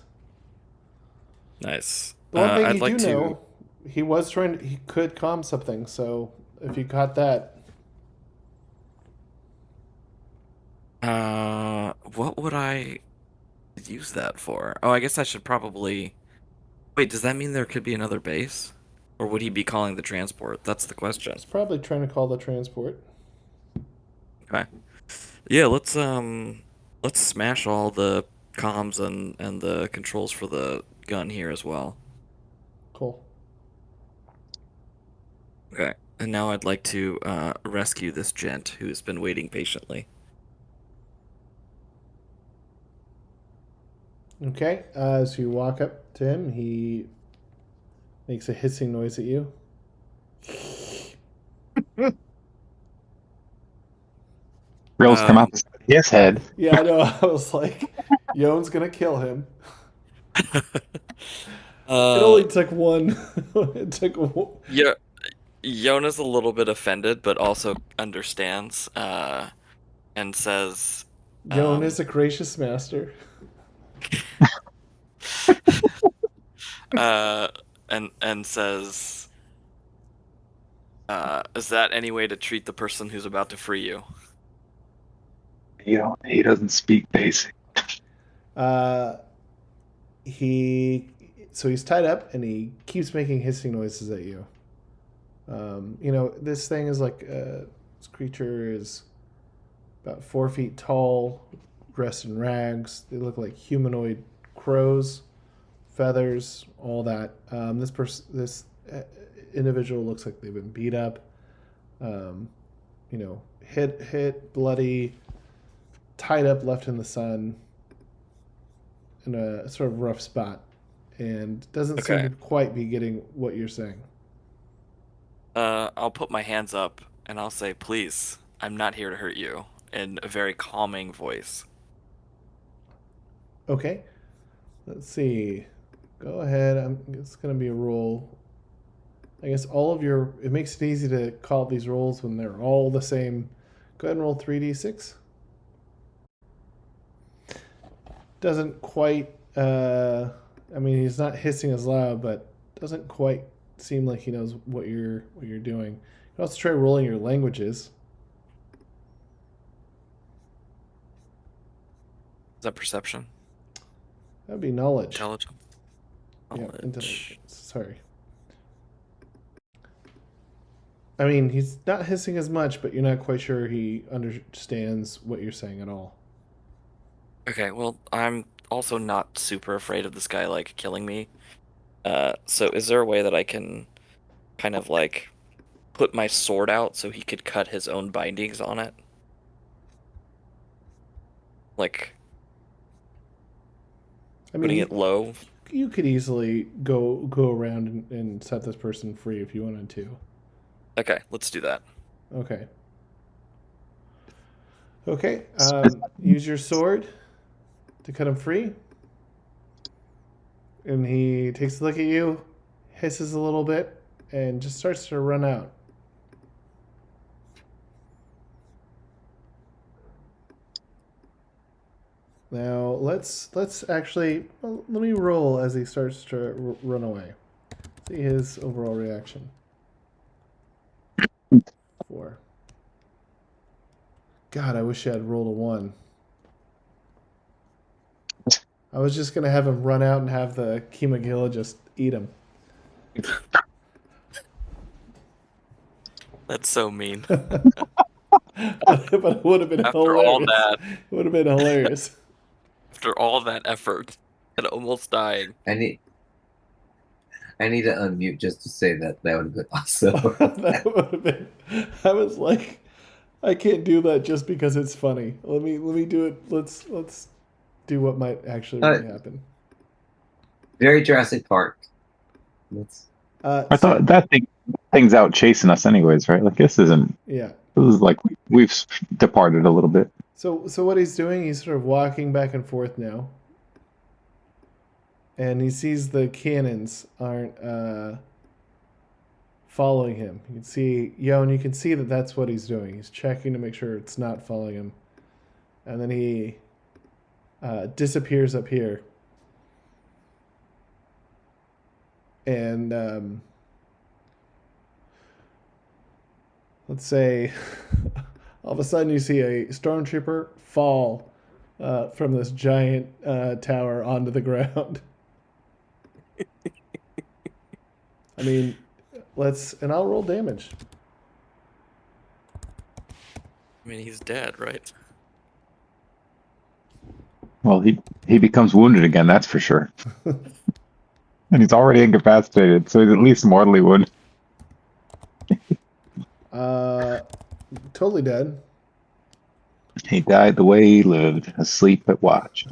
Nice. The one thing I'd you like do to. know, he could calm something, so if you caught that. What would I use that for? Oh, I guess I should probably. Wait, does that mean there could be another base? Or would he be calling the transport? That's the question. It's probably trying to call the transport. Okay. Yeah, let's smash all the comms and the controls for the gun here as well. Cool. Okay. And now I'd like to rescue this gent who's been waiting patiently. Okay, as you walk up to him, he makes a hissing noise at you. Grills come out his head. Yeah, I know. I was like, Yone's gonna kill him. It only took one. It took one. Yeah, Yona's a little bit offended, but also understands, and says, Yone is a gracious master. and says, is that any way to treat the person who's about to free you? He doesn't speak basic. He's tied up and he keeps making hissing noises at you. This thing is like this creature is about 4 feet tall, dressed in rags. They look like humanoid crows, feathers, all that. This individual looks like they've been beat up. Hit, bloody, tied up, left in the sun, in a sort of rough spot, and doesn't seem to quite be getting what you're saying. I'll put my hands up and I'll say, please, I'm not here to hurt you, in a very calming voice. Okay. Let's see. Go ahead. It's going to be a roll. I guess it makes it easy to call these rolls when they're all the same. Go ahead and roll 3d6. Doesn't quite, he's not hissing as loud, but doesn't quite seem like he knows what you're doing. You can also try rolling your languages. Is that perception? That'd be knowledge. Intelligence? Yeah, intelligence. Sorry. I mean, he's not hissing as much, but you're not quite sure he understands what you're saying at all. Okay, well, I'm also not super afraid of this guy, like, killing me. So is there a way that I can kind of, like, put my sword out so he could cut his own bindings on it? Like, putting it low? You could easily go around and set this person free if you wanted to. Okay, let's do that. Okay. Use your sword to cut him free. And he takes a look at you, hisses a little bit, and just starts to run out. Now let's actually let me roll as he starts to run away. See his overall reaction. 4. God, I wish I had rolled a 1. I was just gonna have him run out and have the Kimogila just eat him. That's so mean. But it would have been After hilarious. all that. It would have been hilarious. After all that effort and almost dying. I need to unmute just to say that would have been awesome. That would have been. I was like, I can't do that just because it's funny. Let me do it. Let's do what might actually really happen. Very Jurassic Park. That's I thought that thing's out chasing us anyways, right? Like this isn't. Yeah. This is like we've departed a little bit. So what he's doing, he's sort of walking back and forth now, and he sees the cannons aren't following him. You can see Yone. You can see that that's what he's doing. He's checking to make sure it's not following him, and then he disappears up here. And let's say all of a sudden you see a stormtrooper fall from this giant tower onto the ground. I mean, and I'll roll damage. I mean, he's dead, right? Well, he becomes wounded again, that's for sure. And he's already incapacitated, so he's at least mortally wounded. Totally dead. He died the way he lived, asleep at watch.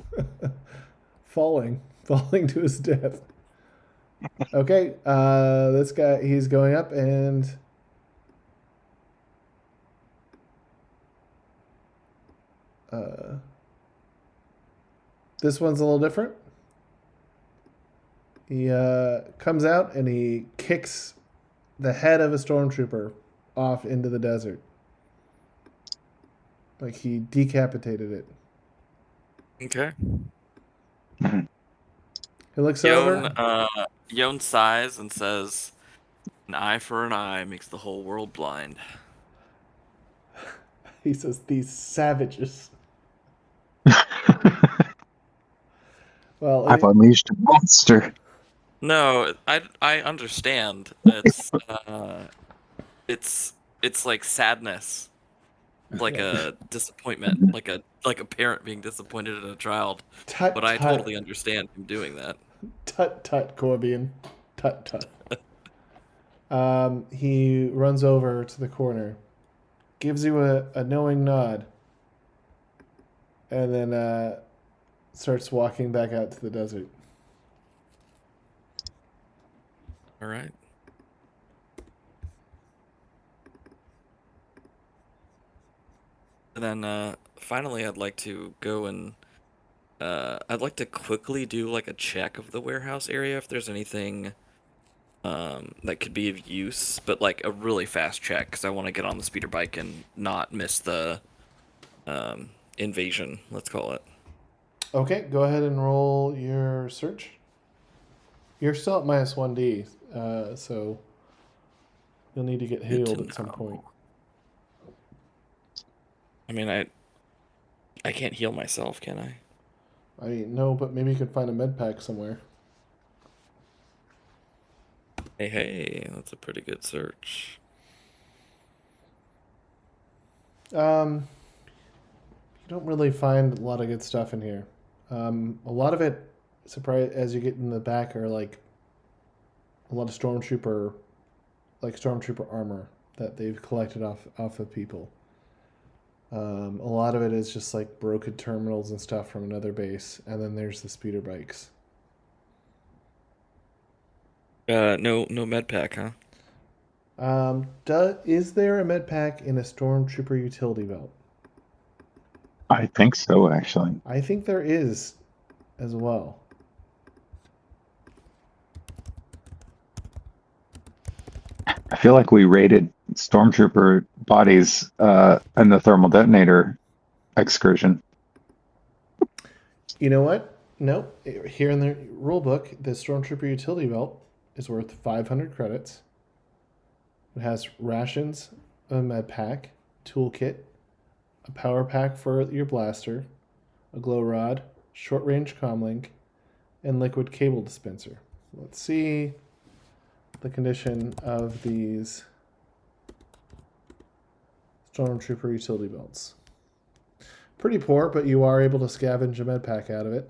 falling to his death. Okay, this guy, he's going up and this one's a little different. He comes out and he kicks the head of a stormtrooper off into the desert. Like he decapitated it. Okay. He looks over. Yone sighs and says, "An eye for an eye makes the whole world blind." He says, "These savages." Well, I've unleashed a monster. No, I understand. It's like sadness, like a disappointment, like a parent being disappointed in a child. But I totally understand him doing that. Tut tut, Corbian. Tut tut. He runs over to the corner, gives you a knowing nod, and then starts walking back out to the desert. All right. And then finally, I'd like to go and I'd like to quickly do like a check of the warehouse area if there's anything that could be of use, but like a really fast check because I want to get on the speeder bike and not miss the invasion. Let's call it. Okay, go ahead and roll your search. You're still at minus 1d, so you'll need to get healed at some point. I mean, I can't heal myself, can I? I mean, no, but maybe you could find a med pack somewhere. Hey, that's a pretty good search. You don't really find a lot of good stuff in here. A lot of it, as you get in the back, are like a lot of stormtrooper armor that they've collected off of people. A lot of it is just like broken terminals and stuff from another base, and then there's the speeder bikes. No med pack, huh? Is there a med pack in a stormtrooper utility belt? I think so, actually. I think there is as well. I feel like we raided stormtrooper bodies in the thermal detonator excursion. You know what? No. Here in the rule book, the stormtrooper utility belt is worth 500 credits. It has rations, a med pack, toolkit, a power pack for your blaster, a glow rod, short range comlink, and liquid cable dispenser. Let's see the condition of these stormtrooper utility belts. Pretty poor, but you are able to scavenge a med pack out of it.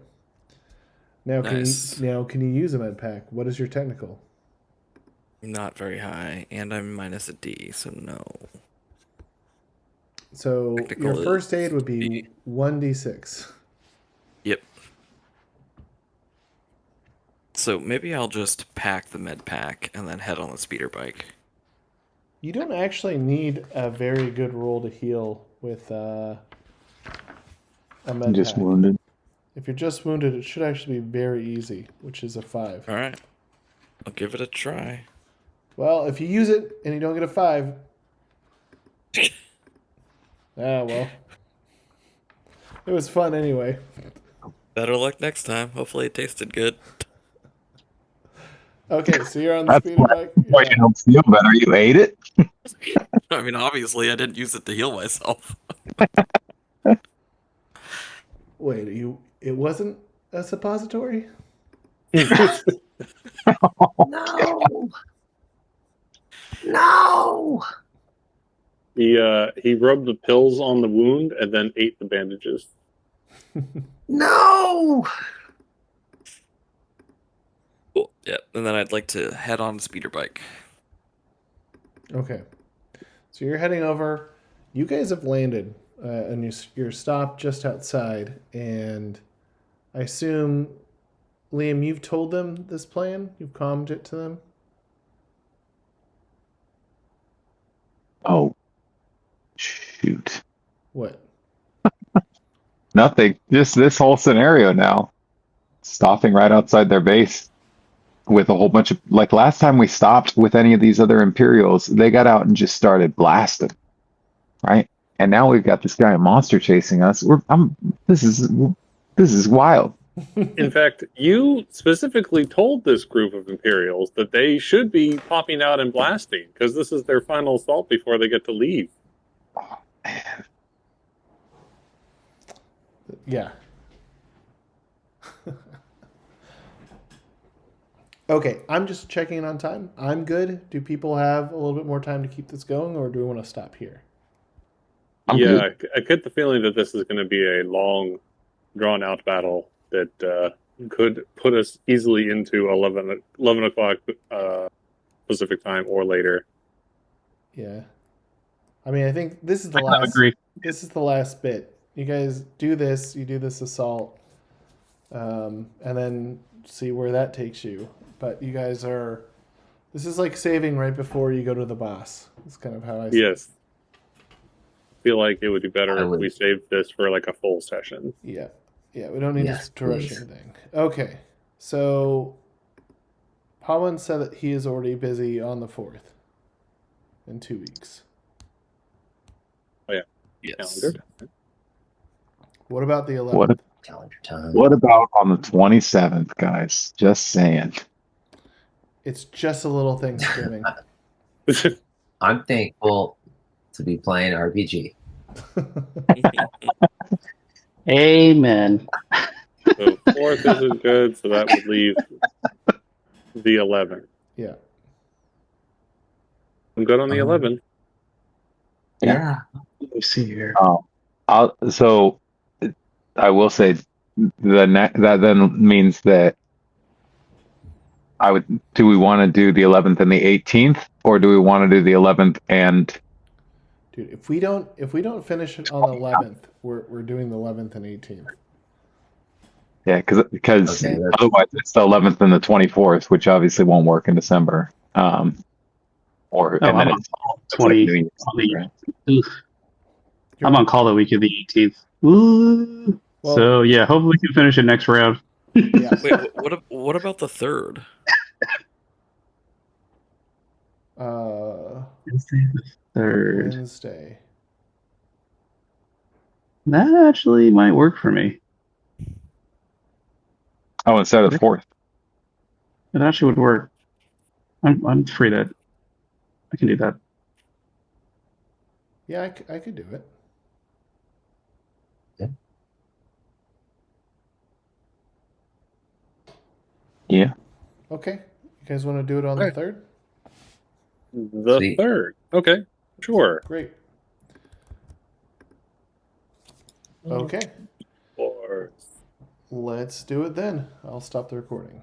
Now, Nice. Can you use a med pack? What is your technical? Not very high, and I'm minus a D, so no. So Technical your is first aid would be B. 1d6. Yep. So maybe I'll just pack the med pack and then head on the speeder bike. You don't actually need a very good roll to heal with a med Just pack. wounded. If you're just wounded, it should actually be very easy, which is a 5. All right, I'll give it a try. Well, if you use it and you don't get a 5, well, it was fun anyway. Better luck next time. Hopefully it tasted good. Okay, so you're on the That's speeder bike. why you don't feel better. You ate it. I mean, obviously I didn't use it to heal myself. Wait, it wasn't a suppository? No. No. He rubbed the pills on the wound and then ate the bandages. No. Cool. Yeah, and then I'd like to head on the speeder bike. Okay. So you're heading over. You guys have landed, and you're stopped just outside. And I assume, Liam, you've told them this plan? You've calmed it to them? Oh, shoot. What? Nothing. Just this whole scenario now. Stopping right outside their base with a whole bunch of, like last time we stopped with any of these other Imperials, they got out and just started blasting, right? And now we've got this giant monster chasing us. This is wild. In fact, you specifically told this group of Imperials that they should be popping out and blasting because this is their final assault before they get to leave. Yeah. Okay, I'm just checking in on time. I'm good. Do people have a little bit more time to keep this going, or do we want to stop here? I'm Yeah, good. I get the feeling that this is going to be a long, drawn-out battle that could put us easily into 11 o'clock Pacific time or later. Yeah. I mean, I think this is the I agree. This is the last bit. You guys do this. You do this assault, and then see where that takes you. But you guys are. This is like saving right before you go to the boss. That's kind of how I see it. Yes. Feel like it would be better I if would- we saved this for like a full session. Yeah. Yeah, we don't need Yes, to rush please. anything. Okay. So Pawan said that he is already busy on the 4th in 2 weeks. Yes. Calendar. What about the 11th? What Calendar time. What about on the 27th, guys? Just saying. It's just a little Thanksgiving. I'm thankful to be playing RPG. Amen. So 4th isn't good, so that would leave the 11th. Yeah. I'm good on the 11th. Yeah. Let me see here. So I will say that then means that do we want to do the 11th and the 18th, or do we want to do the 11th and Dude, if we don't finish it on the 11th, we're doing the 11th and 18th. yeah, because Okay, that's- otherwise it's the 11th and the 24th, which obviously won't work in December. And then I'm on it's call it's like 20. New Year's Eve, right? I'm on call the week of the 18th. Woo! Well- So yeah, hopefully we can finish it next round. Yeah. Wait, what about the 3rd? Wednesday the 3rd. Wednesday. That actually might work for me. Oh, instead of the 4th. It actually would work. I'm free that I can do that. Yeah, I could do it. Yeah. Okay. You guys want to do it on the Okay. 3rd? The Sweet. 3rd. Okay, sure. Great. Okay. Or Let's do it then. I'll stop the recording.